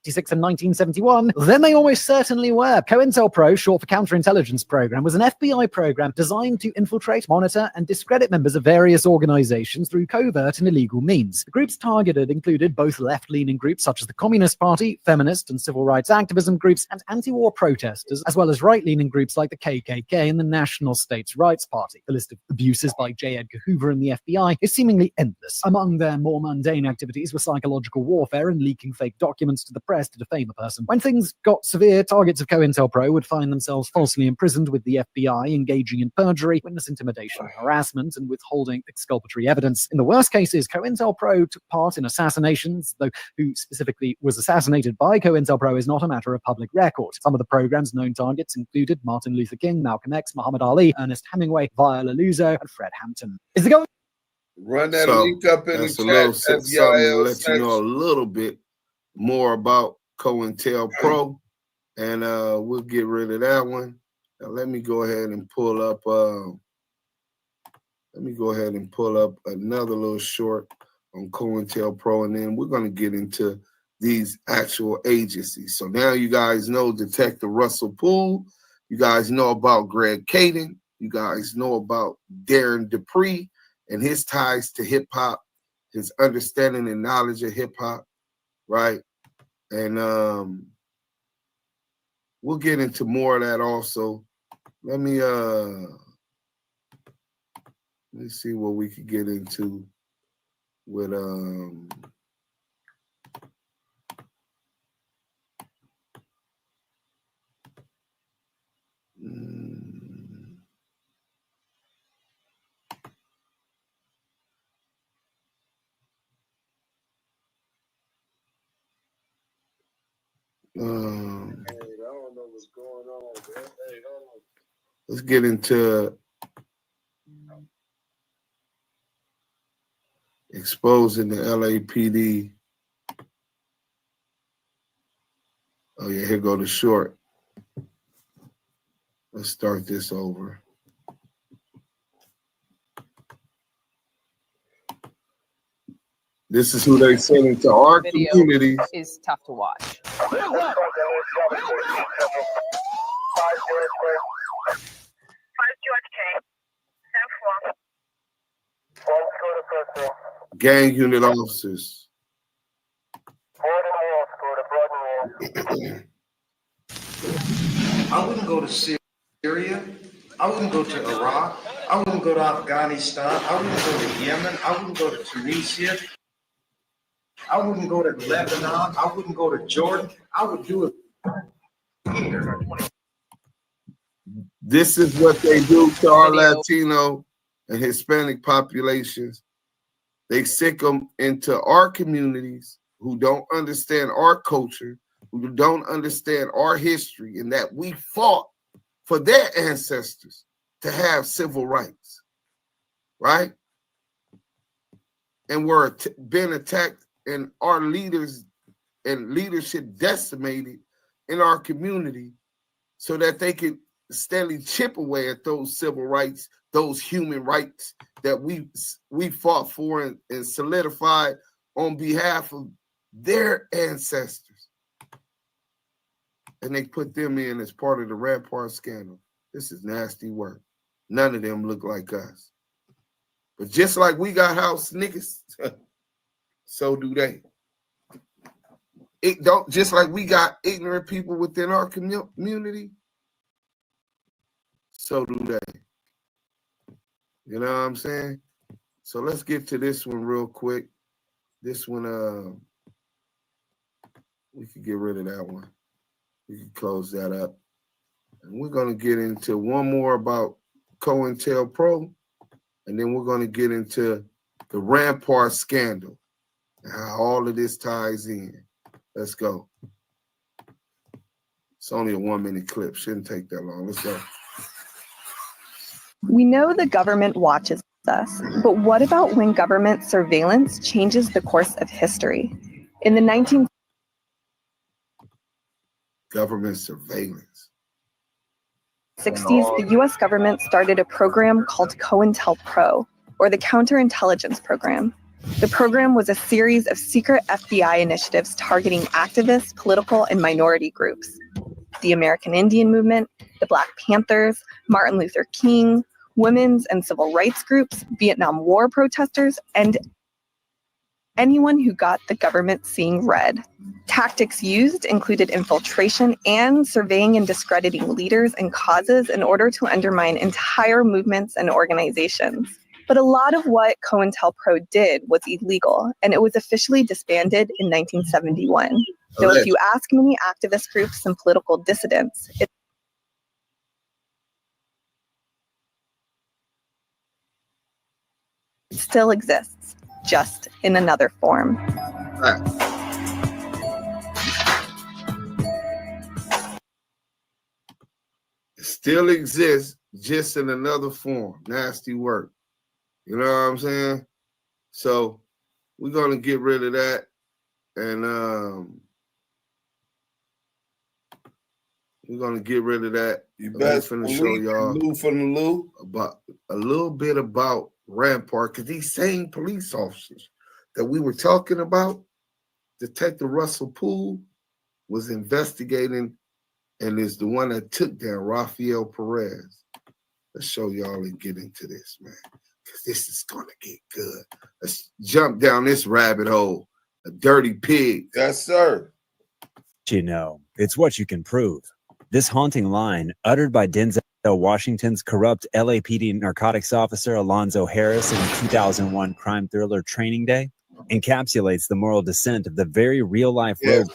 1966 and 1971, then they almost certainly were. COINTELPRO, short for Counterintelligence Program, was an FBI program designed to infiltrate, monitor, and discredit members of various organizations through covert and illegal means. The groups targeted included both left-leaning groups such as the Communist Party, feminist and civil rights activism groups, and anti-war protesters, as well as right-leaning groups like the KKK and the National States Rights Party. The list of abuses by J. Edgar Hoover and the FBI is seemingly endless. Among their more mundane activities were psychological warfare and leaking fake documents to the press to defame a person. When things got severe, targets of COINTELPRO would find themselves falsely imprisoned with the FBI, engaging in perjury, witness intimidation, harassment, and withholding exculpatory evidence. In the worst cases, COINTELPRO took part in assassinations, though who specifically was assassinated by COINTELPRO is not a matter of public record. Some of the program's known targets included Martin Luther King, Malcolm X, Muhammad Ali, Ernest Hemingway, Viola Luso, and Fred Hampton. Is the government... Run that link up in the chat. Something to let you know a little bit more about COINTELPRO, and we'll get rid of that one. Now let me go ahead and pull up. Another little short on COINTELPRO, and then we're going to get into these actual agencies. So now you guys know Detective Russell Poole. You guys know about Greg Caden. You guys know about Darren Dupree and his ties to hip hop, his understanding and knowledge of hip hop, right? And we'll get into more of that also. Let me see what we could get into with let's get into exposing the LAPD. Oh yeah, here go the short. Let's start this over. This is who they send into our communities. Is tough to watch. Gang unit officers. I wouldn't go to Syria. I wouldn't go to Iraq. I wouldn't go to Afghanistan. I wouldn't go to Yemen. I wouldn't go to Tunisia. I wouldn't go to Lebanon. I wouldn't go to Jordan. I would do it here. This is what they do to our Latino and Hispanic populations. They sick them into our communities who don't understand our culture, who don't understand our history, and that we fought for their ancestors to have civil rights, right? And we're being attacked, and our leaders and leadership decimated in our community so that they could steadily chip away at those civil rights, those human rights that we fought for and solidified on behalf of their ancestors. And they put them in as part of the Rampart scandal. This is nasty work. None of them look like us. But just like we got house niggas, so do they. It don't, just like we got ignorant people within our community, so do they. You know what I'm saying? So let's get to this one real quick. This one, we could get rid of that one. We can close that up. And we're going to get into one more about COINTELPRO, and then we're going to get into the Rampart scandal and how all of this ties in. Let's go. It's only a 1-minute clip. Shouldn't take that long. Let's go. We know the government watches us, but what about when government surveillance changes the course of history? In the 1960s, government surveillance. The U.S. government started a program called COINTELPRO, or the Counterintelligence Program. The program was a series of secret FBI initiatives targeting activists, political, and minority groups. The American Indian Movement, the Black Panthers, Martin Luther King, women's and civil rights groups, Vietnam War protesters, and anyone who got the government seeing red. Tactics used included infiltration and surveying and discrediting leaders and causes in order to undermine entire movements and organizations. But a lot of what COINTELPRO did was illegal, and it was officially disbanded in 1971. Though if you ask many activist groups and political dissidents, it still exists, just in another form. It still exists, just in another form. Nasty work. You know what I'm saying? So we're gonna get rid of that, and we're gonna get rid of that. You best finna show y'all from the Lou about a little bit about Rampart, because these same police officers that we were talking about, Detective Russell Poole was investigating and is the one that took down Rafael Perez. Let's show y'all and get into this, man, because this is gonna get good. Let's jump down this rabbit hole. A dirty pig. Yes, sir. You know, it's what you can prove. This haunting line, uttered by Denzel Washington's corrupt LAPD narcotics officer Alonzo Harris in the 2001 crime thriller Training Day, encapsulates the moral descent of the very real-life rogue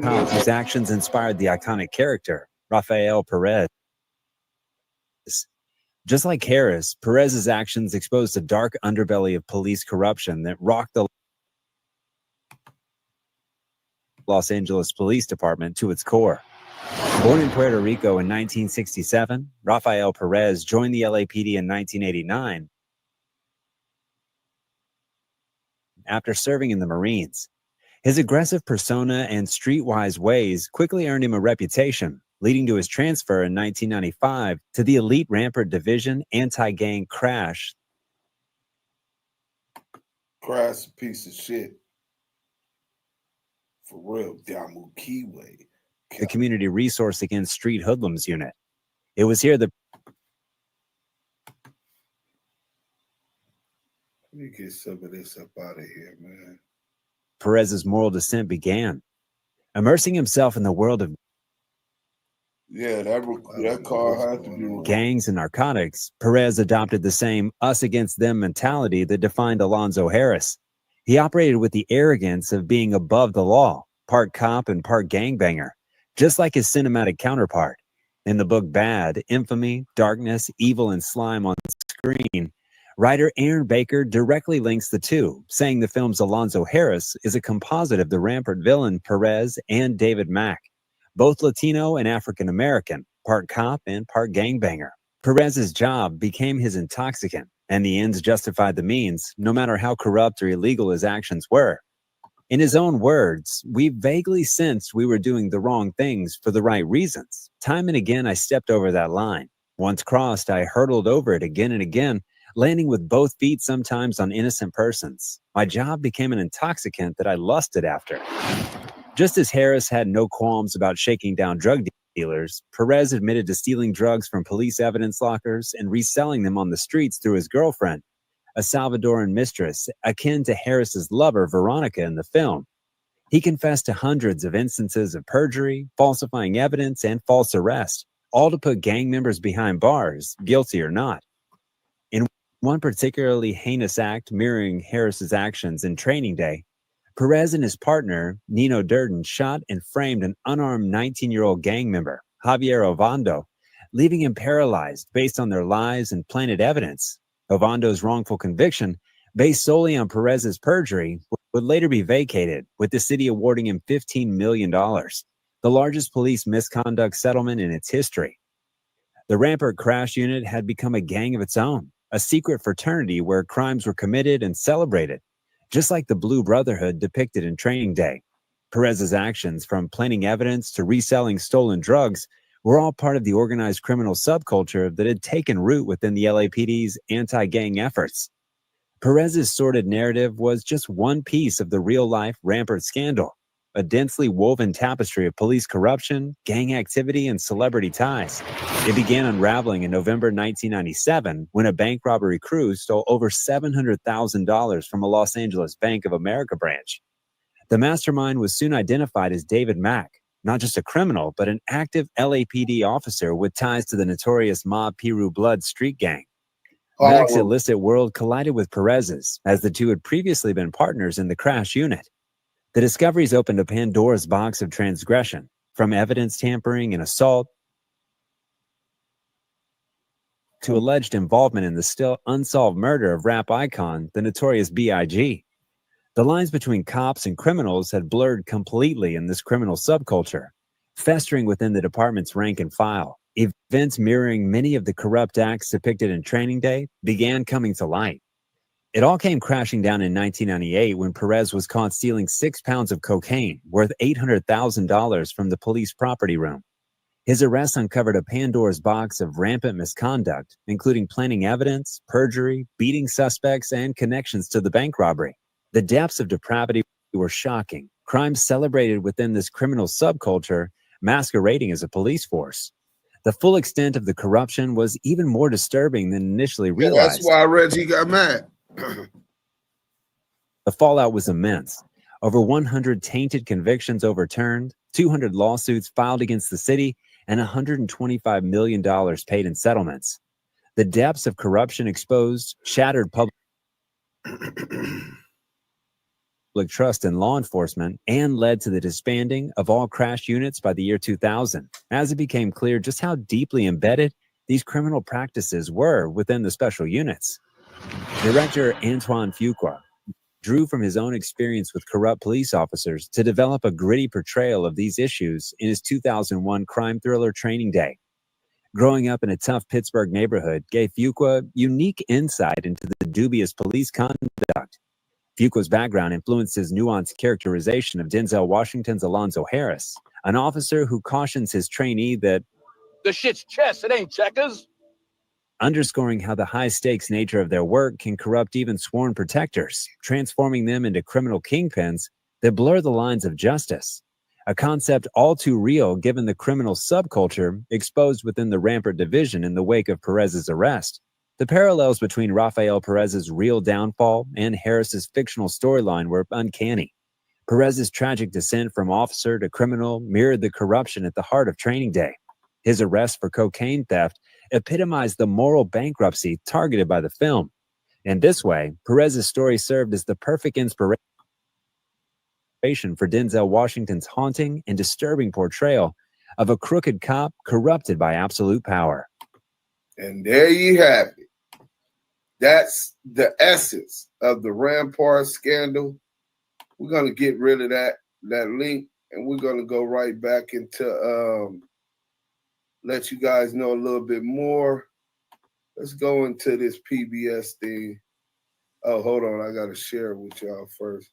cop whose actions inspired the iconic character, Rafael Perez. Just like Harris, Perez's actions exposed the dark underbelly of police corruption that rocked the Los Angeles Police Department to its core. Born in Puerto Rico in 1967, Rafael Perez joined the LAPD in 1989 after serving in the Marines. His aggressive persona and streetwise ways quickly earned him a reputation, leading to his transfer in 1995 to the elite Rampart Division anti-gang Crash. Crash, a piece of shit. For real, Damu and Kiwe. The Community Resource Against Street Hoodlums Unit. It was here that Let me get some of this up out of here, man. Perez's moral descent began. Immersing himself in the world of that car had to be gangs and narcotics, Perez adopted the same us against them mentality that defined Alonzo Harris. He operated with the arrogance of being above the law, part cop and part gangbanger, just like his cinematic counterpart. In the book Bad, Infamy, Darkness, Evil, and Slime on Screen, writer Aaron Baker directly links the two, saying the film's Alonzo Harris is a composite of the Rampart villain Perez and David Mack, both Latino and African American, part cop and part gangbanger. Perez's job became his intoxicant, and the ends justified the means, no matter how corrupt or illegal his actions were. In his own words, we vaguely sensed we were doing the wrong things for the right reasons. Time and again, I stepped over that line. Once crossed, I hurtled over it again and again, landing with both feet sometimes on innocent persons. My job became an intoxicant that I lusted after. Just as Harris had no qualms about shaking down drug dealers, Perez admitted to stealing drugs from police evidence lockers and reselling them on the streets through his girlfriend, a Salvadoran mistress akin to Harris's lover, Veronica, in the film. He confessed to hundreds of instances of perjury, falsifying evidence, and false arrest, all to put gang members behind bars, guilty or not. In one particularly heinous act mirroring Harris's actions in Training Day, Perez and his partner, Nino Durden, shot and framed an unarmed 19-year-old gang member, Javier Ovando, leaving him paralyzed based on their lies and planted evidence. Ovando's wrongful conviction, based solely on Perez's perjury, would later be vacated, with the city awarding him $15 million, the largest police misconduct settlement in its history. The Rampart Crash Unit had become a gang of its own, a secret fraternity where crimes were committed and celebrated, just like the Blue Brotherhood depicted in Training Day. Perez's actions, from planting evidence to reselling stolen drugs, were all part of the organized criminal subculture that had taken root within the LAPD's anti-gang efforts. Perez's sordid narrative was just one piece of the real-life Rampart scandal, a densely woven tapestry of police corruption, gang activity, and celebrity ties. It began unraveling in November 1997 when a bank robbery crew stole over $700,000 from a Los Angeles Bank of America branch. The mastermind was soon identified as David Mack, not just a criminal, but an active LAPD officer with ties to the notorious Mob Piru Blood street gang. Mack's illicit world collided with Perez's, as the two had previously been partners in the Crash Unit. The discoveries opened a Pandora's box of transgression, from evidence tampering and assault to alleged involvement in the still unsolved murder of rap icon, the notorious B.I.G. The lines between cops and criminals had blurred completely in this criminal subculture, festering within the department's rank and file. Events mirroring many of the corrupt acts depicted in Training Day began coming to light. It all came crashing down in 1998 when Perez was caught stealing 6 pounds of cocaine worth $800,000 from the police property room. His arrest uncovered a Pandora's box of rampant misconduct, including planting evidence, perjury, beating suspects, and connections to the bank robbery. The depths of depravity were shocking. Crimes celebrated within this criminal subculture masquerading as a police force. The full extent of the corruption was even more disturbing than initially realized. That's why Reggie got mad. The fallout was immense. Over 100 tainted convictions overturned, 200 lawsuits filed against the city, and $125 million paid in settlements. The depths of corruption exposed shattered public trust in law enforcement and led to the disbanding of all crash units by the year 2000, as it became clear just how deeply embedded these criminal practices were within the special units. Director Antoine Fuqua drew from his own experience with corrupt police officers to develop a gritty portrayal of these issues in his 2001 crime thriller Training Day. Growing up in a tough Pittsburgh neighborhood gave Fuqua unique insight into the dubious police conduct. Fuqua's background influenced his nuanced characterization of Denzel Washington's Alonzo Harris, an officer who cautions his trainee that the shit's chess, it ain't checkers. Underscoring how the high-stakes nature of their work can corrupt even sworn protectors, transforming them into criminal kingpins that blur the lines of justice. A concept all too real given the criminal subculture exposed within the Rampart division in the wake of Perez's arrest. The parallels between Rafael Perez's real downfall and Harris's fictional storyline were uncanny. Perez's tragic descent from officer to criminal mirrored the corruption at the heart of Training Day. His arrest for cocaine theft epitomized the moral bankruptcy targeted by the film. In this way, Perez's story served as the perfect inspiration for Denzel Washington's haunting and disturbing portrayal of a crooked cop corrupted by absolute power. And there you have it. That's the essence of the Rampart scandal. We're going to get rid of that link, and we're going to go right back into let you guys know a little bit more. Let's go into this PBS thing. Oh, hold on. I got to share it with y'all first.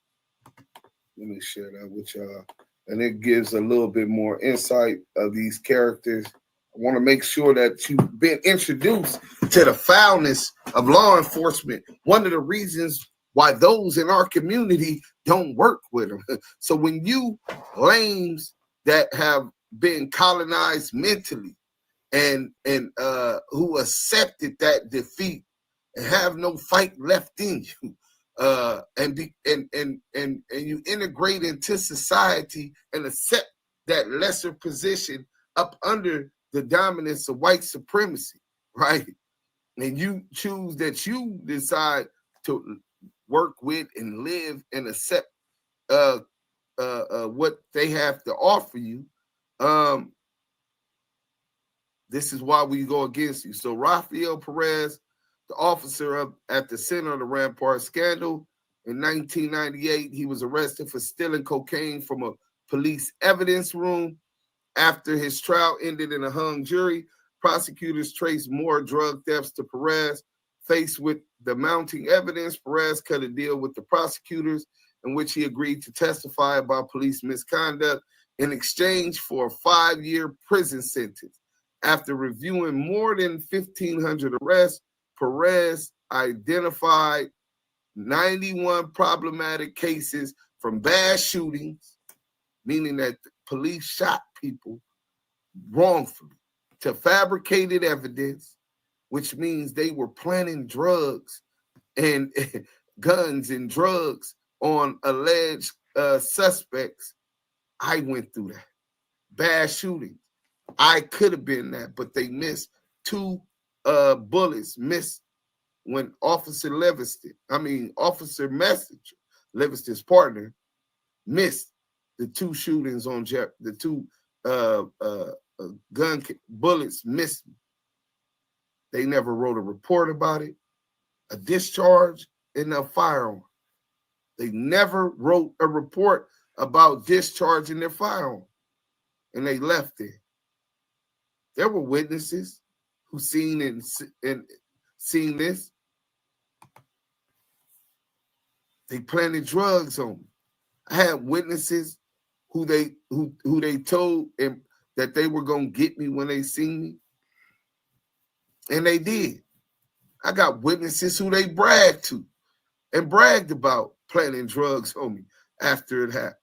Let me share that with y'all. And it gives a little bit more insight of these characters. I want to make sure that you've been introduced to the foulness of law enforcement. One of the reasons why those in our community don't work with them. So when you lames that have been colonized mentally and who accepted that defeat and have no fight left in you, and you integrate into society and accept that lesser position up under the dominance of white supremacy, right? And you choose that you decide to work with and live and accept what they have to offer you. This is why we go against you. So Rafael Perez, the officer at the center of the Rampart scandal, in 1998, he was arrested for stealing cocaine from a police evidence room. After his trial ended in a hung jury, prosecutors traced more drug thefts to Perez. Faced with the mounting evidence, Perez cut a deal with the prosecutors in which he agreed to testify about police misconduct in exchange for a 5-year prison sentence. After reviewing more than 1,500 arrests, Perez identified 91 problematic cases from bad shootings, meaning that the police shot people wrongfully, to fabricated evidence, which means they were planting drugs and guns and drugs on alleged suspects. I went through that. Bad shootings. I could have been that, but they missed 2 bullets, missed when Officer Messenger, Livingston's partner, missed the two shootings on the two gun bullets missed me. They never wrote a report about it, a discharge in a firearm. They never wrote a report about discharging their firearm, and they left it. There were witnesses who seen this. They planted drugs on me. I had witnesses who they told him that they were gonna get me when they seen me, and they did. I got witnesses who they bragged about planting drugs on me after it happened.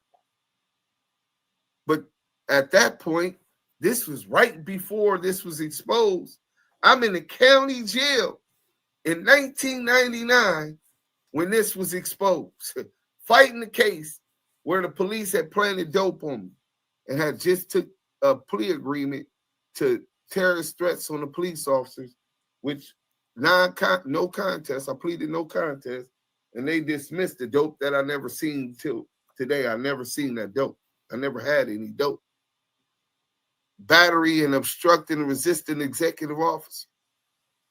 But at that point, this was right before this was exposed. I'm in the county jail in 1999 when this was exposed, fighting the case where the police had planted dope on me and had just took a plea agreement to terrorist threats on the police officers, which no contest. I pleaded no contest, and they dismissed the dope that I never seen till today. I never seen that dope. I never had any dope. Battery and obstructing and resisting executive officer.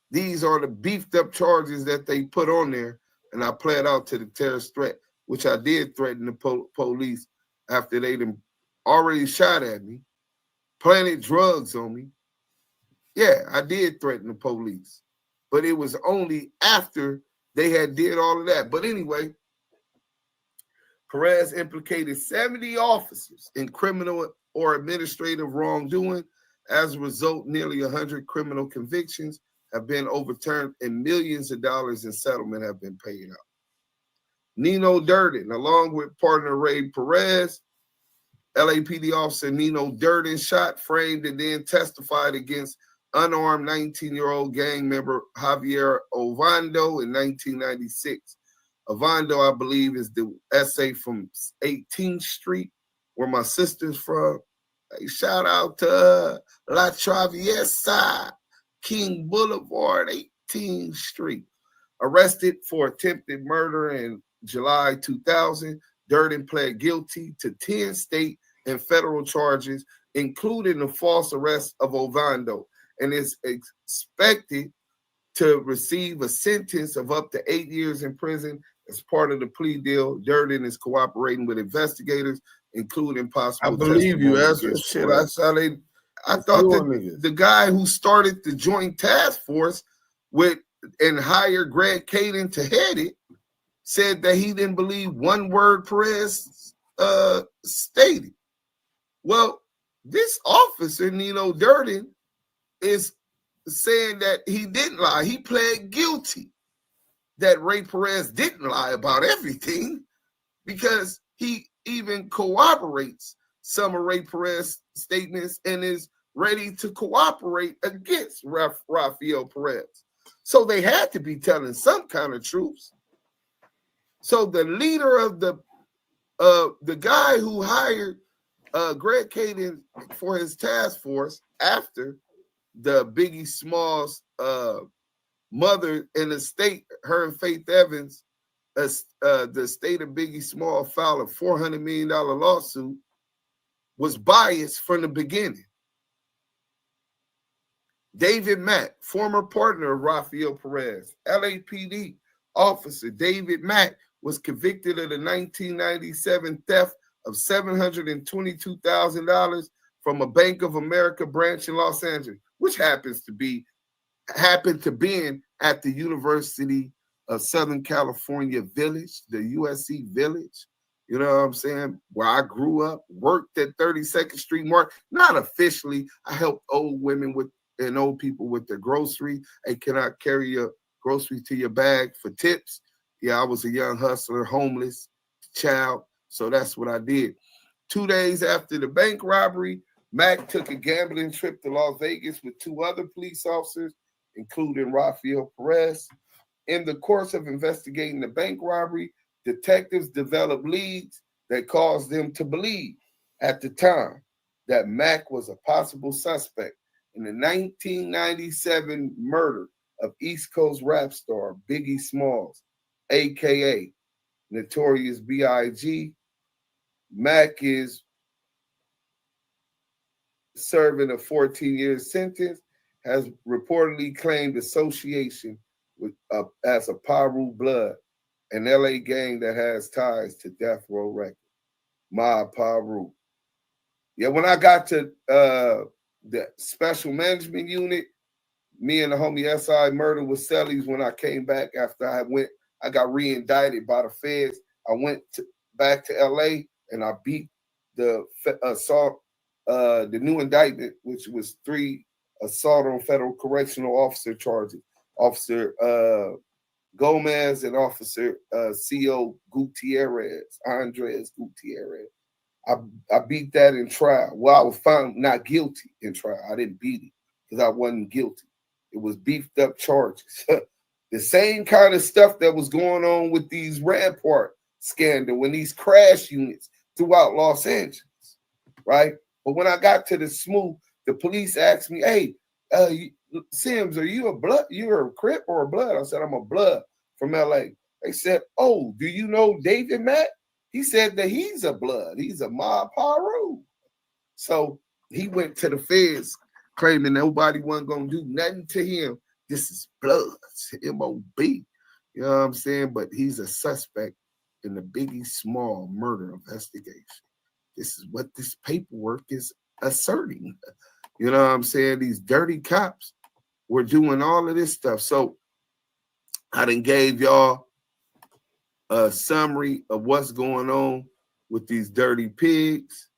These are the beefed up charges that they put on there, and I pled out to the terrorist threat, which I did threaten the police after they already shot at me, planted drugs on me. Yeah, I did threaten the police, but it was only after they had did all of that. But anyway, Perez implicated 70 officers in criminal or administrative wrongdoing. As a result, nearly 100 criminal convictions have been overturned and millions of dollars in settlement have been paid out. Nino Durden, along with partner Ray Perez, LAPD officer Nino Durden shot, framed, and then testified against unarmed 19-year-old gang member Javier Ovando in 1996. Ovando, I believe, is the SA from 18th Street, where my sister's from. Hey, shout out to La Traviesa, King Boulevard, 18th Street. Arrested for attempted murder in July 2000, Durden pled guilty to 10 state and federal charges, including the false arrest of Ovando, and is expected to receive a sentence of up to 8 years in prison. As part of the plea deal, Durden is cooperating with investigators, including possible. I believe you. That's what shit. I thought that the guy who started the joint task force and hired Greg Caden to head it said that he didn't believe one word Perez stated. Well, this officer, Nino Durden, is saying that he didn't lie. He pled guilty that Ray Perez didn't lie about everything, because he even corroborates some of Ray Perez's statements and is ready to cooperate against Rafael Perez. So they had to be telling some kind of truths. So the leader of the guy who hired Greg Caden for his task force after the Biggie Smalls mother in the state, her and Faith Evans, the state of Biggie Small filed a $400 million lawsuit, was biased from the beginning. David Mack, former partner of Rafael Perez, LAPD officer David Mack, was convicted of the 1997 theft of $722,000 from a Bank of America branch in Los Angeles, which happened to be at the University of Southern California Village, the USC Village. You know what I'm saying? Where I grew up, worked at 32nd Street Market. Not officially. I helped old women and old people with their groceries. Hey, can I carry your groceries to your bag for tips? Yeah, I was a young hustler, homeless child. So that's what I did. 2 days after the bank robbery, Mack took a gambling trip to Las Vegas with 2 other police officers, including Rafael Perez. In the course of investigating the bank robbery, detectives developed leads that caused them to believe at the time that Mack was a possible suspect in the 1997 murder of East Coast rap star Biggie Smalls, a.k.a. Notorious B.I.G., Mack is serving a 14-year sentence, has reportedly claimed association with as a Paru Blood, an LA gang that has ties to Death Row Records. Ma Paru. Yeah, when I got to the special management unit, me and the homie SI murder with Sellies. When I came back after I got re-indicted by the feds. I went back to LA and I beat the assault, the new indictment, which was 3 assault on federal correctional officer charges. Officer Gomez and Officer C.O. Gutierrez, Andres Gutierrez. I beat that in trial. Well, I was found not guilty in trial. I didn't beat it because I wasn't guilty. It was beefed up charges. The same kind of stuff that was going on with these Rampart scandal when these crash units throughout Los Angeles, right? But when I got to the smooth, the police asked me, "Hey, Sims, are you a blood? You're a Crip or a Blood?" I said, "I'm a Blood from LA." They said, "Oh, do you know David Mack?" He said that he's a Blood. He's a Ma Paru. So he went to the feds claiming nobody wasn't going to do nothing to him. This is Bloods, M.O.B. You know what I'm saying? But he's a suspect in the Biggie Small murder investigation. This is what this paperwork is asserting. You know what I'm saying? These dirty cops were doing all of this stuff. So I done gave y'all a summary of what's going on with these dirty pigs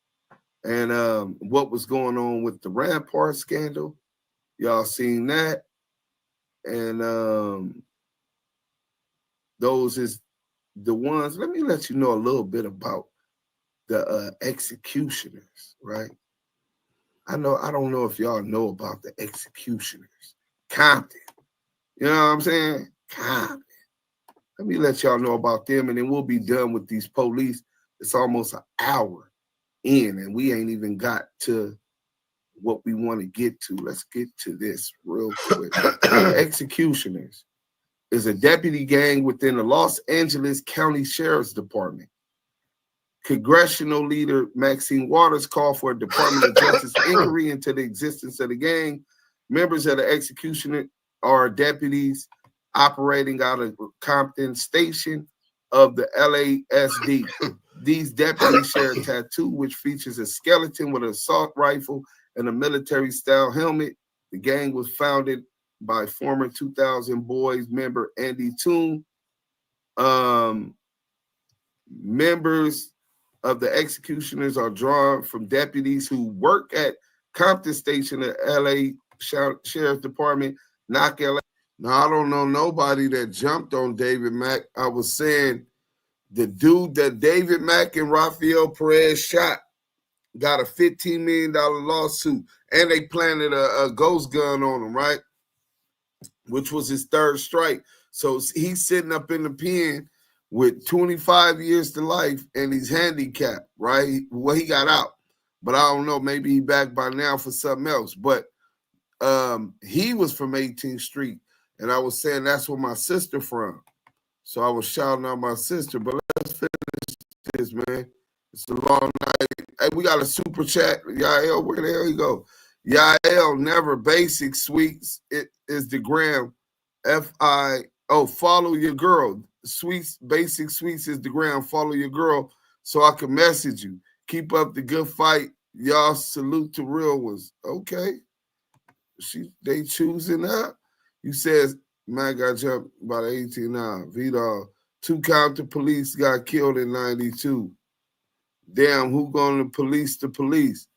and what was going on with the Rampart scandal. Y'all seen that. And those is the ones. Let me let you know a little bit about the executioners, right? I don't know if y'all know about the executioners. Compton. You know what I'm saying? Compton. Let me let y'all know about them, and then we'll be done with these police. It's almost an hour in, and we ain't even got to what we want to get to. Let's get to this real quick. Executioners is a deputy gang within the Los Angeles County Sheriff's Department. Congressional leader Maxine Waters called for a Department of Justice inquiry into the existence of the gang. Members of the executioner are deputies operating out of Compton Station of the LASD. These deputies share a tattoo which features a skeleton with an assault rifle and a military-style helmet. The gang was founded by former 2000 Boys member Andy Toon. Members of the executioners are drawn from deputies who work at Compton Station at LA Sheriff's Department, knock LA. Now, I don't know nobody that jumped on David Mack. I was saying the dude that David Mack and Rafael Perez shot got a $15 million lawsuit, and they planted a ghost gun on him, right? Which was his third strike. So he's sitting up in the pen with 25 years to life, and he's handicapped, right? Well, he got out, but I don't know. Maybe he back by now for something else. But he was from 18th Street, and I was saying that's where my sister from. So I was shouting out my sister. But let's finish this, man. It's a long night. Hey, we got a super chat. Yael, where the hell you go? Yael, never basic sweets. It is the gram. Follow your girl. Sweets, basic sweets is the gram. Follow your girl so I can message you. Keep up the good fight. Y'all salute to real ones. Okay. They choosing up. You says, man got jumped about 18 now. Vidal. 2 Compton police got killed in 92. Damn, who gonna police the police?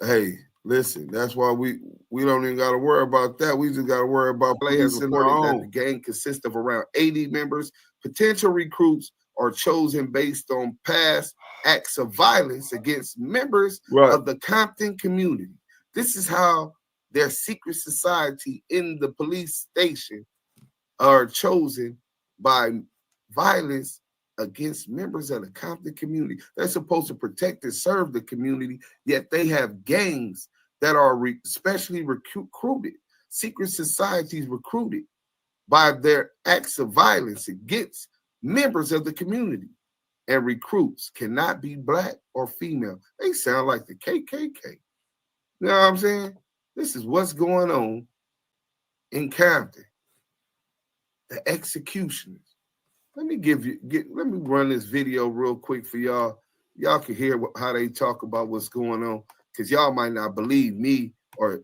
Hey, listen, that's why we don't even gotta worry about that. We just gotta worry about players in our own. The gang consists of around 80 members. Potential recruits are chosen based on past acts of violence against members of the Compton community. This is how their secret society in the police station are chosen by violence against members of the Compton community. They're supposed to protect and serve the community, yet they have gangs that are specially recruited, secret societies recruited by their acts of violence against members of the community. and recruits cannot be black or female. They sound like the KKK. You know what I'm saying? This is what's going on in Compton. The executioners. Let me run this video real quick for y'all. Y'all can hear how they talk about what's going on, because y'all might not believe me or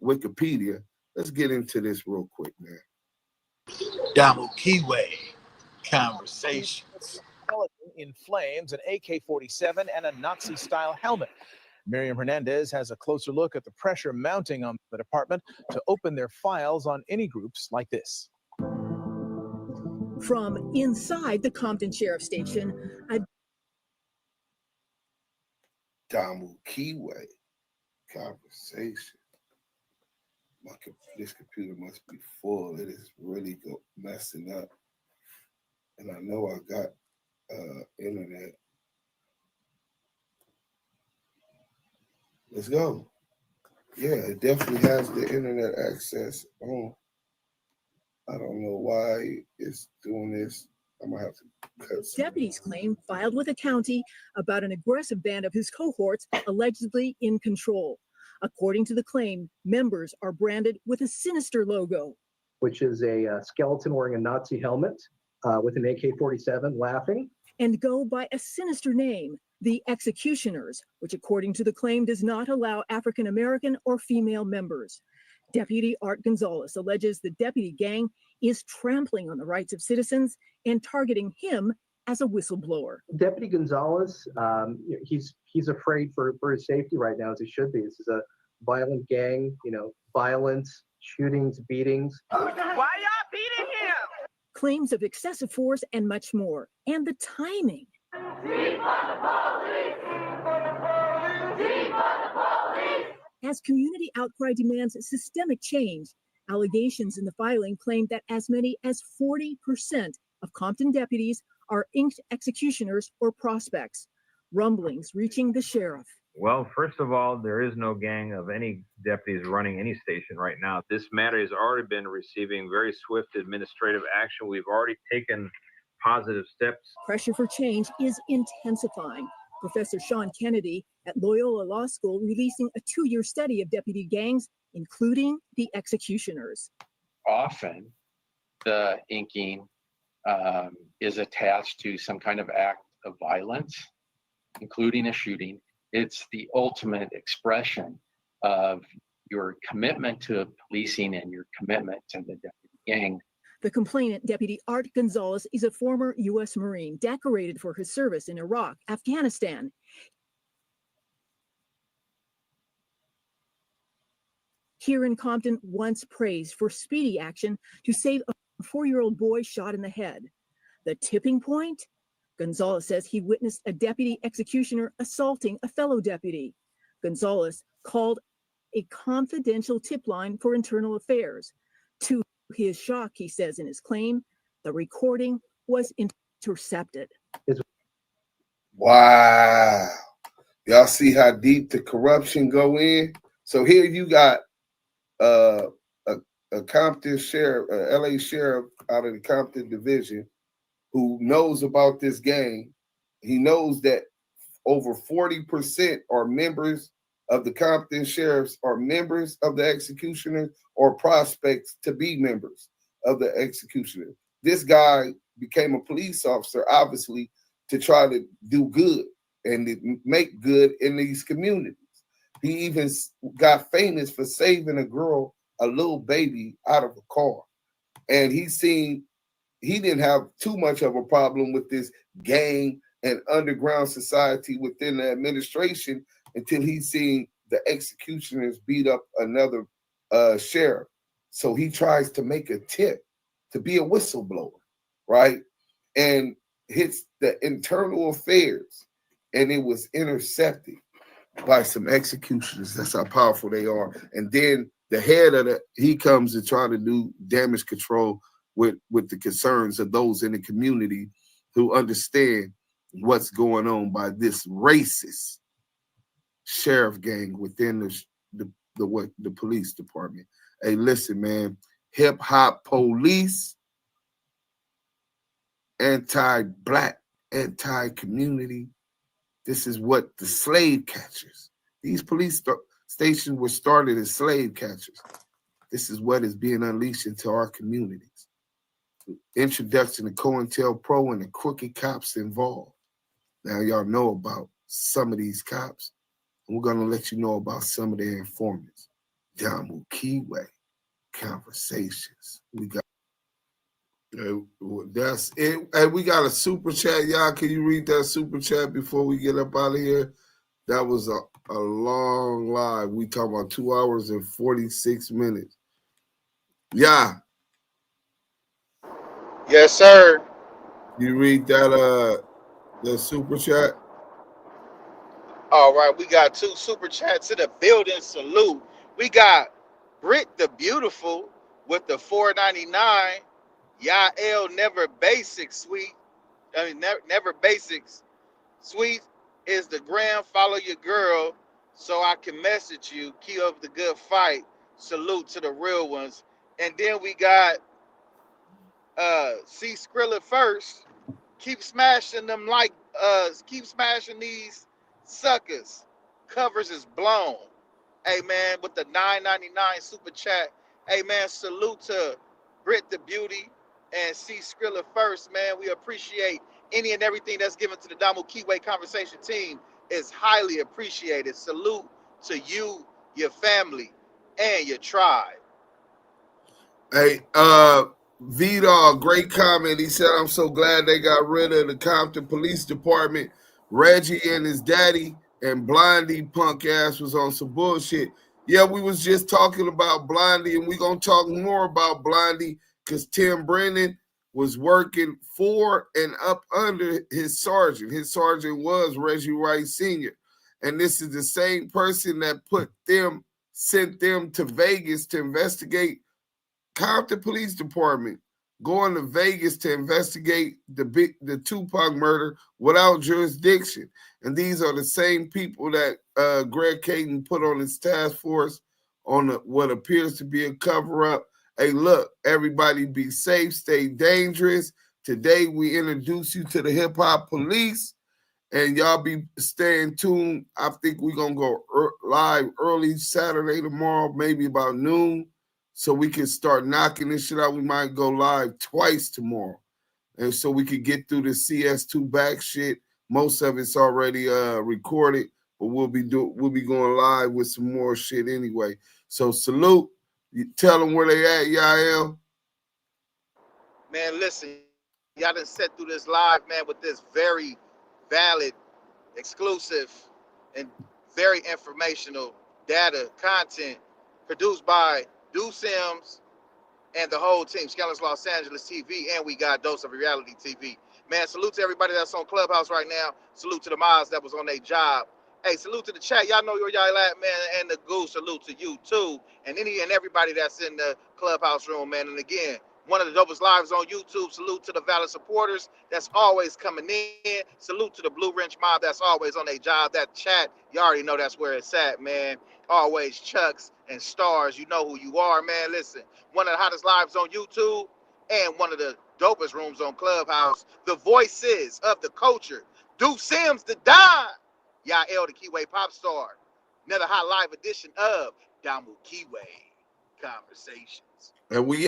Wikipedia. Let's get into this real quick, man. Damu and Kiwe, conversations. In flames, an AK-47 and a Nazi-style helmet. Miriam Hernandez has a closer look at the pressure mounting on the department to open their files on any groups like this. From inside the Compton Sheriff Station, Damu and Kiwe, conversation. This computer must be full. It is really messing up. And I know I got internet. Let's go. Yeah, it definitely has the internet access on. I don't know why it's doing this. I'm gonna have to cut some. Deputies claim filed with the county about an aggressive band of his cohorts allegedly in control. According to the claim, members are branded with a sinister logo, which is a skeleton wearing a Nazi helmet with an AK-47 laughing, and go by a sinister name, the Executioners, which according to the claim does not allow African American or female members. Deputy Art Gonzalez alleges the deputy gang is trampling on the rights of citizens and targeting him as a whistleblower. Deputy Gonzalez, he's afraid for his safety right now, as he should be. This is a violent gang, violence, shootings, beatings. Why y'all beating him? Claims of excessive force and much more. And the timing. As community outcry demands systemic change, allegations in the filing claim that as many as 40% of Compton deputies are inked executioners or prospects. Rumblings reaching the sheriff. Well, first of all, there is no gang of any deputies running any station right now. This matter has already been receiving very swift administrative action. We've already taken positive steps. Pressure for change is intensifying. Professor Sean Kennedy at Loyola Law School releasing a 2-year study of deputy gangs, including the executioners. Often, the inking is attached to some kind of act of violence, including a shooting. It's the ultimate expression of your commitment to policing and your commitment to the deputy gang. The complainant, Deputy Art Gonzalez, is a former U.S. Marine decorated for his service in Iraq, Afghanistan. Here in Compton, once praised for speedy action to save a 4-year-old boy shot in the head. The tipping point? Gonzalez says he witnessed a deputy executioner assaulting a fellow deputy. Gonzalez called a confidential tip line for internal affairs. To his shock, he says in his claim, the recording was intercepted. Wow. Y'all see how deep the corruption go in? So here you got a Compton sheriff, LA sheriff out of the Compton division, who knows about this gang. He knows that over 40% are members of the Compton sheriffs, are members of the executioner or prospects to be members of the executioner. This guy became a police officer, obviously, to try to do good and to make good in these communities. He even got famous for saving a little baby out of a car. And he didn't have too much of a problem with this gang and underground society within the administration until he seen the executioners beat up another sheriff. So he tries to make a tip to be a whistleblower, right? And hits the internal affairs, and it was intercepted by some executioners. That's how powerful they are. And then the head of he comes to try to do damage control with the concerns of those in the community who understand what's going on by this racist sheriff gang within the police department. Hey, listen, man, hip hop police anti-black, anti-community. This is what the slave catchers. These police stations were started as slave catchers. This is what is being unleashed into our communities. Introduction to COINTELPRO and the crooked cops involved. Now y'all know about some of these cops. And we're going to let you know about some of their informants. Damu and Kiwe, conversations. We got that's it. Hey, we got a super chat, y'all. Can you read that super chat before we get up out of here? That was a long live. We talking about 2 hours and 46 minutes. Yeah. Yes, sir. You read that the super chat? All right, we got 2 super chats in the building. Salute. We got Britt the Beautiful with the $4.99. Yael Never Basic Sweet. I mean, never Basics Sweet is the gram. Follow your girl so I can message you. Key of the good fight. Salute to the real ones. And then we got C Skrilla first. Keep smashing them like keep smashing these suckers. Covers is blown. Hey man, with the $9.99 super chat. Hey man, salute to Brit the Beauty and C Skrilla first, man. We appreciate any and everything that's given to the Damu and Kiwe conversation team is highly appreciated. Salute to you, your family, and your tribe. Hey, V-Dog, great comment. He said, I'm so glad they got rid of the Compton Police Department. Reggie and his daddy and Blondie punk ass was on some bullshit. Yeah, we was just talking about Blondie, and we're going to talk more about Blondie because Tim Brennan was working for and up under his sergeant. His sergeant was Reggie Wright Sr. And this is the same person that sent them to Vegas to investigate Compton Police Department, going to Vegas to investigate the Tupac murder without jurisdiction. And these are the same people that Greg Caden put on his task force on what appears to be a cover-up. Hey, look, everybody be safe, stay dangerous. Today we introduce you to the hip-hop police, and y'all be staying tuned. I think we're going to go live early Saturday tomorrow, maybe about noon. So we can start knocking this shit out. We might go live twice tomorrow. And so we could get through the CS2 back shit. Most of it's already recorded, but we'll be going live with some more shit anyway. So salute. You tell them where they at, Yael. Man, listen, y'all done set through this live, man, with this very valid, exclusive, and very informational data content produced by Duse M and the whole team, Scandalous Los Angeles TV, and we got Dose of Reality TV. Man, salute to everybody that's on Clubhouse right now. Salute to the mods that was on their job. Hey, salute to the chat. Y'all know where y'all at, man, and the Goose. Salute to you, too, and any and everybody that's in the Clubhouse room, man. And again, one of the dopest lives on YouTube. Salute to the valid supporters that's always coming in. Salute to the Blue Wrench mob that's always on their job. That chat, you already know that's where it's at, man. Always Chucks and Stars. You know who you are, man. Listen, one of the hottest lives on YouTube and one of the dopest rooms on Clubhouse. The voices of the culture. Duse M's the Don. Yael the Kiwe pop star. Another hot live edition of Damu Kiwe Conversations. And we